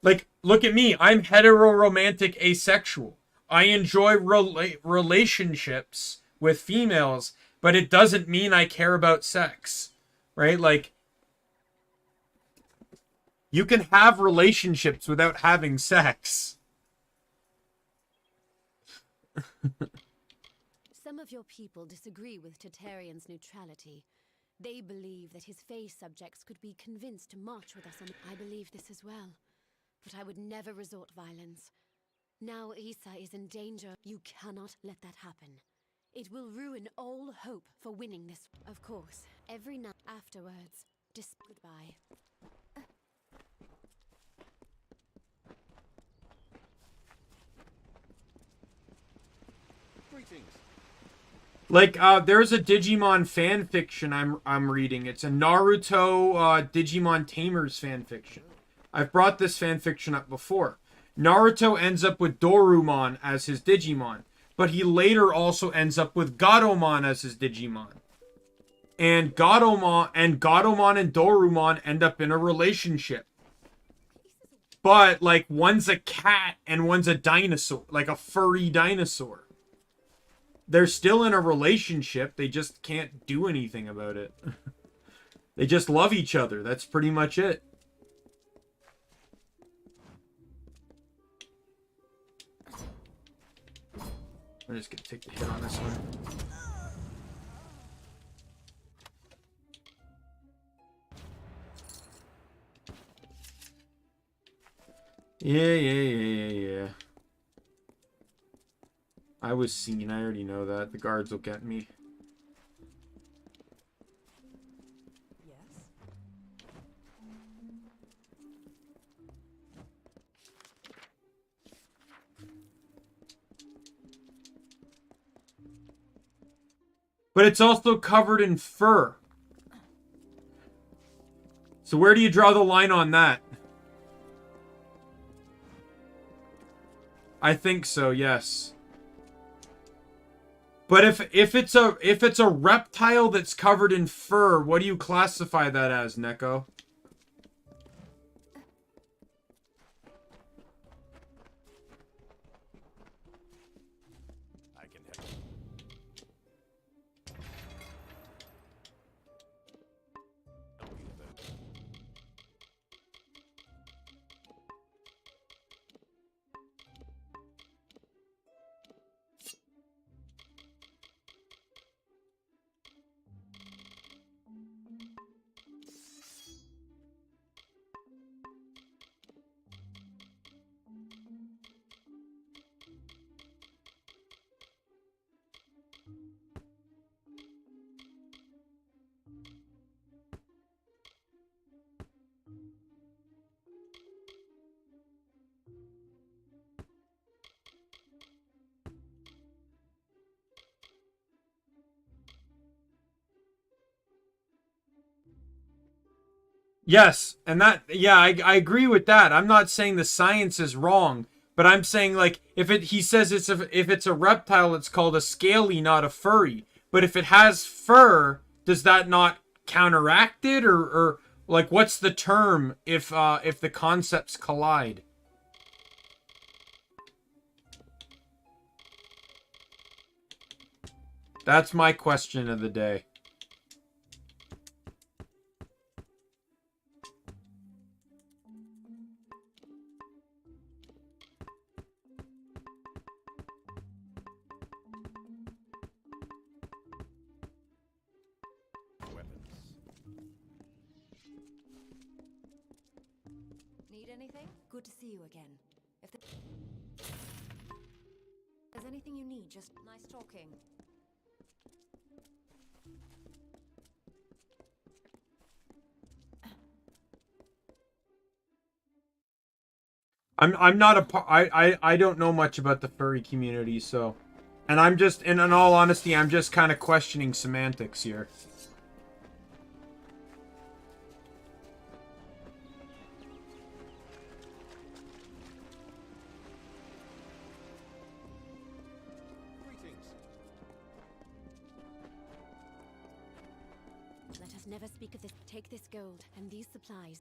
Like, look at me. I'm hetero-romantic asexual. I enjoy relationships with females, but it doesn't mean I care about sex. Right? Like, you can have relationships without having sex. Some of your people disagree with Tartarian's neutrality. They believe that his Fae subjects could be convinced to march with us on... I believe this as well. But I would never resort violence. Now Isa is in danger. You cannot let that happen. It will ruin all hope for winning this. Of course, every night afterwards, goodbye. Greetings. Like, there's a Digimon fan fiction I'm reading. It's a Naruto Digimon Tamers fan fiction. I've brought this fanfiction up before. Naruto ends up with Dorumon as his Digimon, but he later also ends up with Gatomon as his Digimon. And Gatomon and Dorumon end up in a relationship. But, like, one's a cat and one's a dinosaur, like a furry dinosaur. They're still in a relationship, they just can't do anything about it. They just love each other, that's pretty much it. I'm just gonna take the hit on this one. Yeah. I was seen, I already know that. The guards will get me. Yes? But it's also covered in fur. So where do you draw the line on that? I think so, yes. But if it's a reptile that's covered in fur, what do you classify that as, Neko? I can help. Help you then. Yes, and that, yeah, I agree with that. I'm not saying the science is wrong, but I'm saying, like, he says if it's a reptile, it's called a scaly, not a furry. But if it has fur, does that not counteract it, or like, what's the term if the concepts collide? That's my question of the day. Need anything? Good to see you again. If there's anything you need, just nice talking. I'm not I don't know much about the furry community, so, and I'm just, in all honesty, I'm just kind of questioning semantics here. Let us never speak of this. Take this gold and these supplies.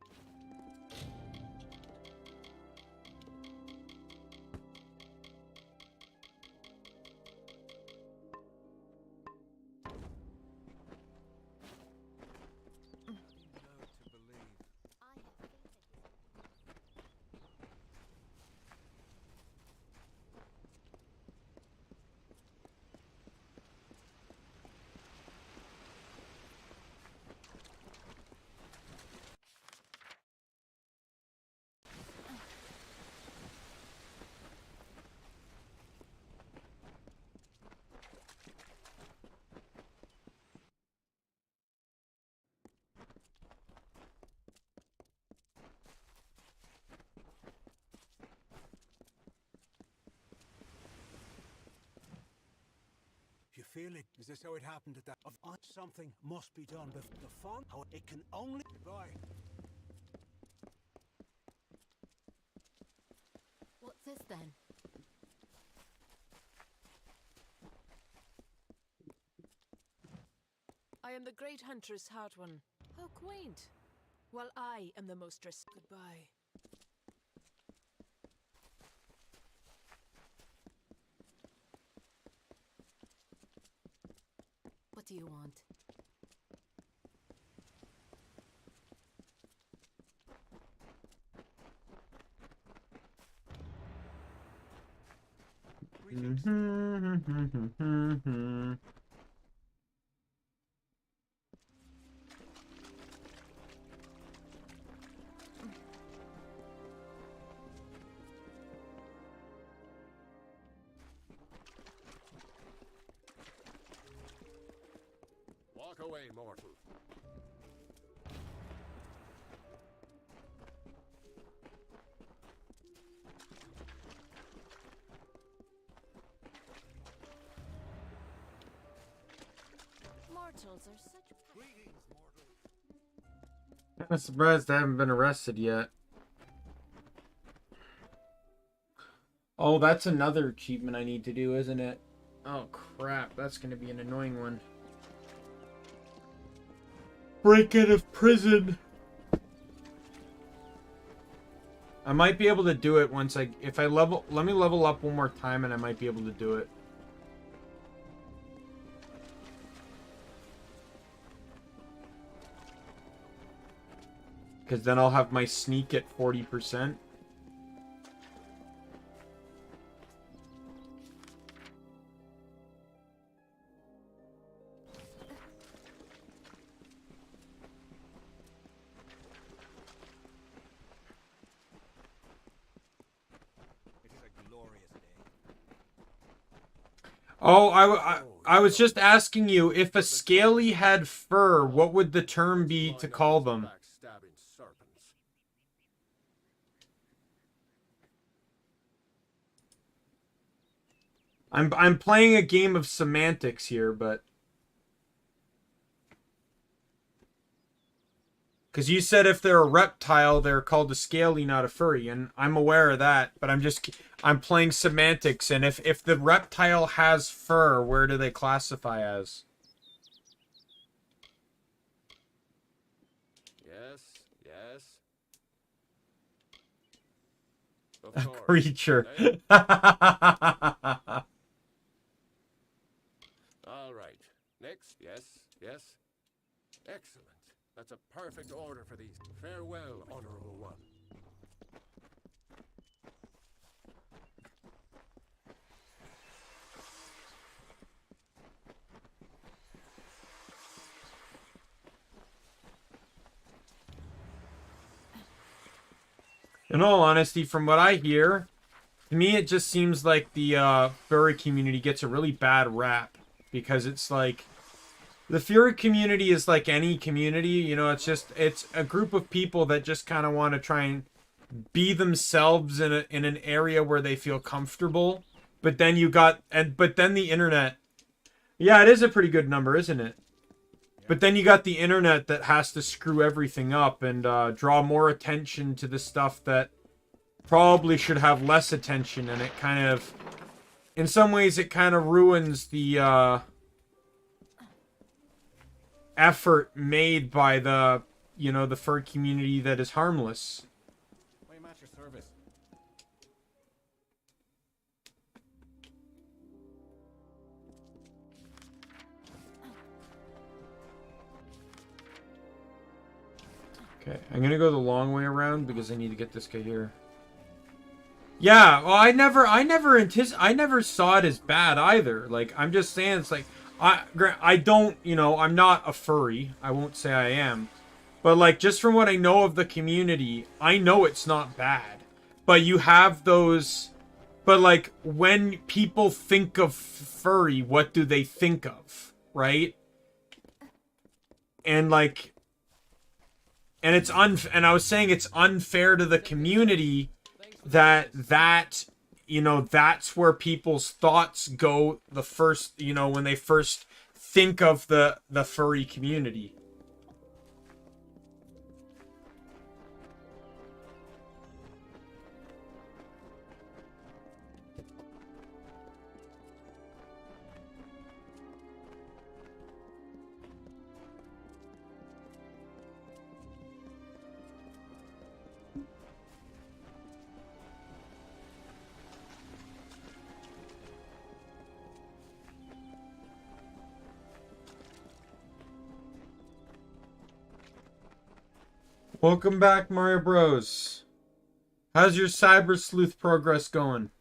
You feel it? Is this how it happened at that? Something must be done. The font, how it can only. Goodbye. What's this then? I am the great huntress Heart One. How quaint. Well, I am the mostress. Goodbye. What do you want? Walk away, mortal. Mortals are such. Greetings, mortal. I'm surprised I haven't been arrested yet. Oh, that's another achievement I need to do, isn't it? Oh crap, that's gonna be an annoying one. Break out of prison. I might be able to do it once if I level. Let me level up one more time, and I might be able to do it. Because then I'll have my sneak at 40%. Oh, I was just asking you, if a scaly had fur, what would the term be to call them? Backstabbing serpents. I'm playing a game of semantics here, but because you said if they're a reptile, they're called a scaly, not a furry, and I'm aware of that, but I'm playing semantics, and if the reptile has fur, where do they classify as? Yes, yes. Of A course. creature. All right. Next. Yes, yes. Excellent. That's a perfect order for these. Farewell, honorable one. In all honesty, from what I hear, to me it just seems like the furry community gets a really bad rap, because it's like the furry community is like any community, you know, it's a group of people that just kind of want to try and be themselves in an area where they feel comfortable. But then you got but then the internet. Yeah, it is a pretty good number, isn't it? But then you got the internet that has to screw everything up and draw more attention to the stuff that probably should have less attention, and it kind of, in some ways, it kind of ruins the effort made by the, you know, the fur community that is harmless. Way match your service. Okay, I'm gonna go the long way around because I need to get this guy here. Yeah, well, I never saw it as bad either. Like, I'm just saying, it's like, I don't, you know, I'm not a furry. I won't say I am. But, like, just from what I know of the community, I know it's not bad. But you have those, but, like, when people think of furry, what do they think of, right? And, like, and it's and I was saying it's unfair to the community that you know, that's where people's thoughts go the first, you know, when they first think of the furry community. Welcome back, Mario Bros. How's your Cyber Sleuth progress going?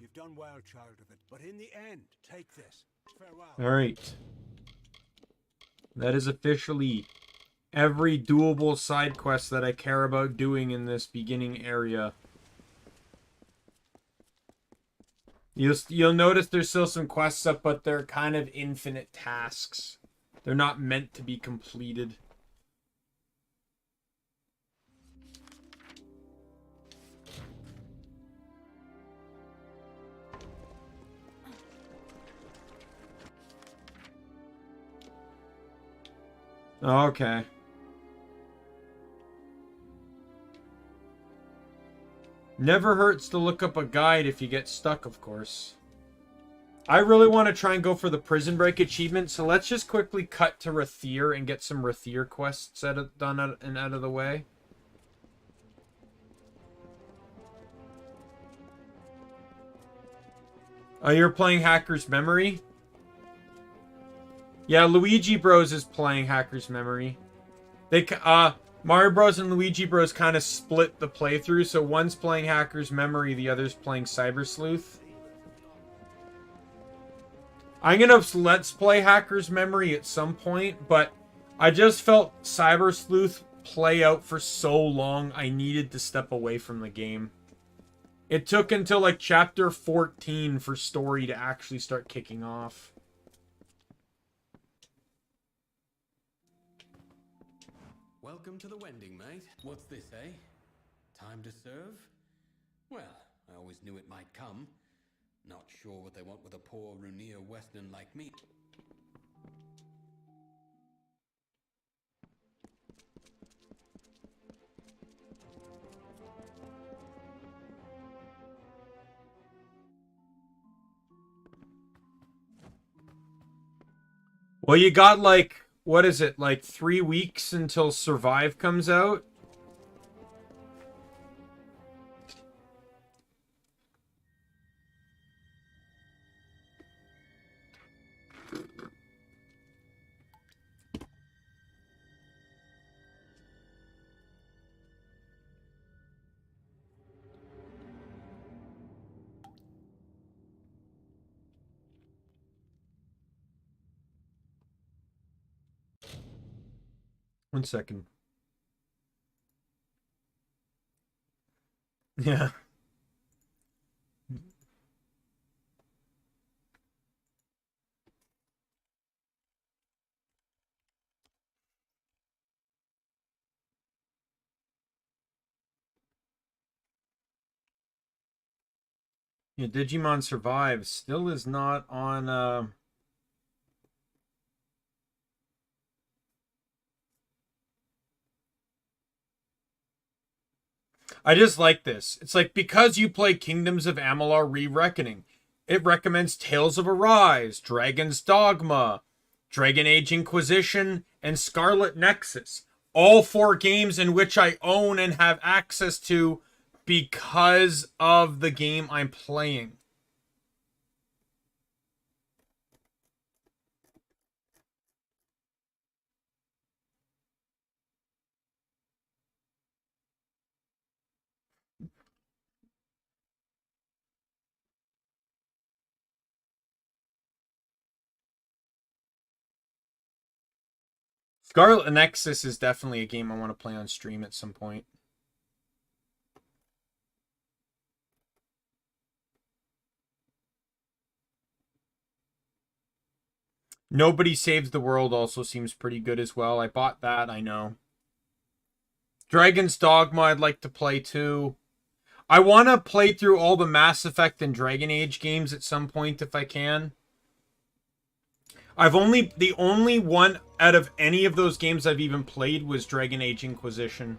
You've done well, child of it. But in the end, take this. Farewell. Alright. That is officially every doable side quest that I care about doing in this beginning area. You'll notice there's still some quests up, but they're kind of infinite tasks. They're not meant to be completed. Okay. Never hurts to look up a guide if you get stuck, of course. I really want to try and go for the prison break achievement, so let's just quickly cut to Rathir and get some Rathir quests done and out of the way. Oh, you're playing Hacker's Memory? Yeah, Luigi Bros is playing Hacker's Memory. Mario Bros and Luigi Bros kind of split the playthrough, so one's playing Hacker's Memory, the other's playing Cyber Sleuth. I'm gonna let's play Hacker's Memory at some point, but I just felt Cyber Sleuth play out for so long, I needed to step away from the game. It took until like chapter 14 for story to actually start kicking off. Welcome to the Wending, mate. What's this, eh? Time to serve? Well, I always knew it might come. Not sure what they want with a poor Runir Western like me. Well, you got like, what is it, like 3 weeks until Survive comes out? One second. Yeah. Yeah, Digimon Survive still is not on I just like this. It's like, because you play Kingdoms of Amalur Re-Reckoning, it recommends Tales of Arise, Dragon's Dogma, Dragon Age Inquisition, and Scarlet Nexus. All 4 games in which I own and have access to because of the game I'm playing. Scarlet Nexus is definitely a game I want to play on stream at some point. Nobody Saves the World also seems pretty good as well. I bought that, I know. Dragon's Dogma I'd like to play too. I want to play through all the Mass Effect and Dragon Age games at some point if I can. The only one out of any of those games I've even played was Dragon Age Inquisition.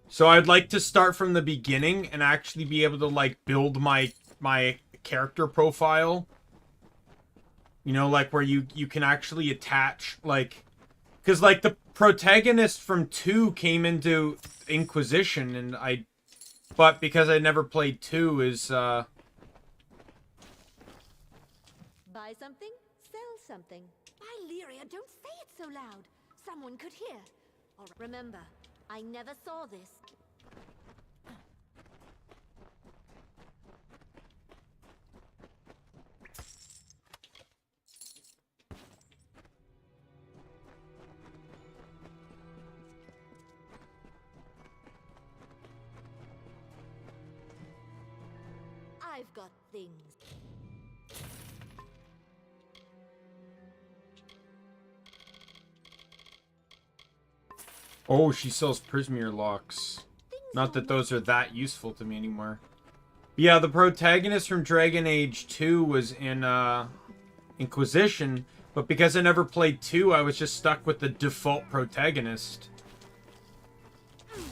So I'd like to start from the beginning and actually be able to like build my character profile. You know, like where you can actually attach like, because like the protagonist from 2 came into Inquisition and but because I never played 2 is Buy something, sell something. Buy Lyria, don't say it so loud. Someone could hear. Or remember, I never saw this. I've got things. Oh, she sells Prismere locks. Not that those are that useful to me anymore. Yeah, the protagonist from Dragon Age 2 was in Inquisition, but because I never played 2, I was just stuck with the default protagonist.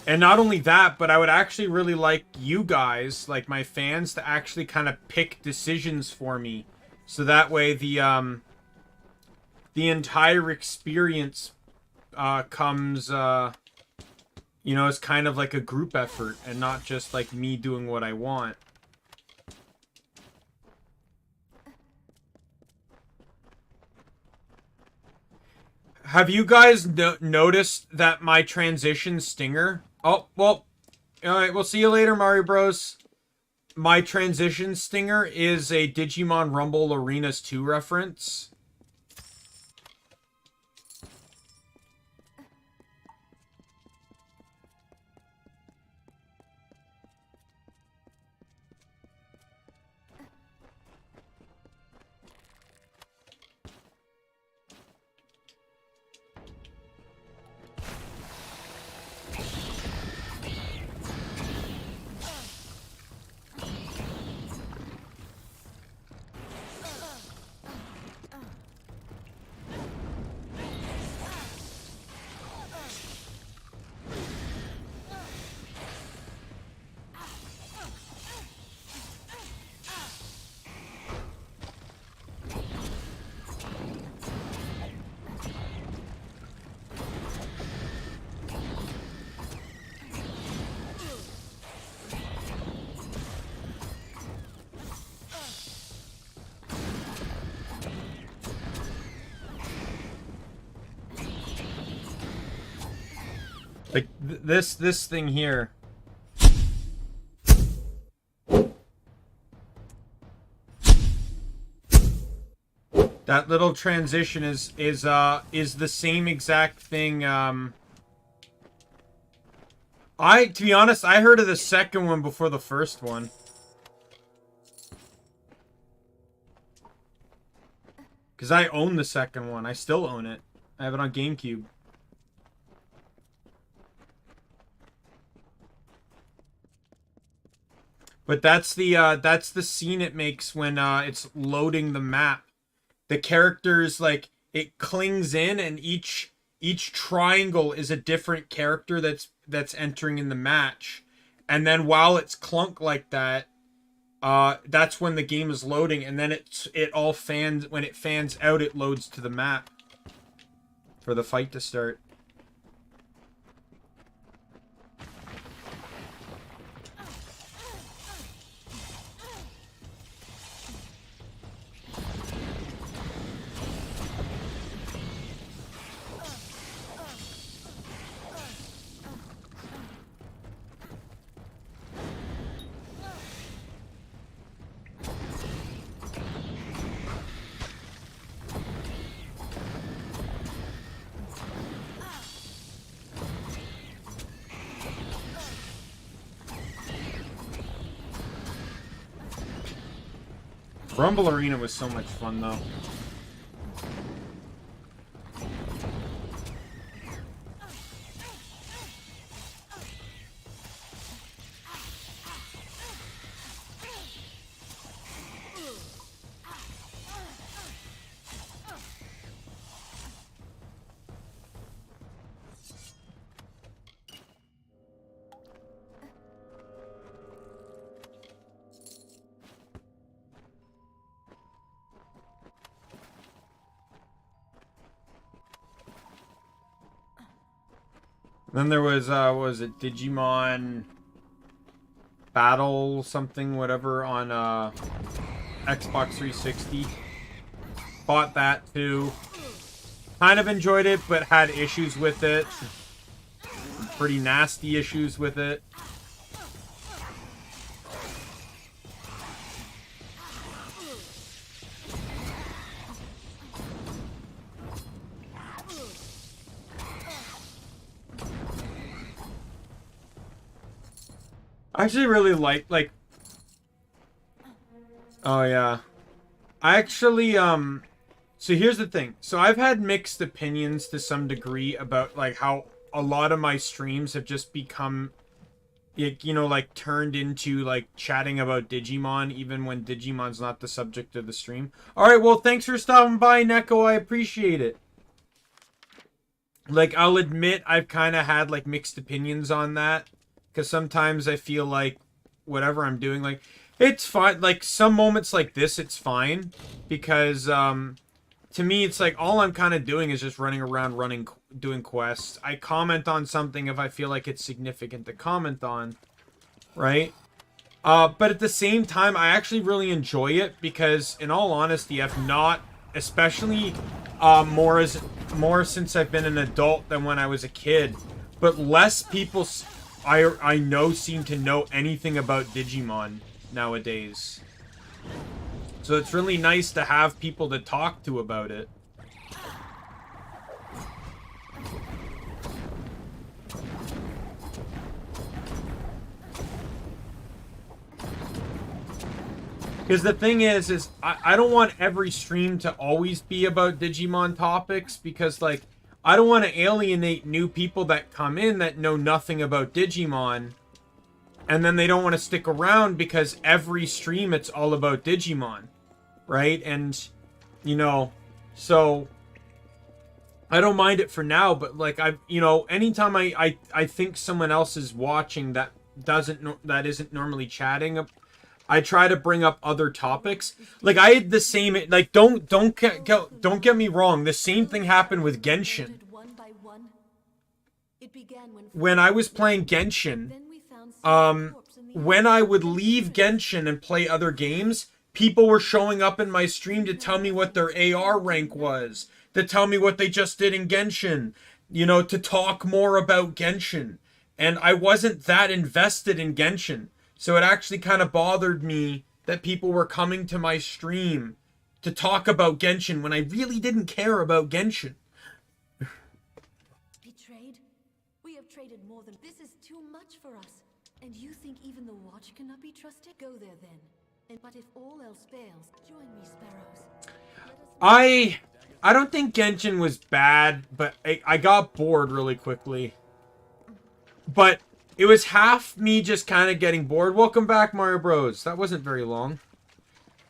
And not only that, but I would actually really like you guys, like my fans, to actually kind of pick decisions for me. So that way the entire experience comes, you know, as kind of like a group effort and not just like me doing what I want. Have you guys noticed that my transition stinger... Oh, well, alright, we'll see you later, Mario Bros. My transition stinger is a Digimon Rumble Arenas 2 reference. Like, this thing here. That little transition is the same exact thing. To be honest, I heard of the second one before the first one. Because I own the second one. I still own it. I have it on GameCube. But that's the scene it makes when it's loading the map. The characters, like, it clings in, and each triangle is a different character that's entering in the match. And then while it's clunked like that, that's when the game is loading, and then when it fans out, it loads to the map for the fight to start. Rumble Arena was so much fun, though. Then there was, what was it, Digimon Battle something, whatever, on Xbox 360. Bought that too. Kind of enjoyed it, but had issues with it. Pretty nasty issues with it. I actually really like, oh yeah. I actually, so here's the thing. So I've had mixed opinions to some degree about, like, how a lot of my streams have just become, you know, like, turned into, like, chatting about Digimon, even when Digimon's not the subject of the stream. Alright, well, thanks for stopping by, Neko. I appreciate it. Like, I'll admit I've kind of had, like, mixed opinions on that. Because sometimes I feel like whatever I'm doing, like, it's fine. Like, some moments like this, it's fine. Because, to me, it's like, all I'm kind of doing is just running around, doing quests. I comment on something if I feel like it's significant to comment on. Right? But at the same time, I actually really enjoy it. Because, in all honesty, I've not, especially more since I've been an adult than when I was a kid. But less people I know seem to know anything about Digimon nowadays. So it's really nice to have people to talk to about it. Because the thing is I don't want every stream to always be about Digimon topics, because, like, I don't want to alienate new people that come in that know nothing about Digimon, and then they don't want to stick around because every stream it's all about Digimon, right? And, you know, so I don't mind it for now, but, like, anytime I think someone else is watching that isn't normally chatting, I try to bring up other topics. Like, I had the same, like, don't get me wrong, the same thing happened with Genshin. When I was playing Genshin, when I would leave Genshin and play other games, people were showing up in my stream to tell me what their AR rank was, to tell me what they just did in Genshin, you know, to talk more about Genshin. And I wasn't that invested in Genshin. So it actually kind of bothered me that people were coming to my stream to talk about Genshin when I really didn't care about Genshin. Betrayed? We have traded more than this is too much for us. And you think even the watch cannot be trusted? Go there then. But if all else fails, join me, Sparrows. I don't think Genshin was bad, but I got bored really quickly. But it was half me just kind of getting bored. Welcome back, Mario Bros. That wasn't very long.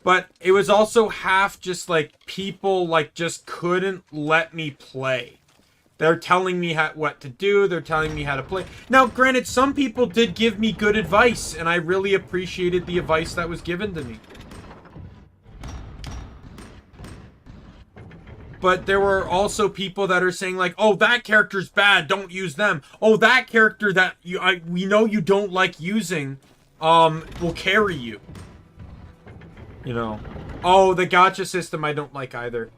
But it was also half just like people like just couldn't let me play. They're telling me what to do. They're telling me how to play. Now, granted, some people did give me good advice, and I really appreciated the advice that was given to me. But there were also people that are saying like, "Oh, that character's bad. Don't use them. Oh, that character that we know you don't like using, will carry you." You know. Oh, the gacha system I don't like either.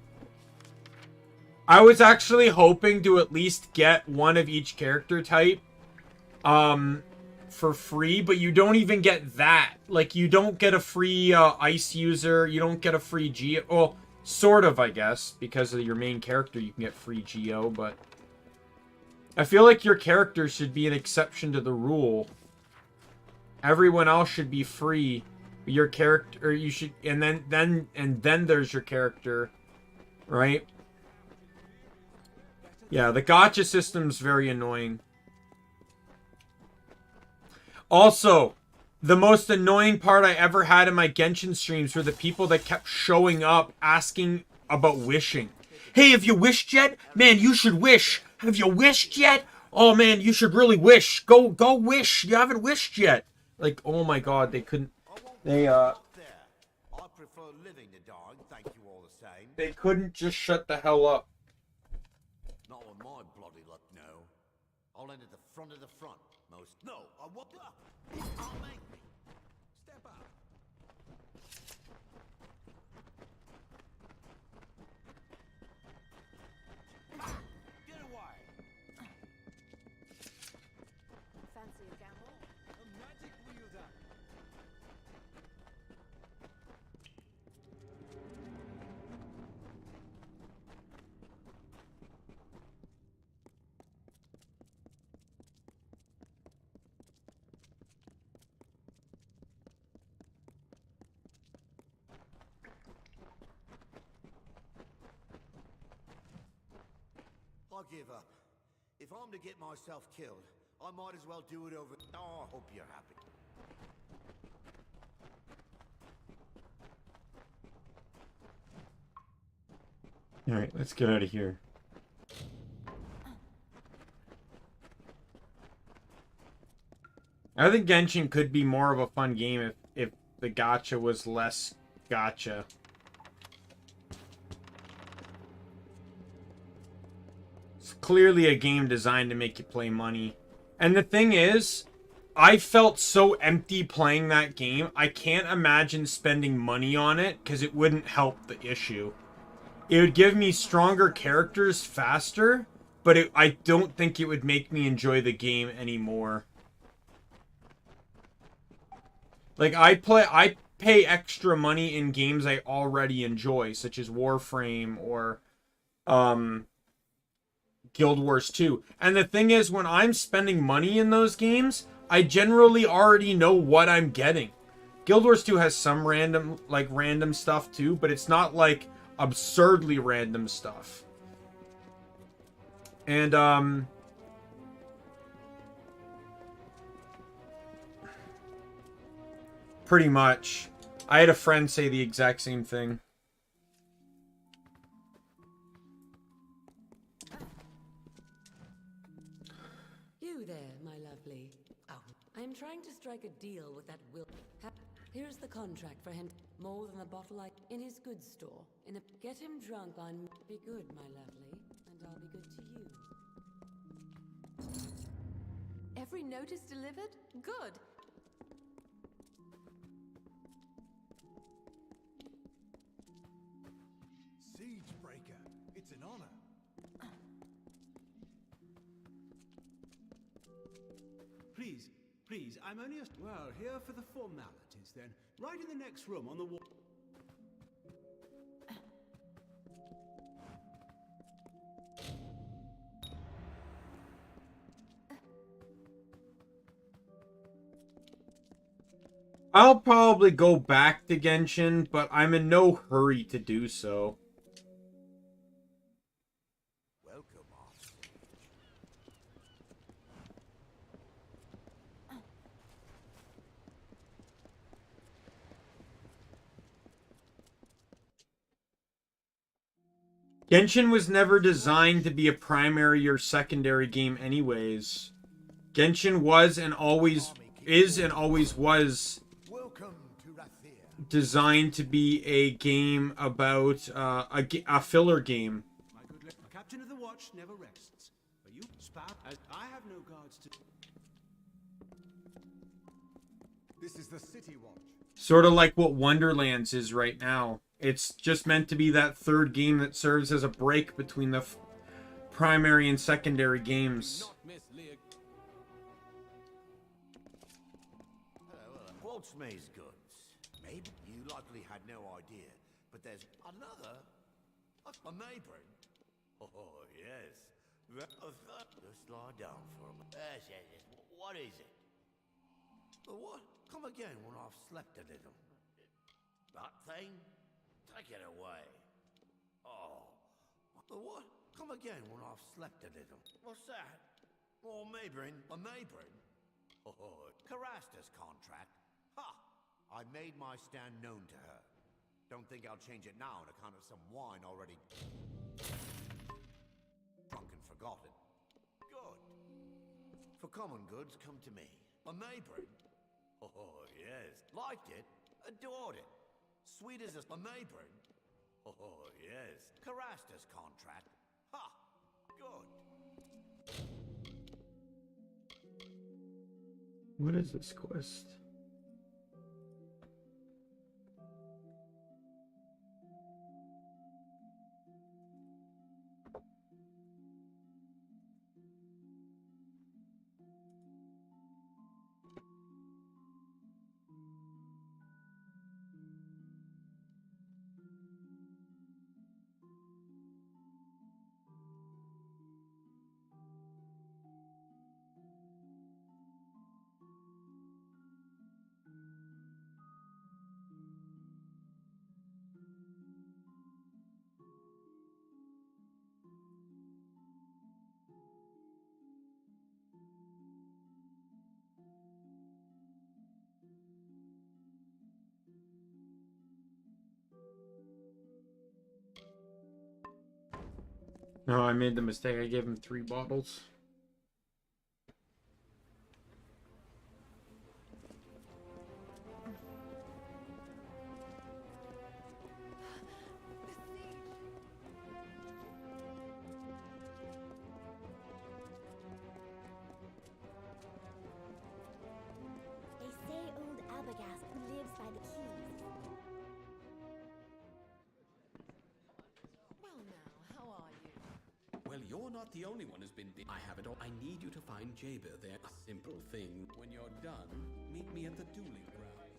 I was actually hoping to at least get one of each character type for free, but you don't even get that. Like, you don't get a free ice user, you don't get a free geo. Well, sort of, I guess, because of your main character you can get free geo, but I feel like your character should be an exception to the rule. Everyone else should be free. Your character, you should, and then there's your character, right? Yeah, the gacha system's very annoying. Also, the most annoying part I ever had in my Genshin streams were the people that kept showing up asking about wishing. Hey, have you wished yet? Man, you should wish. Have you wished yet? Oh man, you should really wish. Go wish. You haven't wished yet. Like, oh my god, they couldn't. I prefer living to dying, thank you all the same. They couldn't just shut the hell up. Not on my bloody luck, no. I'll end at the front of the front, most. No, I want up. I'll make me. Step up. Get away. Fancy a gamble? A magic wielder. I give up. If I'm to get myself killed, I might as well do it over. Oh, I hope you're happy. Alright, let's get out of here. I think Genshin could be more of a fun game if the gacha was less gacha. It's clearly a game designed to make you play money. And the thing is, I felt so empty playing that game, I can't imagine spending money on it because it wouldn't help the issue. It would give me stronger characters faster, but I don't think it would make me enjoy the game anymore. Like, I pay extra money in games I already enjoy, such as Warframe or Guild Wars 2. And the thing is, when I'm spending money in those games, I generally already know what I'm getting. Guild Wars 2 has some random stuff too, but it's not like absurdly random stuff. And pretty much. I had a friend say the exact same thing. You there, my lovely. Oh, I am trying to strike a deal with that will. Here's the contract for him. More than a bottle in his goods store. Get him drunk on. Be good, my lovely, and I'll be good to you. Every note is delivered? Good. Siegebreaker, it's an honor. Please, I'm only a... Well, here for the formalities, then. Right in the next room on the wall. I'll probably go back to Genshin, but I'm in no hurry to do so. Genshin was never designed to be a primary or secondary game anyways. Genshin was and always is and always was designed to be a game about a filler game. My good Captain of the Watch never rests. But you spout as I have no guards to. This is the City Watch. Sort of like what Wonderlands is right now. It's just meant to be that third game that serves as a break between the primary and secondary games. Goldsmith's goods. Maybe you likely had no idea, but there's another, a neighbor. Oh, yes. Just lie down for a minute. Yes. What is it? What? Come again when I've slept a little. That thing? Take it away. Oh. What? Come again when I've slept a little. What's that? Oh, Mabrin. A Mabrin? Oh, Carasta's contract. Ha! I made my stand known to her. Don't think I'll change it now on account of some wine already drunk and forgotten. Good. For common goods, come to me. A Mabrin? Oh, yes. Liked it. Adored it. Sweet as a Mabrin. Oh, yes. Carasta's contract. Ha! Good. What is this quest? No, I made the mistake. I gave him 3 bottles. They say old Albagast lives by the keys. Well now, how are you? Well, you're not the only one who's been... I have it all. I need you to find Jaber there. A simple thing. When you're done, meet me at the dueling ground.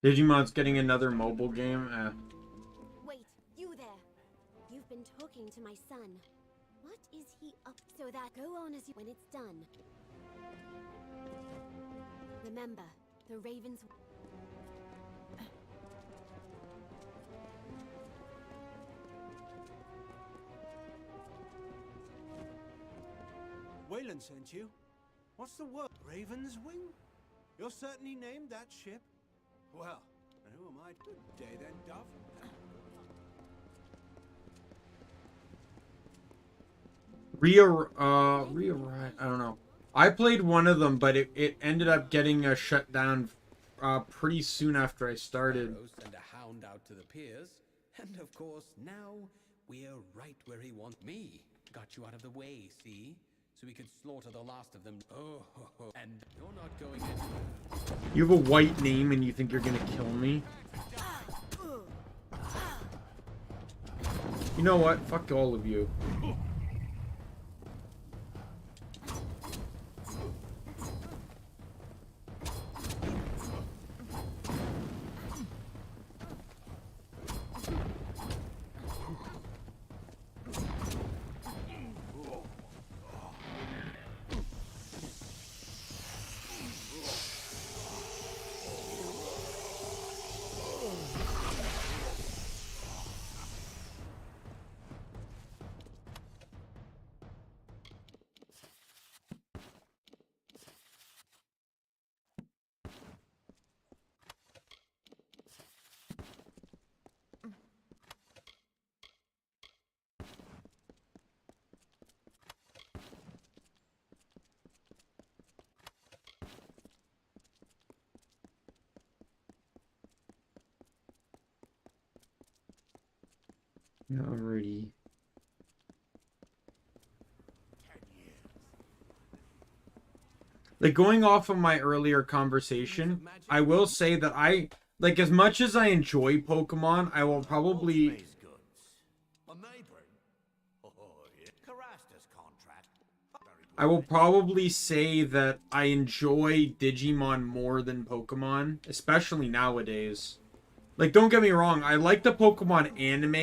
Digimon's getting another mobile game. Wait, you there. You've been talking to my son. What is he up so that go on as you when it's done. Remember, the ravens. Wayland sent you. What's the word? Raven's Wing? You're certainly named that ship. Well, and who am I? Good day then, Dove. I don't know. I played one of them, but it ended up getting shut down pretty soon after I started. Send a hound out to the piers, and of course now we're right where he wants me. Got you out of the way, see? So we could slaughter the last of them. Oh, and you're not going anywhere. You have a white name and you think you're gonna kill me? You know what? Fuck all of you. Alrighty. Like, going off of my earlier conversation, I will say that like, as much as I enjoy Pokemon, I will probably... I will probably say that I enjoy Digimon more than Pokemon, especially nowadays. Like, don't get me wrong, I like the Pokemon anime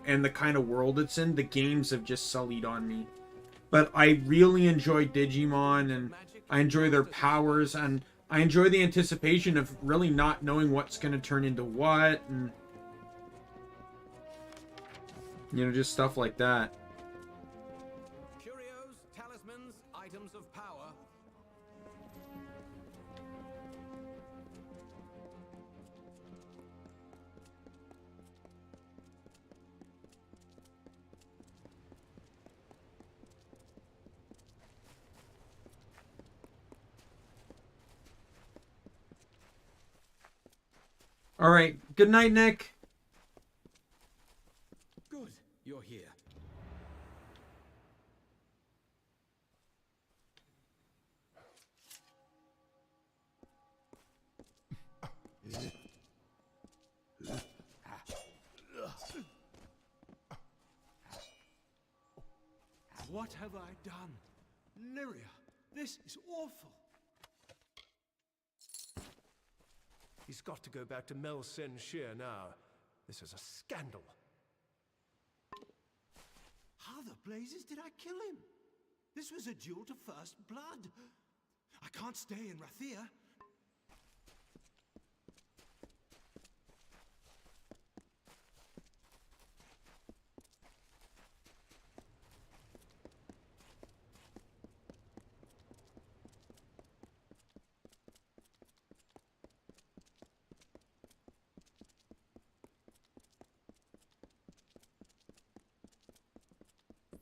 and the kind of world it's in. The games have just sullied on me. But I really enjoy Digimon, and I enjoy their powers, and I enjoy the anticipation of really not knowing what's going to turn into what, and... you know, just stuff like that. Curios, talismans, items of power. Alright, good night, Nick. Good, you're here. What have I done? Lyria, this is awful. He's got to go back to Mel Sen Shir now. This is a scandal. How the blazes did I kill him? This was a duel to first blood. I can't stay in Rathia.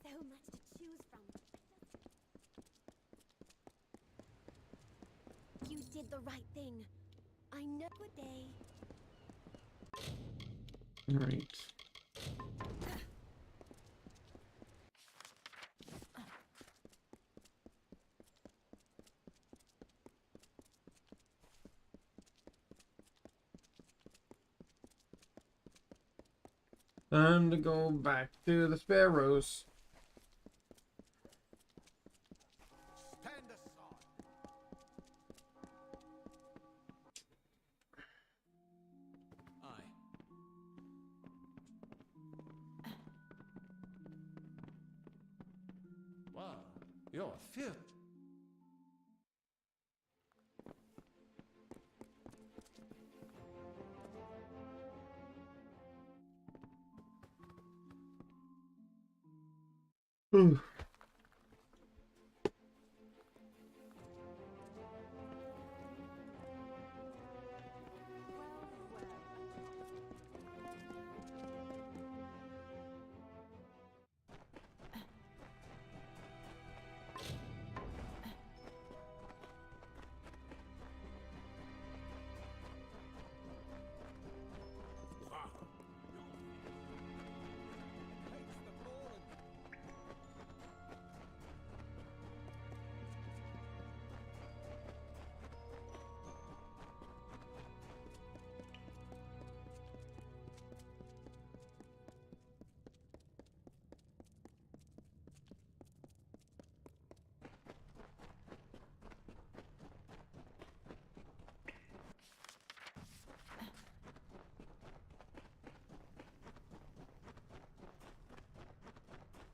So much to choose from. You did the right thing. I know. Good day. Alright. Time to go back to the Sparrows. Stand aside. Aye. Wow, you're fierce. Ooh.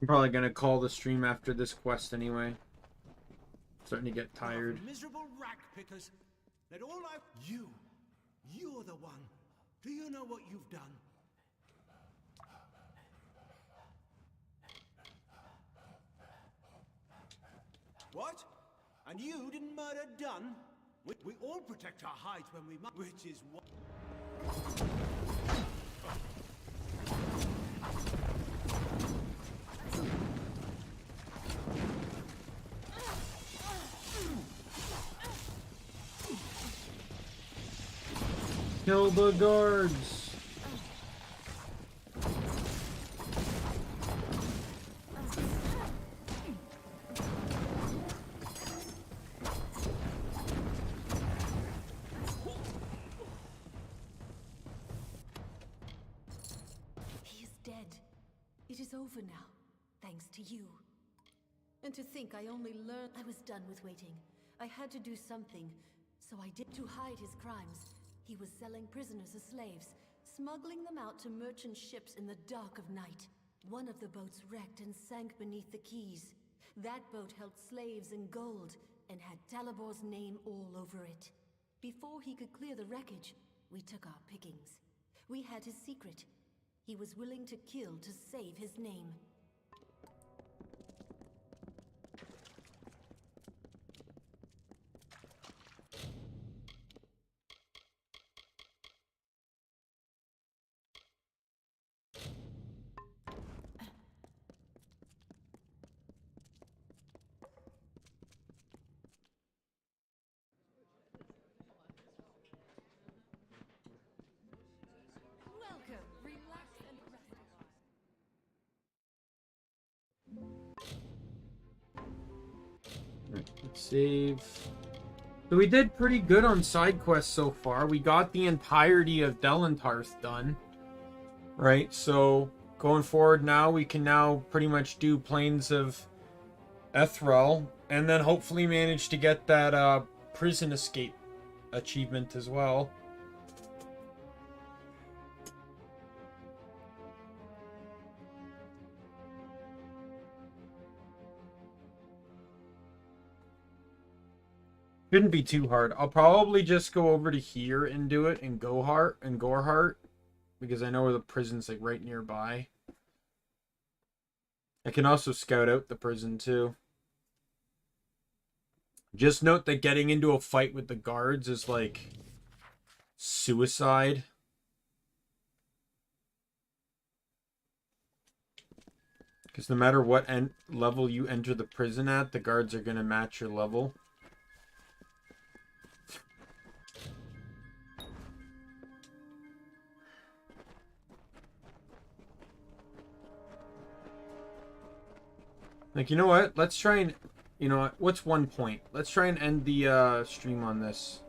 I'm probably gonna call the stream after this quest anyway. Starting to get tired. Miserable rag pickers. That all I... You're the one. Do you know what you've done? What? And you didn't murder Dunn? We all protect our hides when we must, which is what... Kill the guards. It is over now, thanks to you. And to think I only learned I was done with waiting. I had to do something, so I did to hide his crimes. He was selling prisoners as slaves, smuggling them out to merchant ships in the dark of night. One of the boats wrecked and sank beneath the quays. That boat held slaves and gold, and had Talibor's name all over it. Before he could clear the wreckage, we took our pickings. We had his secret. He was willing to kill to save his name. Welcome. Relax and rest. Right, let's save. So we did pretty good on side quests so far. We got the entirety of Delentarth done. Right, so going forward now, we can now pretty much do Plains of Ethrel, and then hopefully manage to get that prison escape achievement as well. Shouldn't be too hard. I'll probably just go over to here and do it in Gorhart, because I know the prison's like right nearby. I can also scout out the prison too. Just note that getting into a fight with the guards is like suicide. Because no matter what level you enter the prison at, the guards are going to match your level. Like, you know what? Let's try and... You know what? What's one point? Let's try and end the stream on this.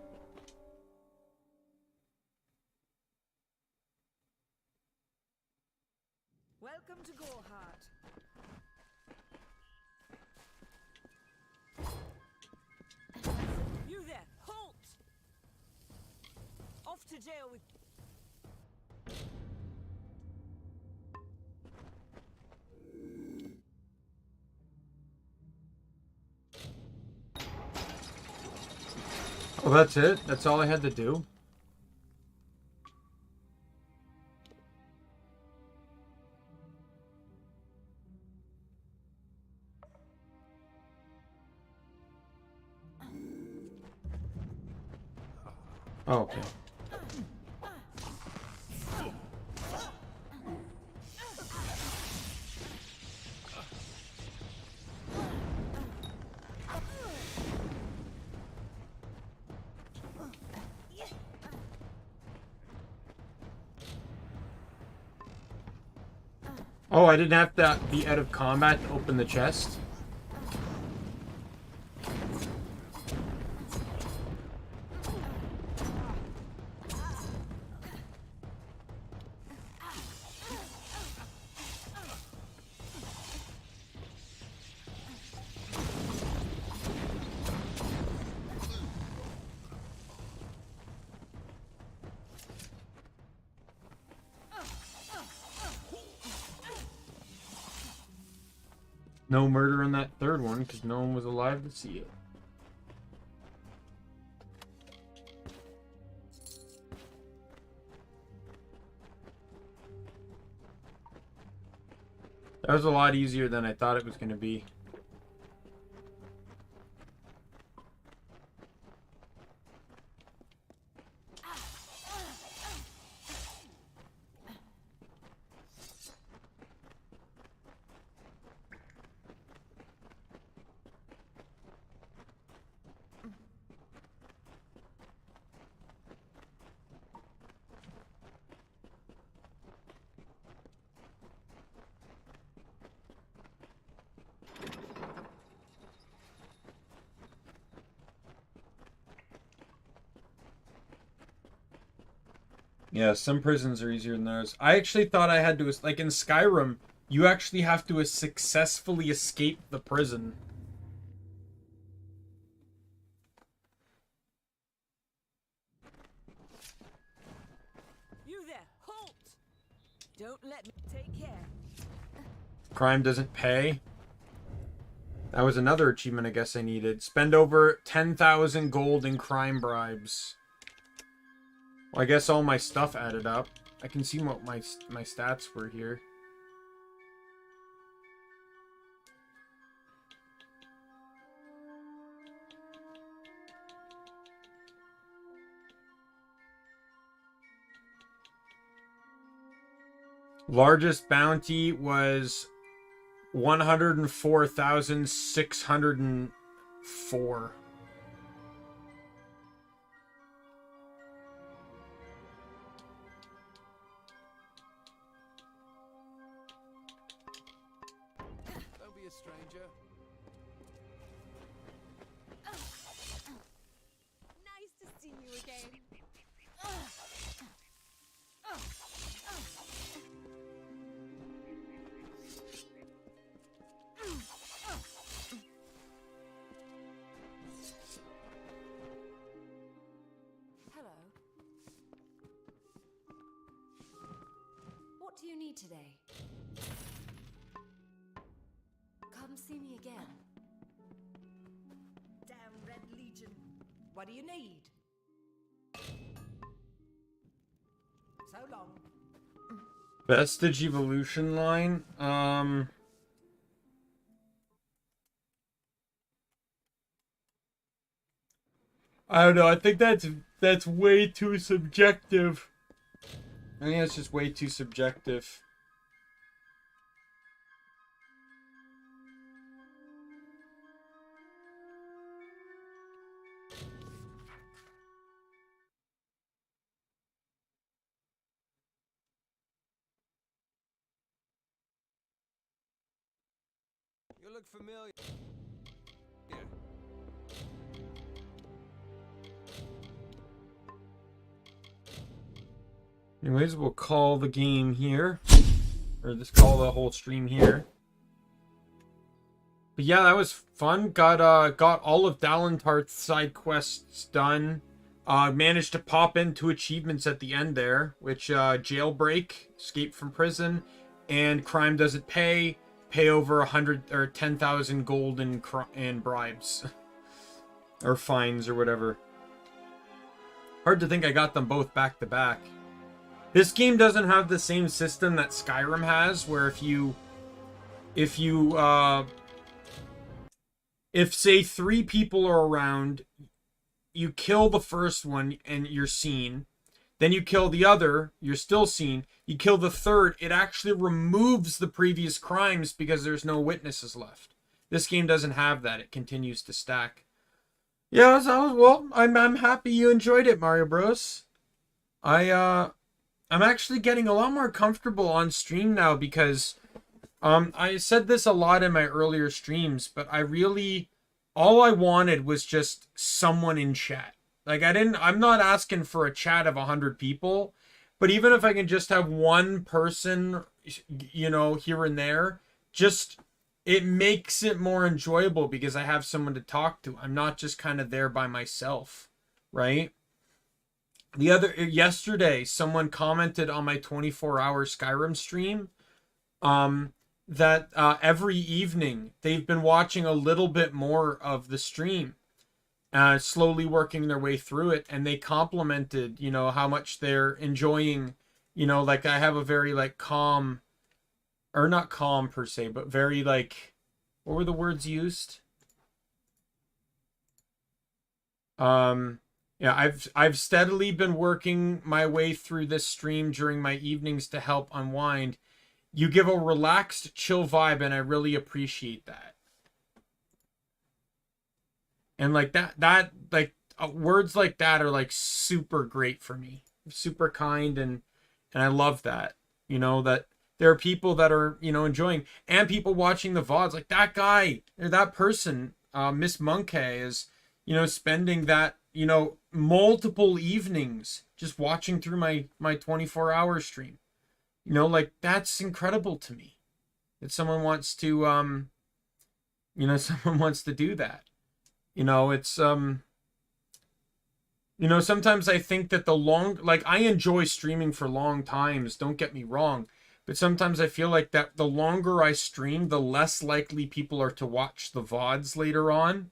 Welcome to Gorhart. You there! Halt! Off to jail with... Oh, that's it? That's all I had to do? Oh, okay. Oh, I didn't have to be out of combat to open the chest? No murder on that third one, because no one was alive to see it. That was a lot easier than I thought it was going to be. Yeah, some prisons are easier than those. I actually thought I had to, like in Skyrim, You actually have to successfully escape the prison. You there, halt! Don't let me take care. Crime doesn't pay. That was another achievement I guess I needed. Spend over 10,000 gold in crime bribes. Well, I guess all my stuff added up. I can see what my stats were here. Largest bounty was 104,604. Don't be a stranger. Nice to see you again. Hello. What do you need today? Come see me again. Damn Red Legion. What do you need? So long. Vestige evolution line. I don't know. I think that's way too subjective. I think that's just way too subjective. You look familiar. Anyways, we'll call the game here. Or just call the whole stream here. But yeah, that was fun. Got all of Dalentarth's side quests done. Managed to pop into achievements at the end there, which jailbreak, escape from prison, and crime doesn't pay over 100 or 10,000 gold in bribes or fines or whatever. Hard to think I got them both back to back. This game doesn't have the same system that Skyrim has, where if say 3 people are around, you kill the first one and you're seen. Then you kill the other, you're still seen. You kill the third, it actually removes the previous crimes because there's no witnesses left. This game doesn't have that. It continues to stack. Yeah, I'm happy you enjoyed it, Mario Bros. I'm actually getting a lot more comfortable on stream now because I said this a lot in my earlier streams, but all I wanted was just someone in chat. Like I'm not asking for a chat of 100 people, but even if I can just have one person, you know, here and there, it makes it more enjoyable because I have someone to talk to. I'm not just kind of there by myself, right? Yesterday, someone commented on my 24-hour Skyrim stream that every evening they've been watching a little bit more of the stream, slowly working their way through it, and they complimented, you know, how much they're enjoying, you know, like I have a very like calm, or not calm per se, but very like, what were the words used? Yeah, I've steadily been working my way through this stream during my evenings to help unwind. You give a relaxed, chill vibe, and I really appreciate that. And like that words like that are like super great for me. Super kind, and I love that. You know, that there are people that are, you know, enjoying, and people watching the VODs, like that guy or that person, Miss Monkey, is, you know, spending that, you know, multiple evenings just watching through my 24-hour stream. You know, like that's incredible to me. that someone wants to, you know, someone wants to do that. You know, it's, you know, sometimes I think that like, I enjoy streaming for long times, don't get me wrong, but sometimes I feel like that the longer I stream, the less likely people are to watch the VODs later on.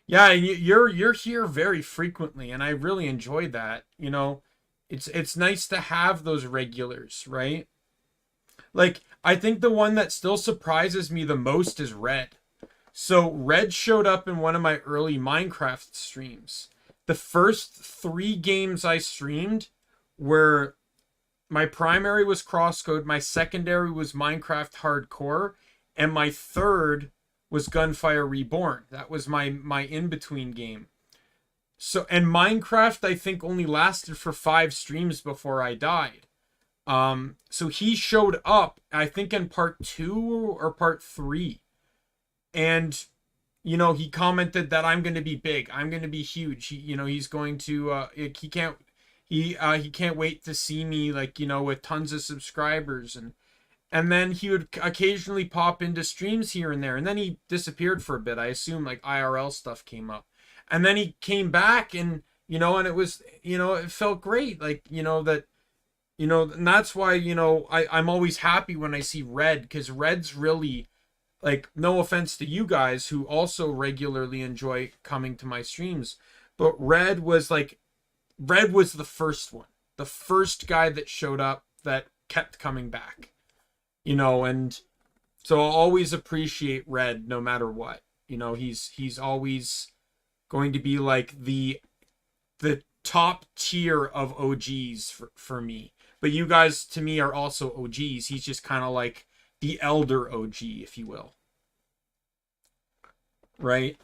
Yeah, and you're here very frequently, and I really enjoy that. You know, it's nice to have those regulars, right? Like, I think the one that still surprises me the most is Red. So Red showed up in one of my early Minecraft streams. The first 3 games I streamed were, my primary was Crosscode, my secondary was Minecraft Hardcore, and my third was Gunfire Reborn. That was my in-between game. So, and Minecraft, I think, only lasted for 5 streams before I died. So he showed up, I think, in part 2 or part 3. And, you know, he commented that I'm going to be big. I'm going to be huge. He, you know, he's going to, he can't wait to see me, like, you know, with tons of subscribers. And then he would occasionally pop into streams here and there. And then he disappeared for a bit. I assume, like, IRL stuff came up. And then he came back and, you know, and it was, you know, it felt great. Like, you know, that, you know, and that's why, you know, I'm always happy when I see Red, because Red's really, like, no offense to you guys who also regularly enjoy coming to my streams, but Red was the first one. The first guy that showed up that kept coming back. You know, and so I'll always appreciate Red no matter what. You know, he's always going to be like the top tier of OGs for me. But you guys, to me, are also OGs. He's just kind of like the elder OG, if you will. Right?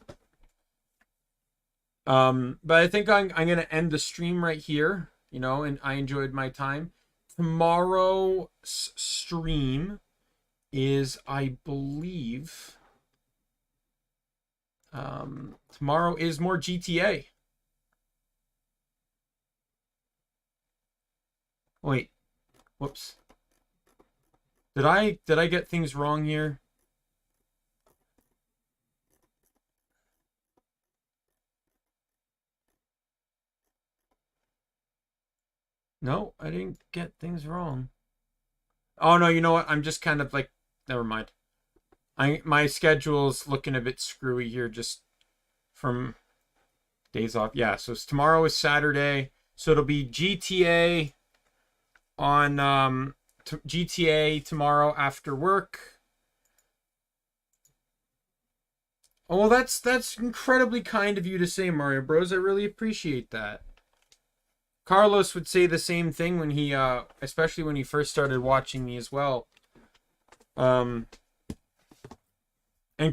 But I think I'm going to end the stream right here, you know, and I enjoyed my time. Tomorrow's stream is, I believe, tomorrow is more GTA. Wait, whoops. Did I get things wrong here? No, I didn't get things wrong. Oh no, you know what? I'm just kind of like, never mind. My schedule's looking a bit screwy here just from days off. Yeah, so tomorrow is Saturday, so it'll be GTA on GTA tomorrow after work. Oh, well, that's incredibly kind of you to say, Mario Bros. I really appreciate that. Carlos would say the same thing when he, especially when he first started watching me as well. And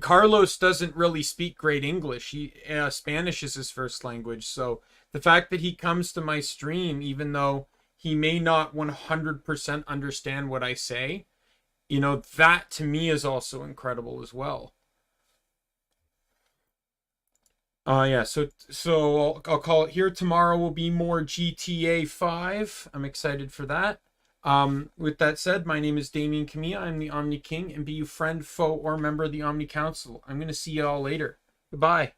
Carlos doesn't really speak great English. Spanish is his first language. So the fact that he comes to my stream, even though he may not 100% understand what I say, you know, that to me is also incredible as well. Yeah, so I'll call it here. Tomorrow will be more GTA 5. I'm excited for that. With that said, my name is Daimien Kamiya. I'm the Omni King, and be you friend, foe, or member of the Omni Council. I'm going to see you all later. Goodbye.